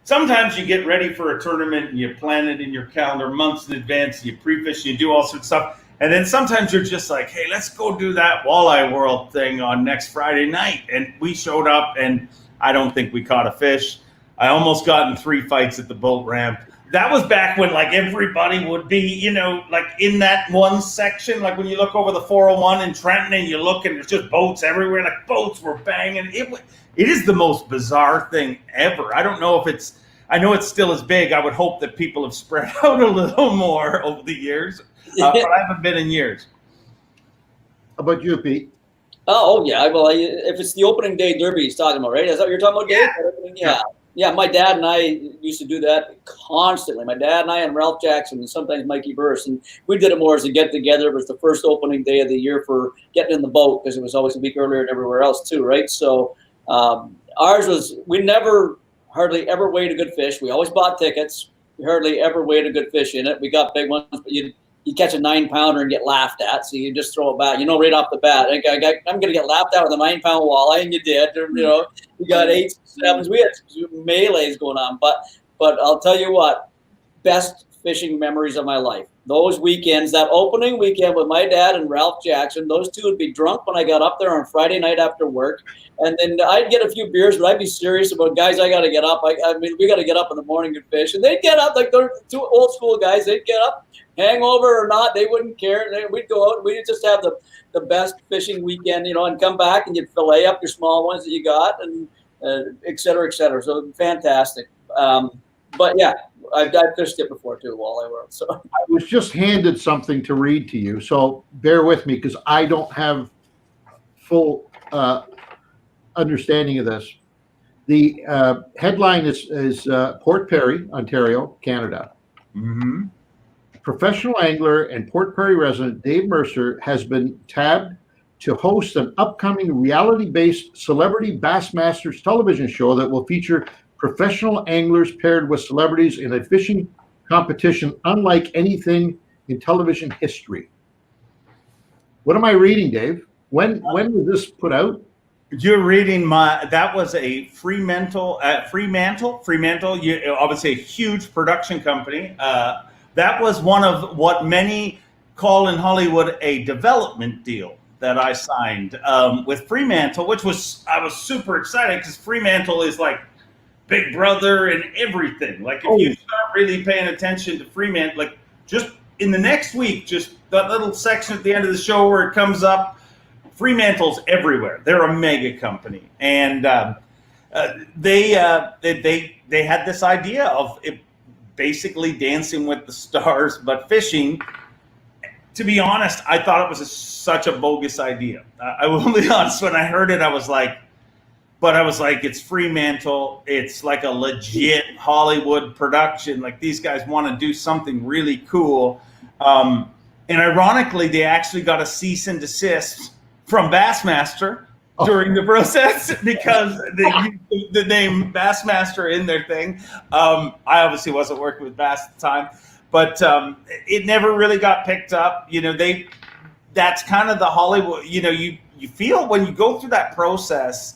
Sometimes you get ready for a tournament and you plan it in your calendar months in advance. You pre-fish, you do all sorts of stuff. And then sometimes you're just like, hey, let's go do that Walleye World thing on next Friday night. And we showed up, and I don't think we caught a fish. I almost got in 3 fights at the boat ramp. That was back when, like, everybody would be, like in that one section, like when you look over the 401 in Trenton and you look and there's just boats everywhere, like boats were banging. It is the most bizarre thing ever. I don't know if I know it's still as big. I would hope that people have spread out a little more over the years, but I haven't been in years. How about you, Pete? Oh, yeah. Well, if it's the opening day derby he's talking about, right? Is that what you're talking about, Dave? Yeah. Yeah, my dad and I used to do that constantly. My dad and I and Ralph Jackson and sometimes Mikey Burse. And we did it more as a get-together. It was the first opening day of the year for getting in the boat because it was always a week earlier and everywhere else too, right? So ours was, we never hardly ever weighed a good fish. We always bought tickets. We hardly ever weighed a good fish in it. We got big ones, but you catch a 9-pounder and get laughed at. So you just throw it back, right off the bat. I'm going to get laughed at with a 9-pound walleye, and you did. You got 8s, 7s. We had melees going on. But I'll tell you what, best fishing memories of my life. Those weekends, that opening weekend with my dad and Ralph Jackson, those two would be drunk when I got up there on Friday night after work. And then I'd get a few beers, but I'd be serious about, guys, I got to get up. I mean, we got to get up in the morning and fish. And they'd get up, like they're 2 old school guys. They'd get up, hangover or not, they wouldn't care. And we'd go out and we'd just have the best fishing weekend, and come back and you'd fillet up your small ones that you got, and et cetera, et cetera. So fantastic. But yeah, I've fished it before too, Walleye World. So I was just handed something to read to you, so bear with me because I don't have full understanding of this. The headline is Port Perry, Ontario, Canada. Mm-hmm. Professional angler and Port Perry resident Dave Mercer has been tabbed to host an upcoming reality-based Celebrity Bassmasters television show that will feature professional anglers paired with celebrities in a fishing competition unlike anything in television history. What am I reading, Dave? When was this put out? You're reading that was a Fremantle, obviously a huge production company. That was one of what many call in Hollywood a development deal that I signed with Fremantle, which I was super excited because Fremantle is like Big Brother and everything. Like if you start really paying attention to Fremantle, like just in the next week, just that little section at the end of the show where it comes up, Fremantle's everywhere. They're a mega company, and they had this idea of it basically Dancing with the Stars, but fishing. To be honest, I thought it was such a bogus idea. I will be honest. When I heard it, I was like, it's Fremantle. It's like a legit Hollywood production. Like these guys want to do something really cool. And ironically, they actually got a cease and desist from Bassmaster during the process because the name Bassmaster in their thing. I obviously wasn't working with Bass at the time, but it never really got picked up. That's kind of the Hollywood. You feel when you go through that process.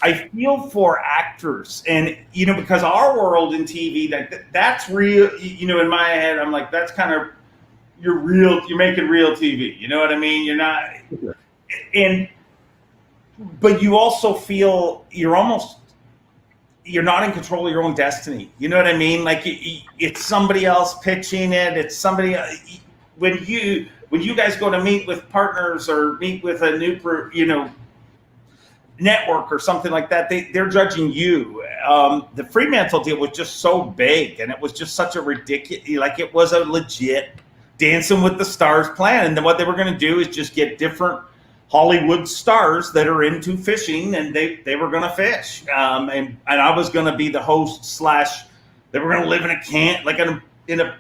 I feel for actors, and because our world in TV, that's real. In my head, I'm like, that's kind of you're making real TV. You know what I mean? You're not, but you also feel you're not in control of your own destiny. You know what I mean? Like it's somebody else pitching it. It's somebody when you guys go to meet with partners or meet with a new network or something like that, they're judging you. The Fremantle deal was just so big, and it was just such a ridiculous, like it was a legit Dancing with the Stars plan. And then what they were going to do is just get different Hollywood stars that are into fishing, and they were going to fish. And I was going to be the host / they were going to live in a camp, like in a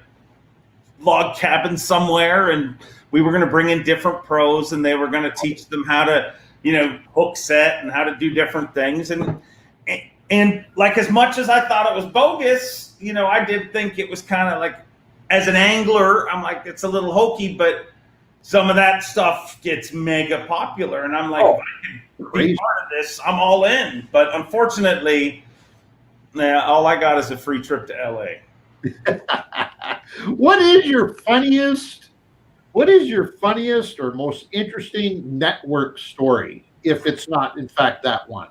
log cabin somewhere, and we were going to bring in different pros, and they were going to teach them how to, hook set and how to do different things. And like, as much as I thought it was bogus, I did think it was kind of like, as an angler, I'm like, it's a little hokey, but some of that stuff gets mega popular, and I'm like, if I can be part of this, I'm all in. But unfortunately, all I got is a free trip to LA. What is your funniest or most interesting network story, if it's not in fact that one?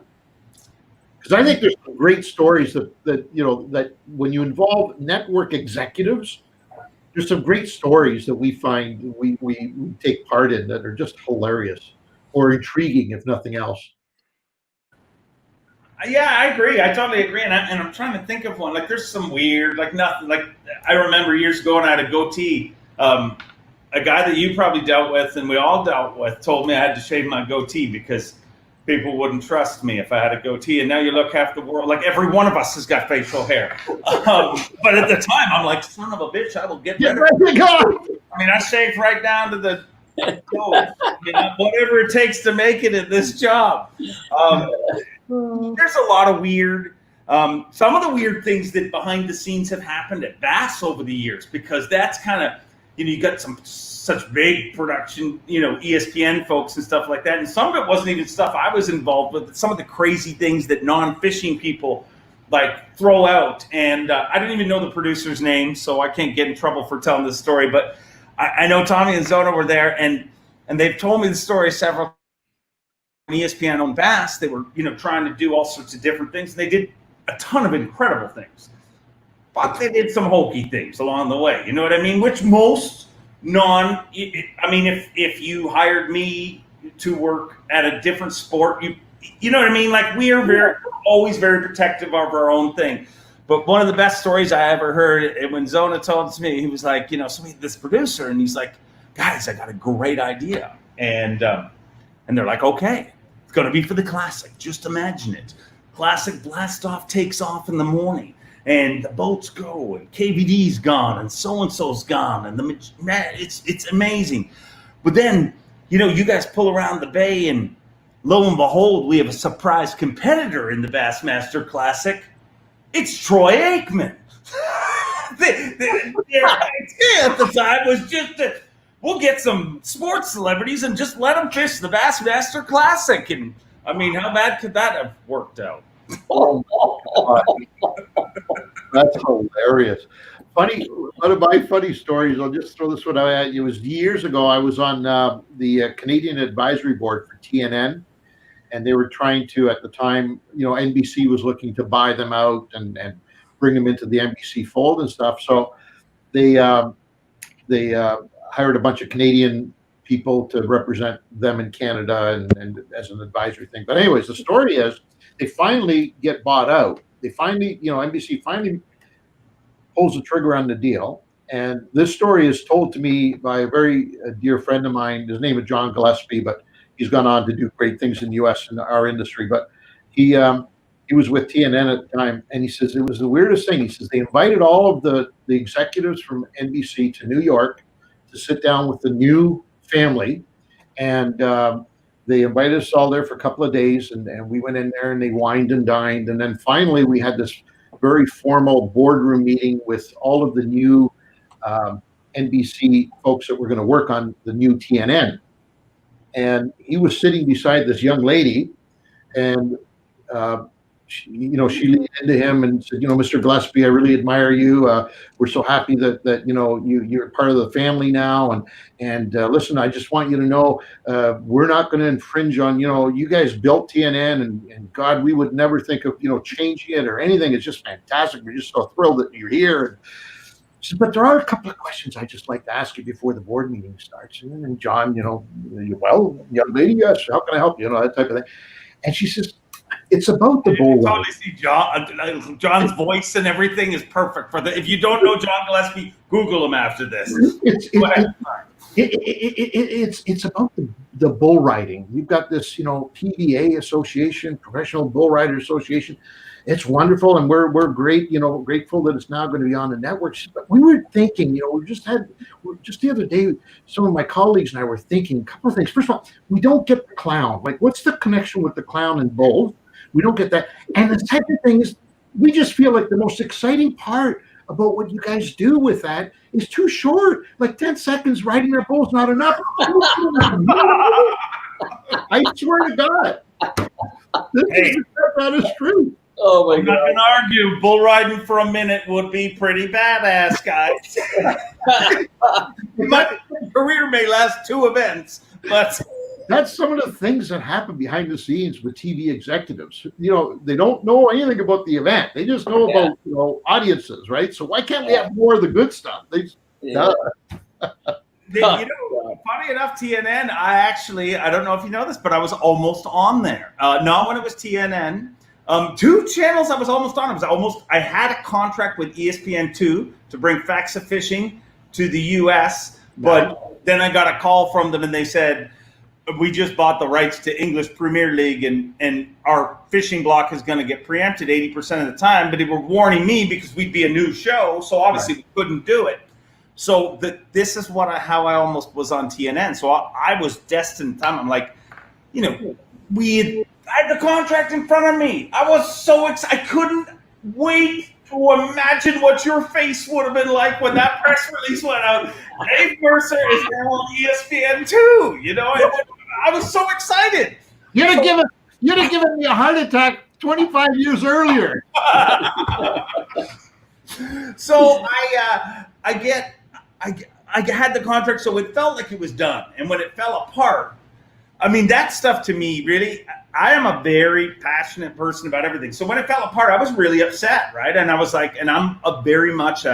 Because I think there's some great stories that when you involve network executives, there's some great stories that we find we take part in that are just hilarious or intriguing, if nothing else. Yeah, I agree. I totally agree. And I'm trying to think of one. Like, there's some weird, like, nothing. Like, I remember years ago when I had a goatee. A guy that you probably dealt with, and we all dealt with, told me I had to shave my goatee because people wouldn't trust me if I had a goatee. And now you look half the world, like, every one of us has got facial hair. But at the time, I'm like, son of a bitch, I will get rid of it. I mean, I shaved right down to the toes, whatever it takes to make it in this job. There's a lot of weird, some of the weird things that behind the scenes have happened at Bass over the years, because that's kind of, you got such big production, ESPN folks and stuff like that. And some of it wasn't even stuff I was involved with. Some of the crazy things that non-fishing people like throw out. And I didn't even know the producer's name, so I can't get in trouble for telling this story. But I know Tommy and Zona were there, and they've told me the story several times. ESPN owned Bass, they were, trying to do all sorts of different things. They did a ton of incredible things, but they did some hokey things along the way. You know what I mean? Which most if you hired me to work at a different sport, you know what I mean? Like, we are always very protective of our own thing. But one of the best stories I ever heard, when Zona told it to me, he was like, so we had this producer, and he's like, guys, I got a great idea. And they're like, okay, it's going to be for the Classic. Just imagine it. Classic blast off takes off in the morning, and the boats go, and KVD's gone, and so-and-so's gone, and it's amazing. But then, you guys pull around the bay, and lo and behold, we have a surprise competitor in the Bassmaster Classic. It's Troy Aikman. The idea at the time was just that we'll get some sports celebrities and just let them fish the Bassmaster Classic. And I mean, how bad could that have worked out? Oh, that's hilarious. One of my funny stories, I'll just throw this one out at you. It was years ago. I was on the Canadian Advisory Board for TNN, and they were trying to, at the time, NBC was looking to buy them out and bring them into the NBC fold and stuff. So they hired a bunch of Canadian people to represent them in Canada and as an advisory thing. But anyways, the story is they finally get bought out. They finally, NBC finally pulls the trigger on the deal. And this story is told to me by a very dear friend of mine. His name is John Gillespie, but he's gone on to do great things in the U.S. in our industry. But he was with TNN at the time, and he says it was the weirdest thing. He says they invited all of the executives from NBC to New York to sit down with the new family, and they invited us all there for a couple of days, and we went in there and they wined and dined, and then finally we had this very formal boardroom meeting with all of the new NBC folks that were going to work on the new TNN. And he was sitting beside this young lady, and she leaned into him and said, Mr. Gillespie, I really admire you. We're so happy that you're part of the family now. And listen, I just want you to know we're not going to infringe on, you guys built TNN, and God, we would never think of, changing it or anything. It's just fantastic. We're just so thrilled that you're here. She said, but there are a couple of questions I'd just like to ask you before the board meeting starts. And John, well, young lady, yes, how can I help you? That type of thing. And she says, it's about the bull. Totally see John's voice and everything is perfect for the. If you don't know John Gillespie, Google him after this. It's about the bull riding. You've got this, PBA association, Professional Bull Rider Association, it's wonderful, and we're great, grateful that it's now going to be on the network. But we were thinking, just the other day, some of my colleagues and I were thinking a couple of things. First of all, we don't get the clown. Like, what's the connection with the clown in both? We don't get that. And the second thing is, we just feel like the most exciting part about what you guys do with that is too short. Like 10 seconds riding their bull's not enough. I swear to God. That is true. Oh my I'm God. not going to argue. Bull riding for a minute would be pretty badass, guys. My career may last 2 events, but that's some of the things that happen behind the scenes with TV executives. They don't know anything about the event. They just know about audiences, right? So why can't we have more of the good stuff? Funny enough, TNN, I don't know if you know this, but I was almost on there. Not when it was TNN. 2 channels I was almost on. I had a contract with ESPN2 to bring Facts of Fishing to the US, but then I got a call from them and they said, we just bought the rights to English Premier League and our fishing block is going to get preempted 80% of the time, but they were warning me because we'd be a new show, so obviously we couldn't do it. So this is how I almost was on TNN. So I was destined. I'm like, I had the contract in front of me. I was so excited. I couldn't wait to imagine what your face would have been like when that press release went out. Dave Mercer is now on ESPN2. I was so excited. You'd have given me a heart attack 25 years earlier. So I had the contract, so it felt like it was done. And when it fell apart, that stuff to me, really, I am a very passionate person about everything. So when it fell apart, I was really upset, right? And I was like, and I'm very much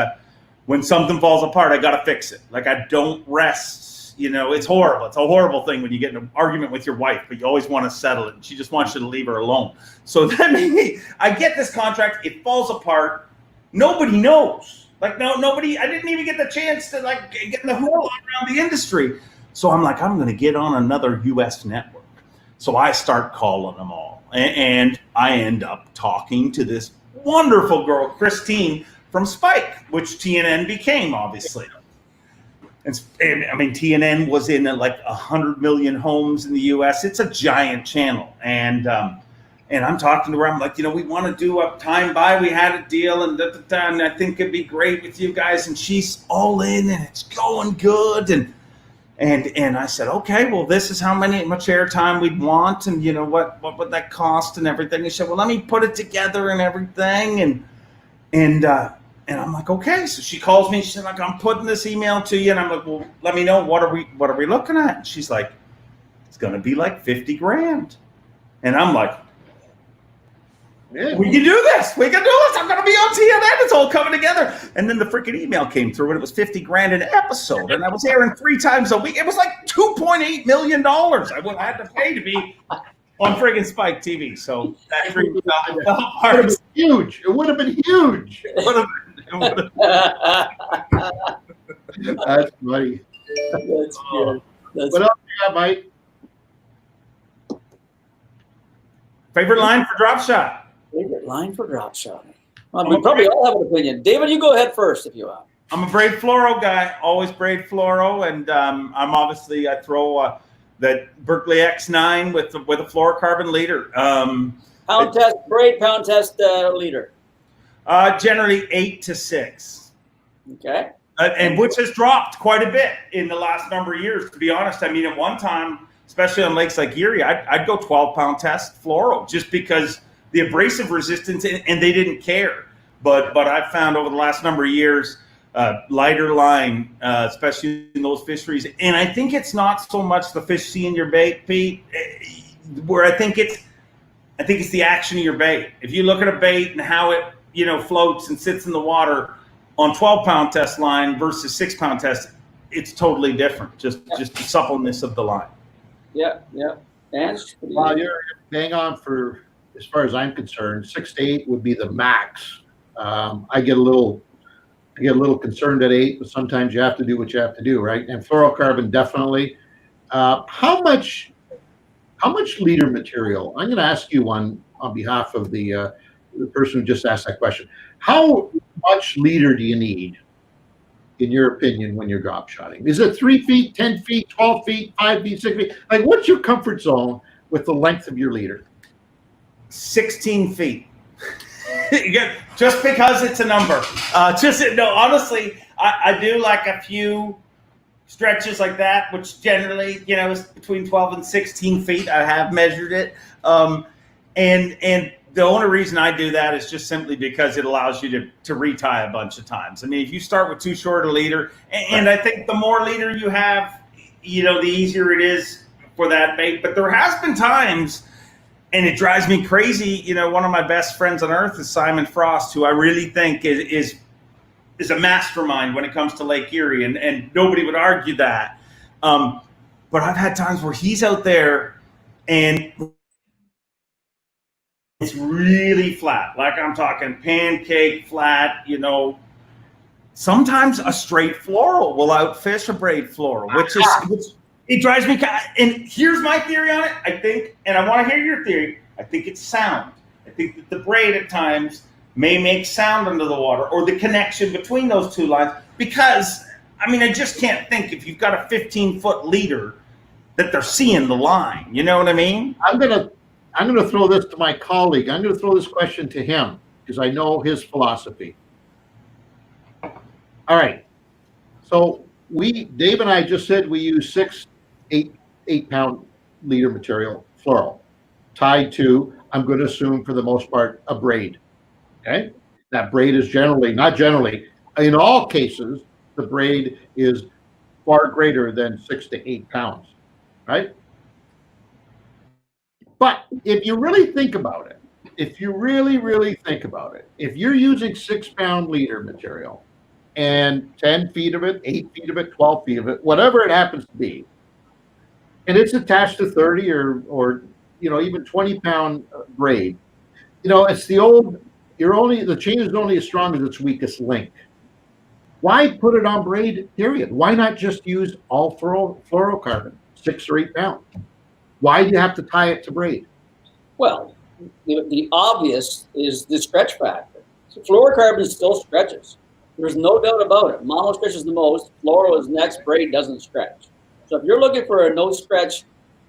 when something falls apart, I got to fix it. Like, I don't rest. It's horrible. It's a horrible thing when you get in an argument with your wife, but you always want to settle it. And she just wants you to leave her alone. So then I get this contract. It falls apart. Nobody knows. Like, nobody, I didn't even get the chance to get in the hole around the industry. So I'm like, I'm going to get on another US network. So I start calling them all. And I end up talking to this wonderful girl, Christine from Spike, which TNN became, obviously. And TNN was in 100 million homes in the US. It's a giant channel. And I'm talking to her. I'm like, we want to do a time buy. We had a deal, and I think it'd be great with you guys. And she's all in, and it's going good. And I said, okay, well, this is how much airtime we'd want, and what would that cost and everything. And she said, well, let me put it together and everything. And I'm like, okay. So she calls me. She said, like, I'm putting this email to you, and I'm like, well, let me know what are we looking at? And she's like, it's going to be like $50,000. And I'm like, we can do this. We can do this. I'm going to be on TNN. It's all coming together. And then the freaking email came through, and it was $50,000 an episode, and I was airing 3 times a week. It was like $2.8 million I had to pay to be on friggin' Spike TV. So that dream fell apart. Huge. It would have been huge. That's funny. That's good. What else you got, Mike? Favorite line for Drop Shot? Favorite line for Drop Shot? We probably all have an opinion. David, you go ahead first if you want. I'm a braid fluoro guy, always braid fluoro, and I'm obviously I throw that Berkeley X9 with a fluorocarbon leader. Braid pound test leader. Generally 8 to 6. Okay. And which has dropped quite a bit in the last number of years, to be honest. At one time, especially on lakes like Erie, I'd go 12-pound test fluoro just because the abrasive resistance, and they didn't care. But I've found over the last number of years, lighter line, especially in those fisheries. And I think it's not so much the fish seeing your bait, Pete, where I think it's the action of your bait. If you look at a bait and how it floats and sits in the water on 12-pound test line versus 6-pound test, it's totally different. Just the suppleness of the line. Yeah. And well, you're bang on for, as far as I'm concerned, 6 to 8 would be the max. I get a little concerned at 8, but sometimes you have to do what you have to do, right? And fluorocarbon definitely. How much leader material? I'm going to ask you one on behalf of the the person who just asked that question. How much leader do you need, in your opinion, when you're drop shotting? Is it 3 feet, 10 feet, 12 feet, 5 feet, 6 feet? Like, what's your comfort zone with the length of your leader? 16 feet. Just because it's a number. Honestly, I do like a few stretches like that, which generally, is between 12 and 16 feet. I have measured it. And the only reason I do that is just simply because it allows you to retie a bunch of times. I mean, if you start with too short a leader, and I think the more leader you have, the easier it is for that bait. But there has been times, and it drives me crazy. One of my best friends on earth is Simon Frost, who I really think is a mastermind when it comes to Lake Erie, and nobody would argue that. But I've had times where he's out there and it's really flat, like I'm talking pancake flat, Sometimes a straight floral will outfish a braid floral, which it drives me. And here's my theory on it. I think, and I want to hear your theory, I think it's sound. I think that the braid at times may make sound under the water, or the connection between those two lines. Because, I just can't think, if you've got a 15-foot leader, that they're seeing the line. You know what I mean? I'm gonna throw this to my colleague. I'm gonna throw this question to him because I know his philosophy. All right. So Dave and I just said we use 8-pound leader material, floral, tied to, I'm going to assume for the most part, a braid. Okay. That braid is in all cases, the braid is far greater than 6 to 8 pounds. Right. But if you really think about it, if you really think about it, if you're using 6-pound leader material and 10 feet of it, 8 feet of it, 12 feet of it, whatever it happens to be, and it's attached to 30 or even 20-pound braid, it's the old, the chain is only as strong as its weakest link. Why put it on braid, period? Why not just use all fluorocarbon, 6 or 8 pounds? Why do you have to tie it to braid? Well, the obvious is the stretch factor. So fluorocarbon still stretches. There's no doubt about it. Mono stretches the most. Fluoro is next. Braid doesn't stretch. So if you're looking for a no stretch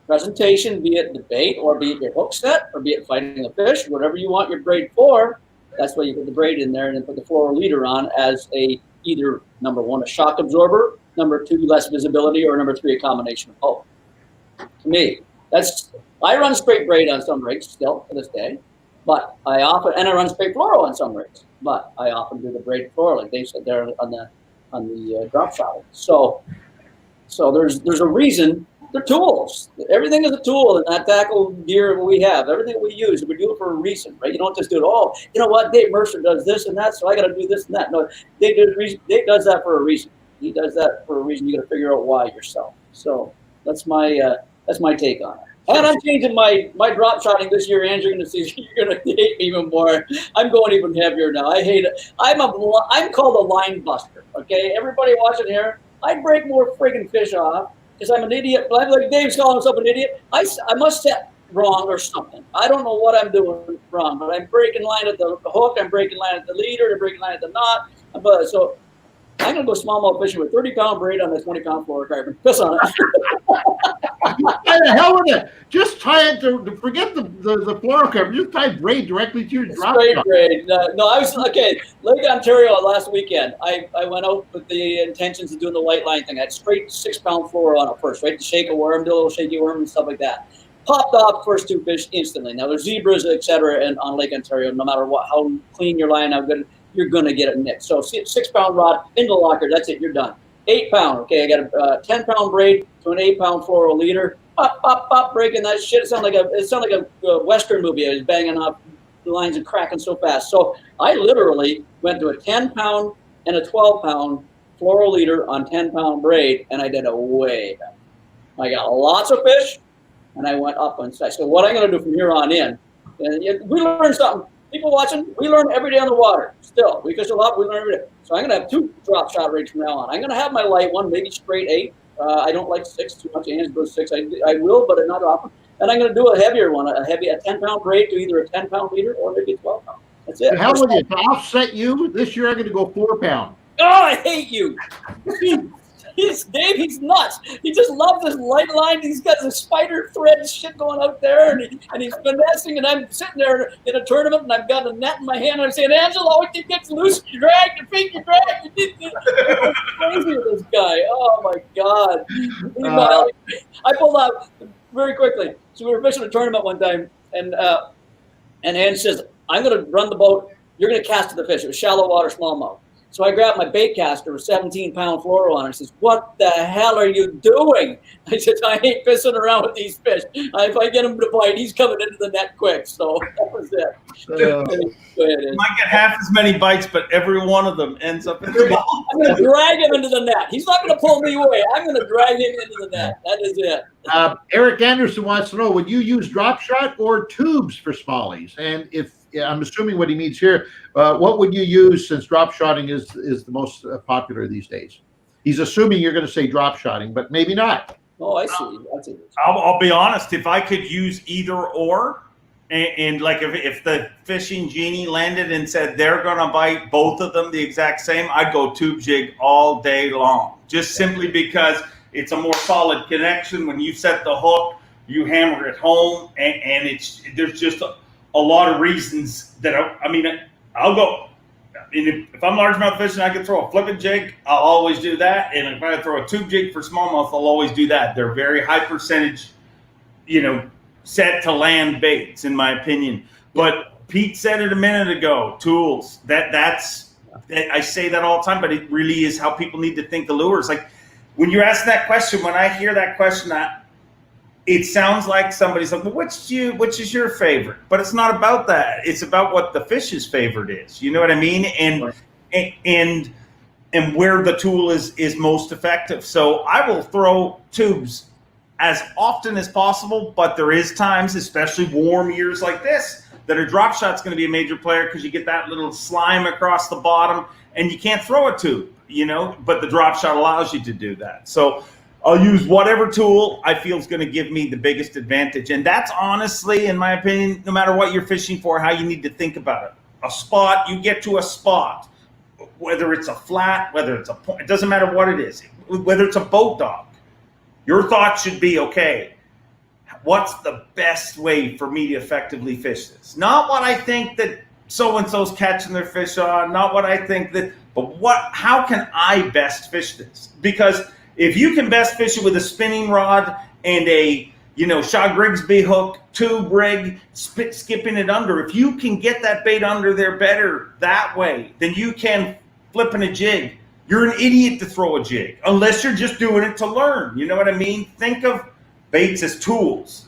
presentation, be it the bait or be it your hook set or be it fighting a fish, whatever you want your braid for, that's why you put the braid in there and then put the fluoro leader on as either number 1, a shock absorber, number 2, less visibility, or number 3, a combination of both. To me, I run straight braid on some rigs still to this day, but I run straight fluoro on some rigs, but I often do the braid fluoro, like Dave said there on the drop shot. So there's a reason. They're tools. Everything is a tool in that tackle gear we have. Everything we use, we do it for a reason, right? You don't just do it. Oh, you know what? Dave Mercer does this and that, so I got to do this and that. No, Dave does that for a reason. He does that for a reason. You got to figure out why yourself. So that's my take on it. And I'm changing my drop shotting this year, Andrew. You're going to see. You're going to hate me even more. I'm going even heavier now. I hate it. I'm called a line buster. Okay, everybody watching here, I break more friggin' fish off because I'm an idiot. Like Dave's calling himself an idiot. I must set wrong or something. I don't know what I'm doing wrong, but I'm breaking line at the hook. I'm breaking line at the leader. I'm breaking line at the knot. So I'm going to go smallmouth fishing with 30-pound braid on a 20-pound fluorocarbon. Piss on it. Why the hell with it? Just tie it to forget the fluorocarbon. Just tie braid directly to your drop. Straight braid. No, I was okay. Lake Ontario last weekend. I went out with the intentions of doing the white line thing. I had straight 6-pound fluoro on it first, right? To shake a worm, do a little shaky worm and stuff like that. Popped off first 2 fish instantly. Now there's zebras, etc., and on Lake Ontario, no matter how clean your line, how good, you're gonna get it nicked. So 6-pound rod in the locker. That's it. You're done. 8-pound. Okay, I got a 10-pound braid to an 8-pound fluoro leader. Pop, breaking that shit. It sounded like a Western movie. I was banging off the lines and cracking so fast. So I literally went to a 10-pound and a 12-pound fluoro leader on 10-pound braid, and I did it way better. I got lots of fish, and I went up on size. So what I'm going to do from here on in, and we learn something. People watching, we learn every day on the water. Still, we fish a lot, we learn every day. So I'm going to have 2 drop shot rigs from now on. I'm going to have my light one, maybe straight 8. I don't like 6 too much. Hands go 6. I will, but not often. And I'm going to do a heavier one, a 10-pound braid to either a 10-pound leader or maybe a 12-pound. That's it. To hell with you. To offset you, this year I'm going to go 4 pound. Oh, I hate you. Dave, he's nuts. He just loves this light line. He's got the spider thread shit going out there, and he's finessing. And I'm sitting there in a tournament, and I've got a net in my hand. And I'm saying, Angelo, it gets loose. You drag your feet. You drag. You did this. I'm crazy with this guy. Oh my God. Meanwhile, I pulled out very quickly. So we were fishing a tournament one time, and Ange says, "I'm going to run the boat. You're going to cast to the fish." It was shallow water, smallmouth. So I grabbed my bait caster with 17-pound fluoro on it. He says, "What the hell are you doing?" I said, "I ain't pissing around with these fish. If I get him to bite, he's coming into the net quick." So that was it. Go ahead, You might get half as many bites, but every one of them ends up in the net. I'm going to drag him into the net. He's not going to pull me away. I'm going to drag him into the net. That is it. Eric Anderson wants to know, would you use drop shot or tubes for smallies? And if I'm assuming what he means here, what would you use, since drop shotting is the most popular these days? He's assuming you're going to say drop shotting, but maybe not. Oh, I see. I see. I'll be honest. If I could use either or, and like if the fishing genie landed and said they're going to bite both of them the exact same, I'd go tube jig all day long. Just simply because it's a more solid connection. When you set the hook, you hammer it home, and there's just a lot of reasons that I'll go. I mean, if I'm largemouth fishing, I can throw a flipping jig. I'll always do that. And if I throw a tube jig for smallmouth, I'll always do that. They're very high percentage, set to land baits, in my opinion. But Pete said it a minute ago. Tools. I say that all the time, but it really is how people need to think of lures. Like when you're asking that question, when I hear that question, it sounds like somebody's like, "Well, which is your favorite?" But it's not about that. It's about what the fish's favorite is. You know what I mean? And where the tool is most effective. So I will throw tubes as often as possible, but there is times, especially warm years like this, that a drop shot's going to be a major player because you get that little slime across the bottom, and you can't throw a tube, but the drop shot allows you to do that. So I'll use whatever tool I feel is going to give me the biggest advantage. And that's honestly, in my opinion, no matter what you're fishing for, how you need to think about it. A spot, you get to a spot, whether it's a flat, whether it's a point, it doesn't matter what it is, whether it's a boat dock. Your thought should be, okay, what's the best way for me to effectively fish this? Not what I think that so-and-so's catching their fish on, not what I think that, but how can I best fish this? Because if you can best fish it with a spinning rod and a, Shaw Grigsby hook, tube rig, skipping it under, if you can get that bait under there better that way than you can flipping a jig, you're an idiot to throw a jig, unless you're just doing it to learn. You know what I mean? Think of baits as tools.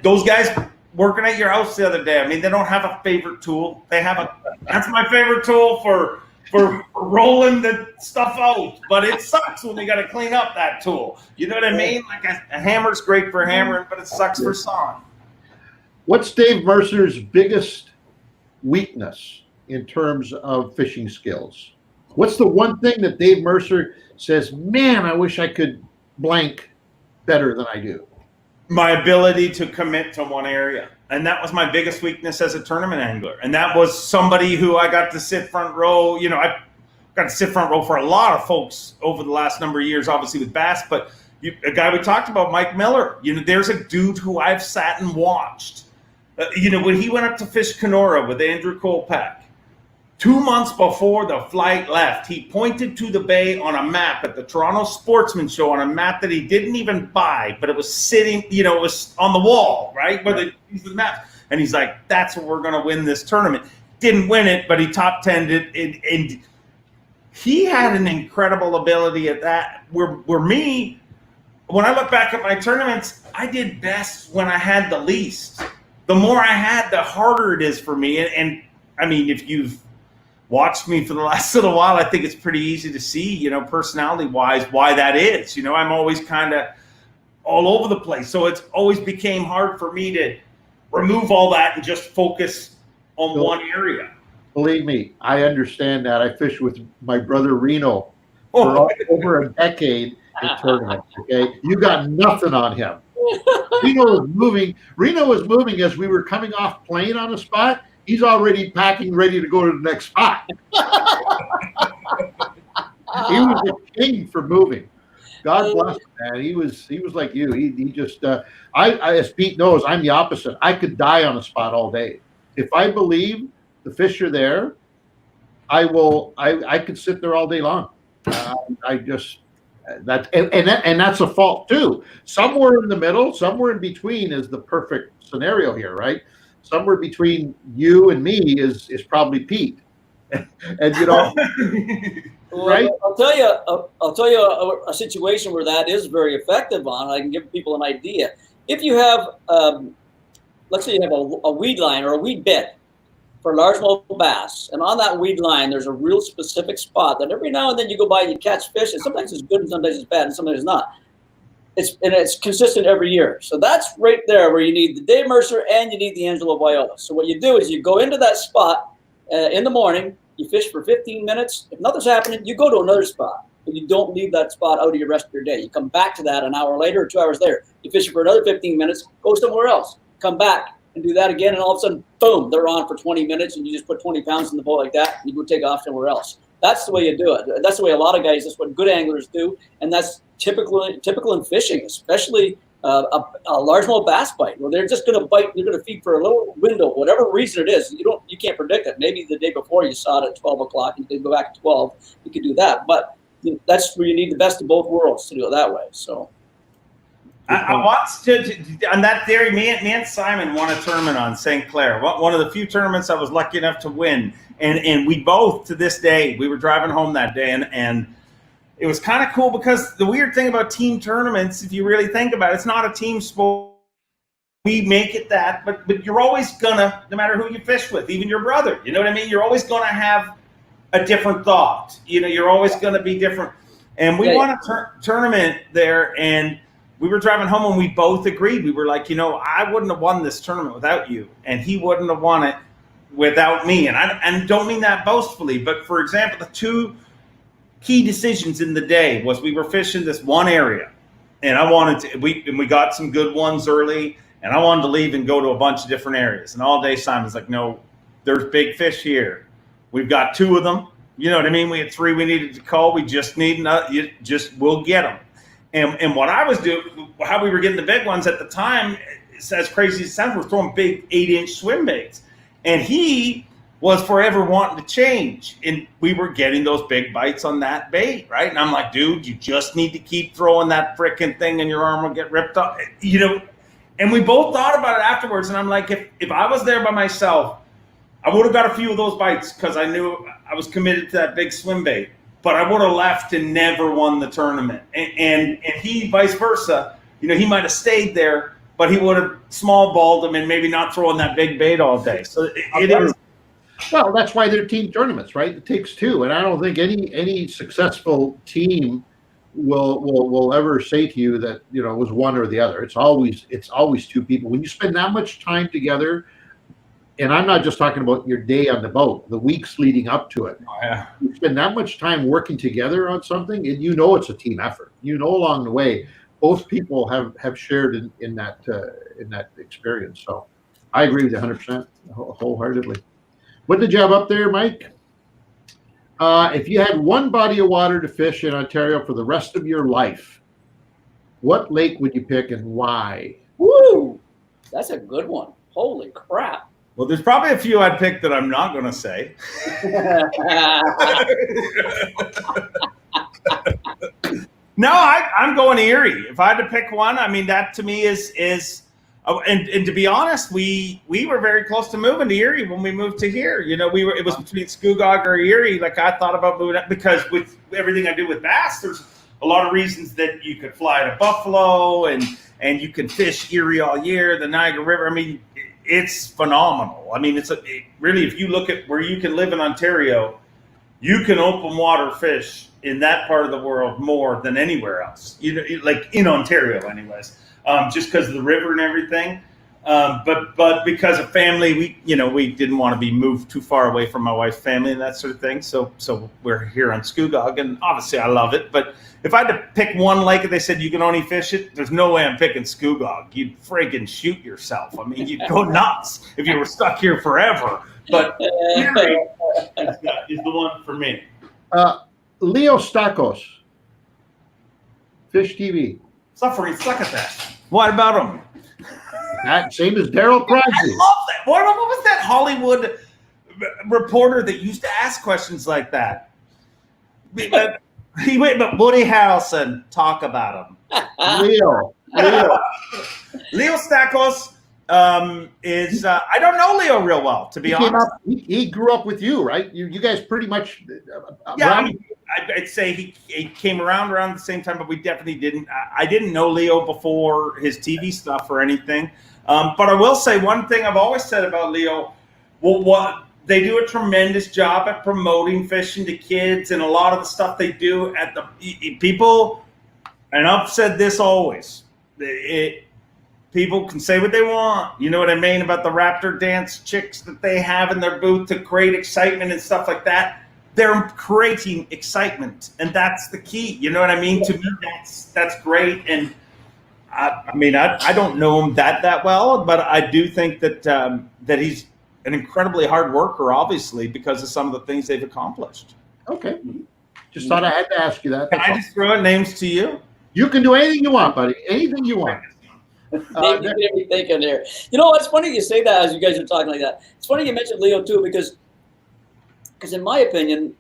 Those guys working at your house the other day, they don't have a favorite tool. That's my favorite tool for rolling the stuff out, but it sucks when you got to clean up that tool. You know what I mean? Like a hammer's great for hammering, but it sucks for sawing. What's Dave Mercer's biggest weakness in terms of fishing skills? What's the one thing that Dave Mercer says, "Man, I wish I could blank better than I do"? My ability to commit to one area. And that was my biggest weakness as a tournament angler. And that was somebody who I got to sit front row. I got to sit front row for a lot of folks over the last number of years, obviously with Bass, but a guy we talked about, Mike Miller, there's a dude who I've sat and watched. When he went up to fish Kenora with Andrew Kolpak, 2 months before the flight left, he pointed to the bay on a map at the Toronto Sportsman Show, on a map that he didn't even buy, but it was sitting, it was on the wall, right? Where they use the map. And he's like, "That's what we're going to win this tournament." Didn't win it, but he top 10'd it. And he had an incredible ability at that. Where me, when I look back at my tournaments, I did best when I had the least. The more I had, the harder it is for me. And if you've watched me for the last little while, I think it's pretty easy to see, personality-wise, why that is. I'm always kind of all over the place. So it's always became hard for me to remove all that and just focus on one area. Believe me, I understand that. I fished with my brother Reno for over a decade in tournaments, okay? You got nothing on him. Reno was moving. Reno was moving as we were coming off plane on a spot. He's already packing, ready to go to the next spot. He was a king for moving. God bless him, man. He was like you. He just I as Pete knows, I'm the opposite. I could die on a spot all day. If I believe the fish are there, I could sit there all day long. I just and that's a fault too. Somewhere in the middle, somewhere in between is the perfect scenario here, right? Somewhere between you and me is probably Pete. And you know, right? I'll tell you a situation where that is very effective on. I can give people an idea. If you have, let's say you have a weed line or a weed bed for largemouth bass, and on that weed line there's a real specific spot that every now and then you go by and you catch fish, and sometimes it's good and sometimes it's bad and sometimes it's not. It's consistent every year. So that's right there where you need the Dave Mercer and you need the Angelo Viola. So what you do is you go into that spot in the morning, you fish for 15 minutes. If nothing's happening, you go to another spot. But you don't leave that spot out of your rest of your day. You come back to that an hour later or 2 hours later. You fish for another 15 minutes, go somewhere else. Come back and do that again, and all of a sudden, boom, they're on for 20 minutes, and you just put 20 pounds in the boat like that, and you go take off somewhere else. That's the way you do it. That's the way a lot of guys, that's what good anglers do, and that's typical in fishing, especially a largemouth bass bite, where they're just going to bite, they're going to feed for a little window, whatever reason it is. You can't predict it. Maybe the day before you saw it at 12 o'clock, and you go back at 12, you could do that. But that's where you need the best of both worlds to do it that way. So. I want to on that theory. Me and Simon won a tournament on St. Clair. One of the few tournaments I was lucky enough to win, and we both to this day we were driving home that day, and it was kind of cool because the weird thing about team tournaments, if you really think about it, it's not a team sport. We make it that, but you're always gonna, no matter who you fish with, even your brother. You know what I mean? You're always gonna have a different thought. You know, you're always gonna be different. And we won a tournament there, and we were driving home and we both agreed. We were like, you know, I wouldn't have won this tournament without you, and he wouldn't have won it without me. And I don't mean that boastfully, but for example, the two key decisions in the day was we were fishing this one area, and I wanted to, we got some good ones early, and I wanted to leave and go to a bunch of different areas. And all day Simon's like, no, there's big fish here. We've got two of them. You know what I mean? We had three we needed to call. We just need another. We'll get them. And what I was doing, how we were getting the big ones at the time, as crazy as it sounds, we're throwing big 8-inch swim baits. And he was forever wanting to change. And we were getting those big bites on that bait, right? And I'm like, dude, you just need to keep throwing that frickin' thing and your arm will get ripped off. You know, and we both thought about it afterwards. And I'm like, if I was there by myself, I would have got a few of those bites because I knew I was committed to that big swim bait. But I would have left and never won the tournament. And he, vice versa, you know, he might have stayed there, but he would have small balled him and maybe not throwing that big bait all day. So it is. Well, that's why they're team tournaments, right? It takes two. And I don't think any successful team will ever say to you that, you know, it was one or the other. It's always two people. When you spend that much time together, and I'm not just talking about your day on the boat, the weeks leading up to it. Oh, yeah. You spend that much time working together on something, and you know it's a team effort. You know along the way, both people have shared in that experience. So I agree with you 100%, wholeheartedly. What did you have up there, Mike? If you had one body of water to fish in Ontario for the rest of your life, what lake would you pick and why? Woo! That's a good one. Holy crap. Well, there's probably a few I'd pick that I'm not going to say. No, I'm going Erie. If I had to pick one, I mean, that to me is and to be honest, we were very close to moving to Erie when we moved to here. You know, it was between Scugog or Erie. Like I thought about moving up because with everything I do with bass, there's a lot of reasons that you could fly to Buffalo and you can fish Erie all year, the Niagara River. I mean, it's phenomenal. I mean, really, if you look at where you can live in Ontario, you can open water fish in that part of the world more than anywhere else. You know, like in Ontario, anyways, just because of the river and everything. But because of family, we didn't want to be moved too far away from my wife's family and that sort of thing. So we're here on Scugog, and obviously I love it. But if I had to pick one lake and they said you can only fish it, there's no way I'm picking Scugog. You'd friggin' shoot yourself. I mean, you'd go nuts if you were stuck here forever. But Erie is the one for me. Leo Stakos, Fish TV. Suffering, suck at that. What about him? That same as Daryl Prodigy. I love that. What was that Hollywood reporter that used to ask questions like that? He went to Woody Harrelson, talk about him. Leo Stakos is I don't know Leo real well, to be honest. He grew up with you, right? You guys pretty much. I'd say he came around the same time, but we definitely didn't. I didn't know Leo before his TV stuff or anything. But I will say one thing I've always said about Leo. Well, they do a tremendous job at promoting fishing to kids, and a lot of the stuff they do at the people. And I've said this always. People can say what they want. You know what I mean about the Raptor dance chicks that they have in their booth to create excitement and stuff like that. They're creating excitement, and that's the key. You know what I mean? To me, that's great. And I don't know him that well, but I do think that that he's an incredibly hard worker, obviously, because of some of the things they've accomplished. Okay, just thought I had to ask you that. Can I just throw out names to you? You can do anything you want, buddy. Anything you want. Maybe me thinking there. You know, it's funny you say that as you guys are talking like that. It's funny you mentioned Leo too, because in my opinion,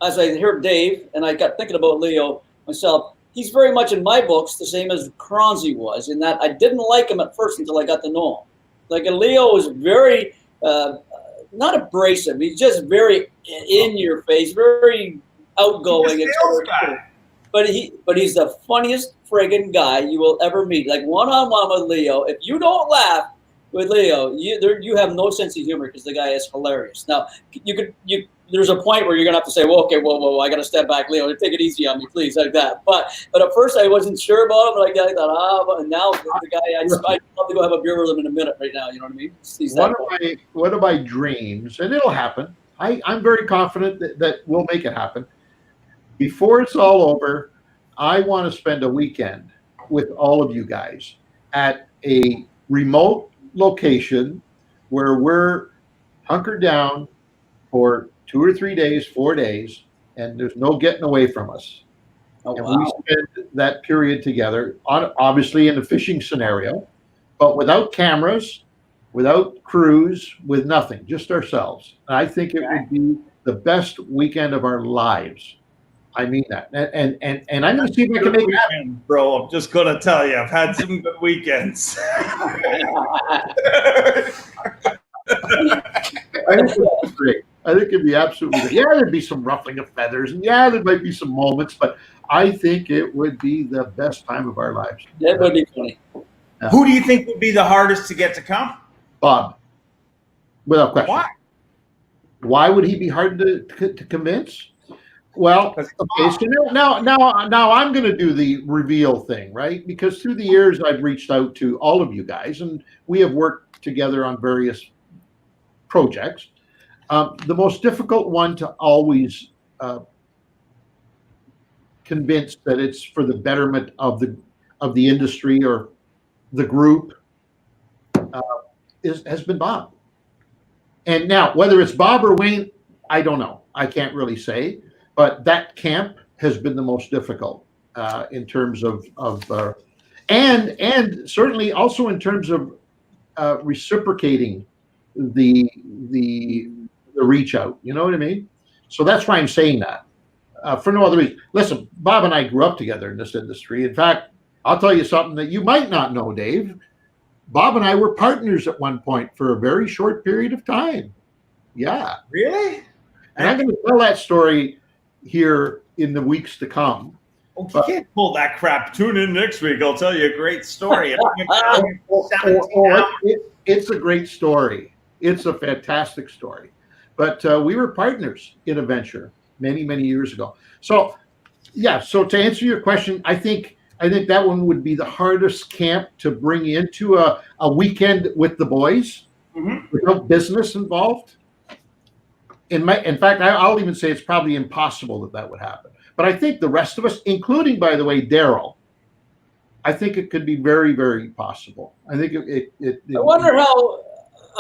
as I heard Dave and I got thinking about Leo myself, he's very much in my books the same as Kronze was, in that I didn't like him at first until I got to know him. Like, Leo was very not abrasive. He's just very in your face, very outgoing. But he's the funniest friggin' guy you will ever meet. Like, one-on-one with Leo, if you don't laugh with Leo, you have no sense of humor, because the guy is hilarious. Now, there's a point where you're gonna have to say, well, okay, whoa, I gotta step back, Leo, take it easy on me, please, like that. But at first I wasn't sure about him, like I thought, but now the guy, I'd love to go have a beer with him in a minute right now. You know what I mean? One of my dreams, and it'll happen. I'm very confident that we'll make it happen. Before it's all over, I want to spend a weekend with all of you guys at a remote location where we're hunkered down for 2 or 3 days, 4 days, and there's no getting away from us. Oh, and wow. we spend that period together, obviously in a fishing scenario, but without cameras, without crews, with nothing, just ourselves. And I think it would be the best weekend of our lives. I mean that, and I'm going to see if I can make it happen, bro. I'm just going to tell you, I've had some good weekends. I think it's great. I think it'd be absolutely great. Yeah, there'd be some ruffling of feathers, and yeah, there might be some moments, but I think it would be the best time of our lives. That would be funny. Who do you think would be the hardest to get to come? Bob, without question. Why? Why would he be hard to convince? Well, okay, so now I'm going to do the reveal thing, right? Because through the years, I've reached out to all of you guys, and we have worked together on various projects. The most difficult one to always convince that it's for the betterment of the industry or the group has been Bob. And now, whether it's Bob or Wayne, I don't know. I can't really say. But that camp has been the most difficult in terms of and certainly also in terms of reciprocating the reach out. You know what I mean? So that's why I'm saying that for no other reason. Listen, Bob and I grew up together in this industry. In fact, I'll tell you something that you might not know, Dave. Bob and I were partners at one point for a very short period of time. Yeah. Really? And I'm going to tell that story here in the weeks to come. Oh, you can't pull that crap. Tune in next week. I'll tell you a great story. It's a great story. It's a fantastic story. But we were partners in a venture many, many years ago. So, yeah. So to answer your question, I think I think that one would be the hardest camp to bring into a weekend with the boys without business involved. In fact, I'll even say it's probably impossible that would happen. But I think the rest of us, including, by the way, Daryl, I think it could be very, very possible. I think I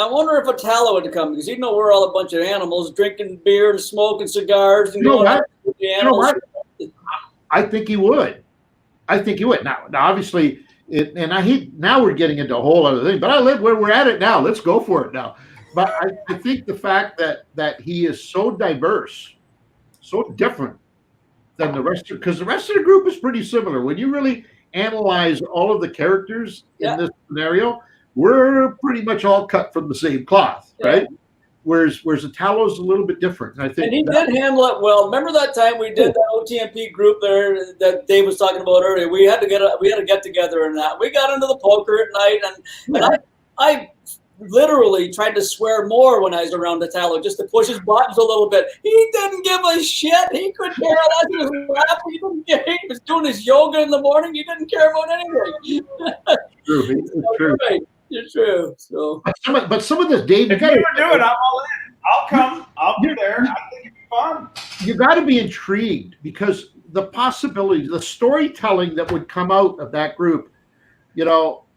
wonder if Italo would come, because he'd know we're all a bunch of animals drinking beer and smoking cigars and going out with the animals. I think he would. I think he would. Now obviously, now we're getting into a whole other thing. But I live where we're at it now. Let's go for it now. But I think the fact that he is so diverse, so different than the rest of, because the rest of the group is pretty similar. When you really analyze all of the characters in this scenario, we're pretty much all cut from the same cloth, right? Whereas Italo's a little bit different. And I think he did handle it well. Remember that time we did that OTMP group there that Dave was talking about earlier? We had to get together and that. We got into the poker at night, and I literally tried to swear more when I was around Italo, just to push his buttons a little bit. He didn't give a shit. He couldn't care less. He was laughing. He was doing his yoga in the morning. He didn't care about anything. True. It's true. Right. It's true. So, but some of this, Dave, if you ever do it, I'm all in. I'll come. I'll be there. I think it'd be fun. You got to be intrigued, because the possibilities, the storytelling that would come out of that group,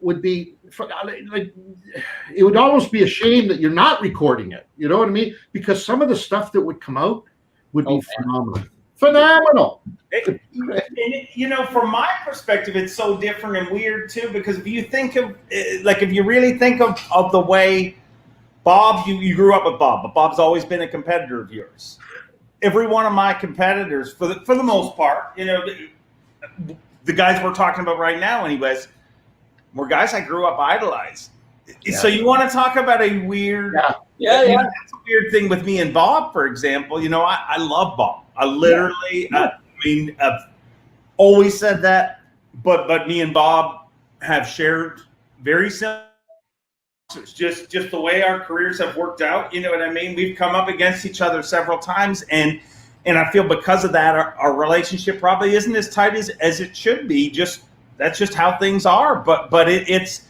would be like, it would almost be a shame that you're not recording it. You know what I mean? Because some of the stuff that would come out would be phenomenal. Phenomenal. From my perspective, it's so different and weird too, because if you think of, if you really think of the way Bob, you grew up with Bob, but Bob's always been a competitor of yours. Every one of my competitors, for the most part, the guys we're talking about right now, anyways, were guys I grew up idolizing. Yeah. So you want to talk about a weird, that's a weird thing with me and Bob, for example. I love Bob. I literally, I've always said that, but me and Bob have shared very similar. It's just the way our careers have worked out. You know what I mean? We've come up against each other several times, and I feel because of that, our relationship probably isn't as tight as it should be. That's just how things are. But it's.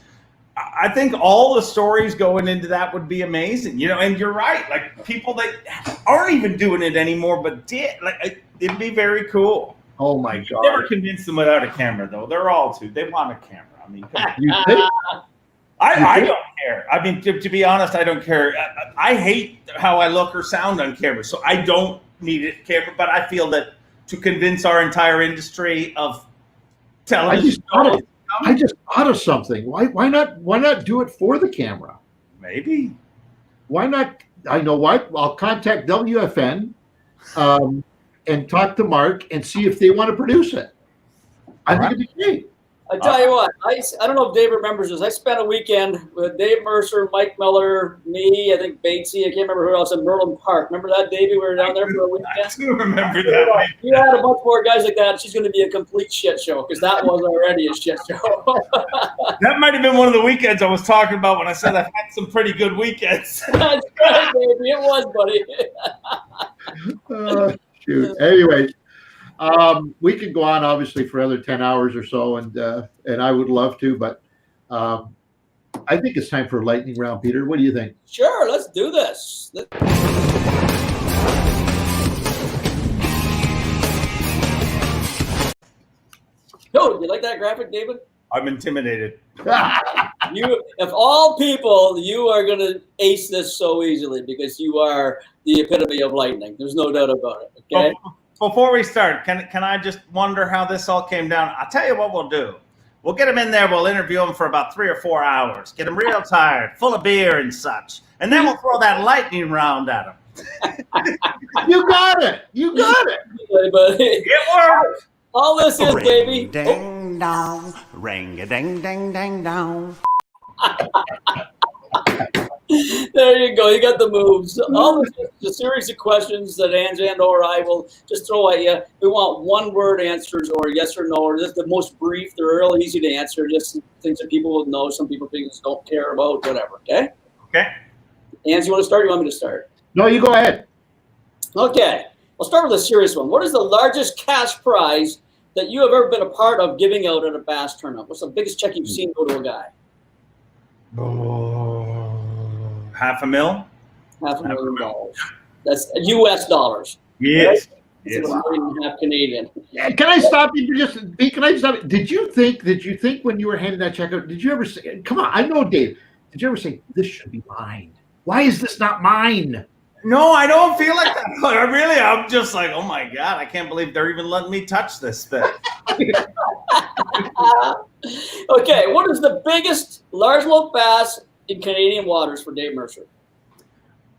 I think all the stories going into that would be amazing, and you're right. Like, people that aren't even doing it anymore, but did, it'd be very cool. Oh my God. Never convince them without a camera, though. They're all they want a camera. I mean, come on. You think? I don't care. I mean, to be honest, I don't care. I hate how I look or sound on camera, so I don't need a camera, but I feel that to convince our entire industry of television. I just thought of something. Why not do it for the camera? Maybe. Why not? I know what. I'll contact WFN and talk to Mark and see if they want to produce it. I think it'd be great. I tell you what, I don't know if Dave remembers this. I spent a weekend with Dave Mercer, Mike Miller, me, I think Batesy, I can't remember who else, in Merlin Park. Remember that, Davey? We were down there for a weekend. I do remember that. You had a bunch more guys like that. She's going to be a complete shit show, because that was already a shit show. That might have been one of the weekends I was talking about when I said I've had some pretty good weekends. That's right, baby. It was, buddy. Shoot. Anyways. We could go on obviously for another 10 hours or so, and I would love to, but I think it's time for a lightning round. Peter, what do you think? Sure, let's do this. Yo, you like that graphic, David? I'm intimidated. Of all people, you are going to ace this so easily, because you are the epitome of lightning. There's no doubt about it. Okay. Before we start, can I just wonder how this all came down? I'll tell you what we'll do. We'll get him in there. We'll interview him for about 3 or 4 hours. Get him real tired, full of beer and such. And then we'll throw that lightning round at him. You got it. You got it. It worked. All this is, baby. Ding dong, ring a ding ding ding dong. There you go. You got the moves. All this is a series of questions that Ange and or I will just throw at you. We want one-word answers, or yes or no, or just the most brief. They're real easy to answer. Just things that people will know. Some people don't care about. Whatever. Okay. Okay. Ange, you want to start? Or you want me to start? No, you go ahead. Okay. I'll start with a serious one. What is the largest cash prize that you have ever been a part of giving out at a bass tournament? What's the biggest check you've seen go to a guy? $500,000. $500,000. That's US dollars. Yes. Right? Yes. It's $1.5 million Canadian. Yeah, can I stop you for just? Can I stop? Did you think when you were handing that check out? Did you ever say? Come on, I know, Dave. Did you ever say this should be mine? Why is this not mine? No, I don't feel like that. I'm just like, oh my God, I can't believe they're even letting me touch this thing. Okay, what is the biggest largemouth bass in Canadian waters for Dave Mercer?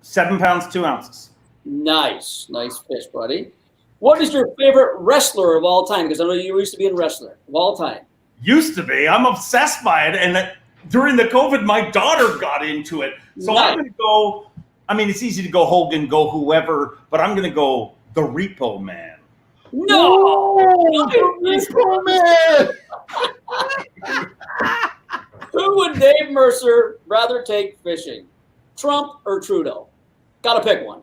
7 pounds, 2 ounces. Nice fish, buddy. What is your favorite wrestler of all time? Because I know you used to be a wrestler of all time. Used to be. I'm obsessed by it. And during the COVID, my daughter got into it. So Nice. I'm going to go. I mean, it's easy to go Hogan, go whoever, but I'm going to go the Repo Man. No! Repo Man! Who would Dave Mercer rather take fishing? Trump or Trudeau? Gotta pick one.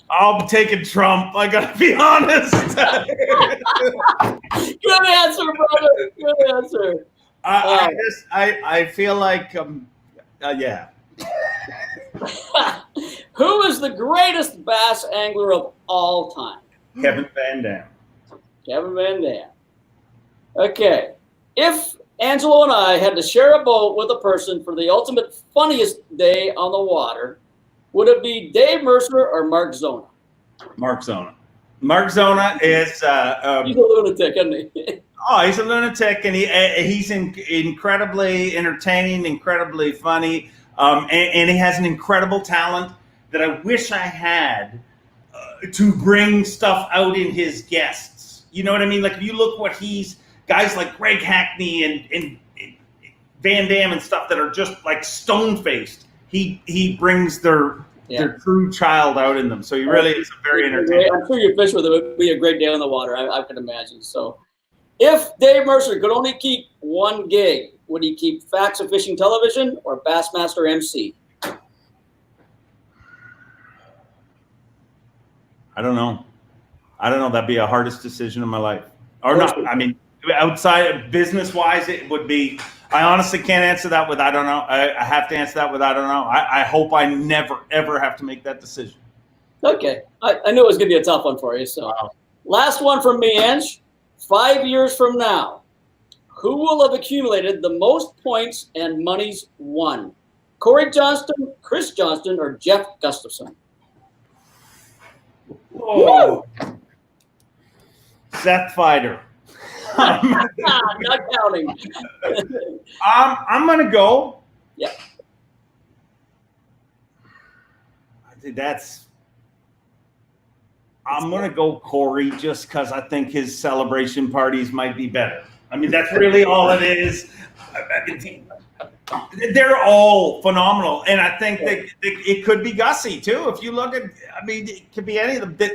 I'm taking Trump. I got to be honest. Good answer, brother. Good answer. I feel like, yeah. Who is the greatest bass angler of all time? Kevin Van Dam. Kevin Van Dam. Okay. If Angelo and I had to share a boat with a person for the ultimate funniest day on the water, would it be Dave Mercer or Mark Zona? Mark Zona. Mark Zona is He's a lunatic, isn't he? oh, he's a lunatic, and he's incredibly entertaining, incredibly funny, and he has an incredible talent that I wish I had to bring stuff out in his guests. You know what I mean? Like if you look what guys like Greg Hackney and Van Dam and stuff that are just like stone faced. He brings their true child out in them. So he really is a very entertaining. I'm sure your fish with it would be a great day on the water. I can imagine. So, if Dave Mercer could only keep one gig, would he keep Facts of Fishing Television or Bassmaster MC? I don't know. That'd be the hardest decision of my life. Or not. I mean, outside business wise, it would be. I honestly can't answer that with I don't know. I have to answer that with I don't know. I hope I never, ever have to make that decision. Okay. I knew it was going to be a tough one for you. So, Last one from me, Ange. 5 years from now, who will have accumulated the most points and monies won? Corey Johnston, Chris Johnston, or Jeff Gustafson? Oh. Seth Fighter. Not counting. I'm gonna go. Yeah. I'm gonna go Corey just because I think his celebration parties might be better. I mean, that's really all it is. They're all phenomenal, and I think that it could be Gussie too. If you look at, I mean, it could be any of them.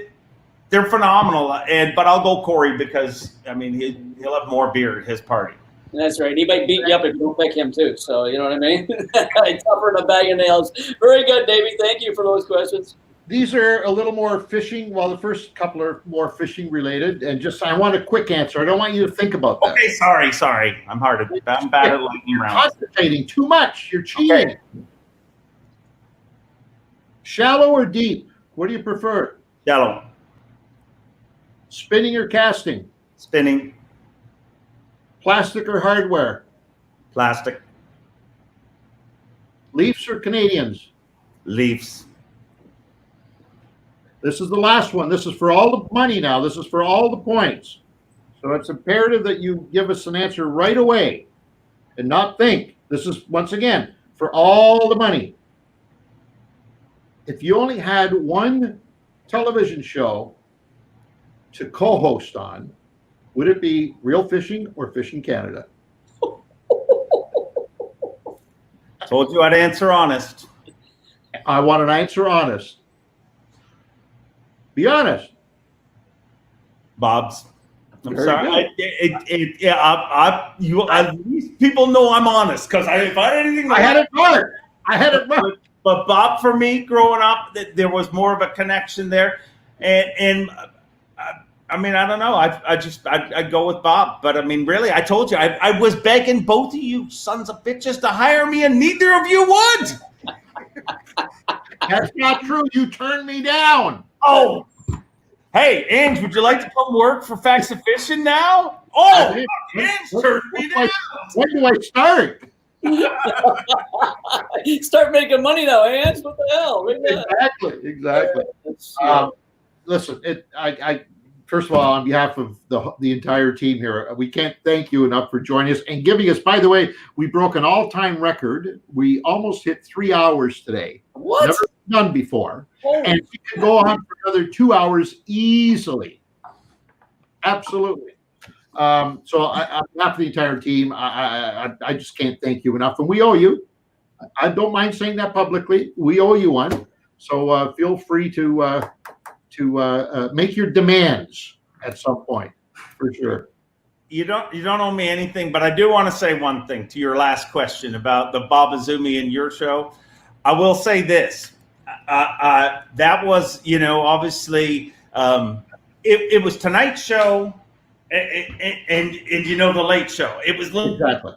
They're phenomenal, but I'll go Corey because I mean he'll have more beer at his party. That's right. He might beat you up if you don't pick him too. So you know what I mean. Tougher than a bag of nails. Very good, Davey. Thank you for those questions. These are a little more fishing. Well, the first couple are more fishing related, and I want a quick answer. I don't want you to think about that. Okay, sorry. I'm bad at lightning rounds. Concentrating too much. You're cheating. Okay. Shallow or deep? What do you prefer? Shallow. Spinning or casting? Spinning. Plastic or hardware? Plastic. Leafs or Canadians? Leafs. This is the last one. This is for all the money now. This is for all the points. So it's imperative that you give us an answer right away and not think. This is, once again, for all the money. If you only had one television show to co-host on, would it be Real Fishing or Fishing Canada? Told you I'd answer honest. I want an answer honest. Be honest. Bob's. I'm Very sorry. good. At least people know I'm honest because if I had anything, I had it marked. But Bob, for me, growing up, there was more of a connection there. And I mean, I don't know. I'd go with Bob. But I mean, really, I told you, I was begging both of you sons of bitches to hire me, and neither of you would. That's not true. You turned me down. Oh, hey, Ange, would you like to come work for Facts of Fishing now? Oh, Ange turned me down. When do I start? Start making money now, Ange. What the hell? Exactly. Listen, I first of all, on behalf of the entire team here, we can't thank you enough for joining us and giving us. By the way, we broke an all-time record. We almost hit 3 hours today. What? Never done before. Holy And we can go on for another 2 hours easily. Absolutely. So on behalf of the entire team, I just can't thank you enough. And we owe you. I don't mind saying that publicly. We owe you one. So feel free to make your demands at some point, for sure. You don't owe me anything, but I do want to say one thing to your last question about the Bob Azumi and your show. I will say this. That was, obviously, it was tonight's show and the late show. It was Exactly.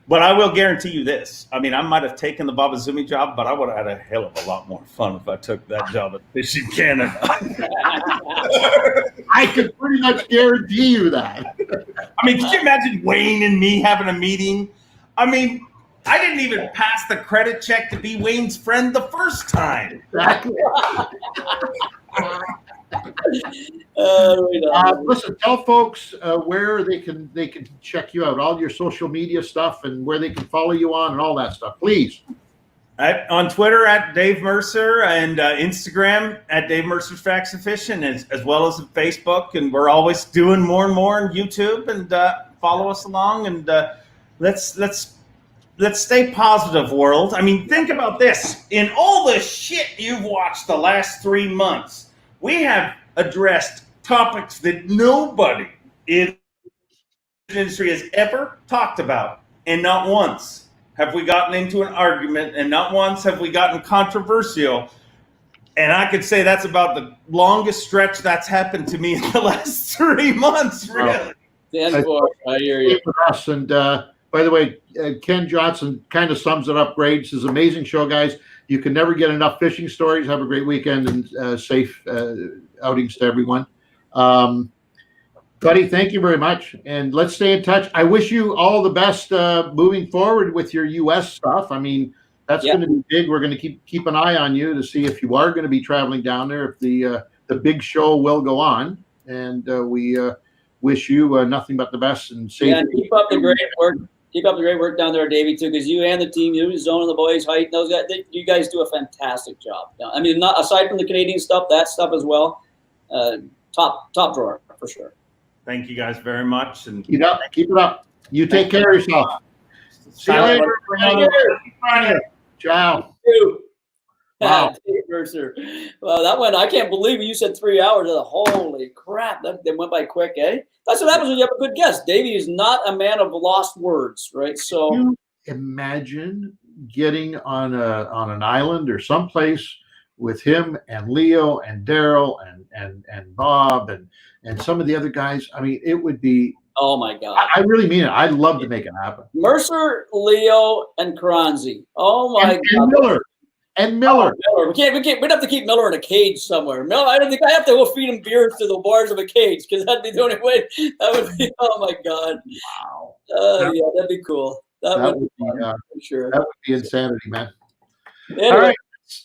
But I will guarantee you this. I mean, I might have taken the Bob Azumi job, but I would have had a hell of a lot more fun if I took that job at Fishing Canada. I can pretty much guarantee you that. I mean, could you imagine Wayne and me having a meeting? I mean, I didn't even pass the credit check to be Wayne's friend the first time. Exactly. Listen, tell folks where they can check you out, all your social media stuff, and where they can follow you on and all that stuff, please. On Twitter at Dave Mercer, and Instagram at Dave Mercer's Facts of Fishing, as well as Facebook. And we're always doing more and more on YouTube. And follow us along, and let's stay positive, world. I mean, think about this: in all the shit you've watched the last 3 months, we have addressed topics that nobody in the industry has ever talked about. And not once have we gotten into an argument, and not once have we gotten controversial. And I could say that's about the longest stretch that's happened to me in the last 3 months, really. I hear you. With us. And by the way, Ken Johnson kind of sums it up great. It's an amazing show, guys. You can never get enough fishing stories. Have a great weekend and safe outings to everyone. Buddy, thank you very much. And let's stay in touch. I wish you all the best moving forward with your U.S. stuff. I mean, that's going to be big. We're going to keep an eye on you to see if you are going to be traveling down there, if the big show will go on. And we wish you nothing but the best and safe. Yeah, keep up the great work. Keep up the great work down there, Davey, too, because you and the team, you, Zone and the boys, Height, those guys, you guys do a fantastic job. I mean, not aside from the Canadian stuff, that stuff as well, top drawer for sure. Thank you guys very much, and keep it up. You take care of yourself. See you later. Ciao. Wow. Mercer. Well, that went, I can't believe it. You said 3 hours. Holy crap. That went by quick, eh? That's what happens when you have a good guest. Davey is not a man of lost words, right? So can you imagine getting on an island or someplace with him and Leo and Daryl and Bob and some of the other guys. I mean, it would be. Oh my God! I really mean it. I'd love to make it happen. Mercer, Leo, and Kranzi. Oh my God! And Miller. And Miller. Oh, Miller. We'd have to keep Miller in a cage somewhere. Miller, I don't think I have to go feed him beer through the bars of a cage because that'd be the only way. That would be. Oh my God! Wow. Yeah, that'd be cool. That would be fun, for sure. That would be insanity, man. Anyway. All right.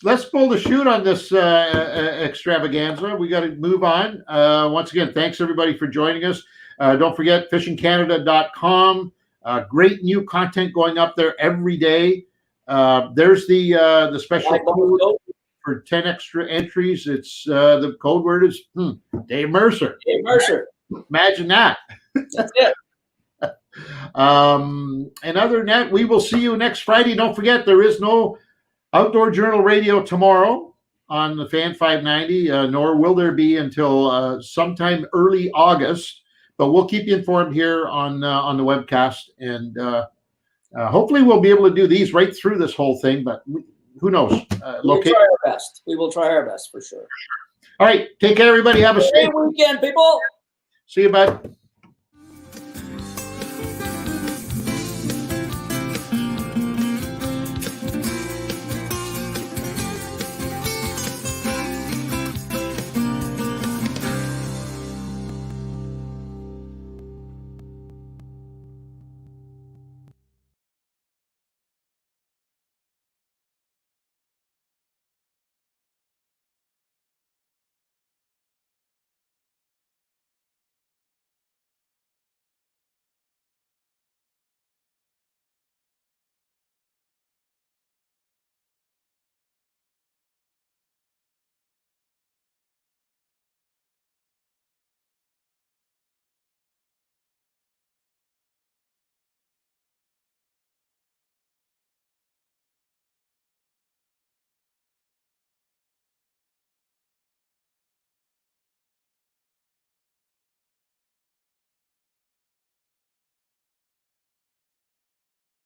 Let's pull the chute on this extravaganza. We got to move on. Once again, thanks everybody for joining us. Don't forget fishingcanada.com. Great new content going up there every day. There's the special code for 10 extra entries. It's the code word is Dave Mercer. Dave Mercer. Imagine that. That's it. And other than that, we will see you next Friday. Don't forget, there is no Outdoor Journal Radio tomorrow on the Fan 590, nor will there be until sometime early August. But we'll keep you informed here on the webcast, and hopefully we'll be able to do these right through this whole thing. But who knows? We'll try our best. We will try our best for sure. All right. Take care, everybody. Have a safe weekend, people. See you, bud.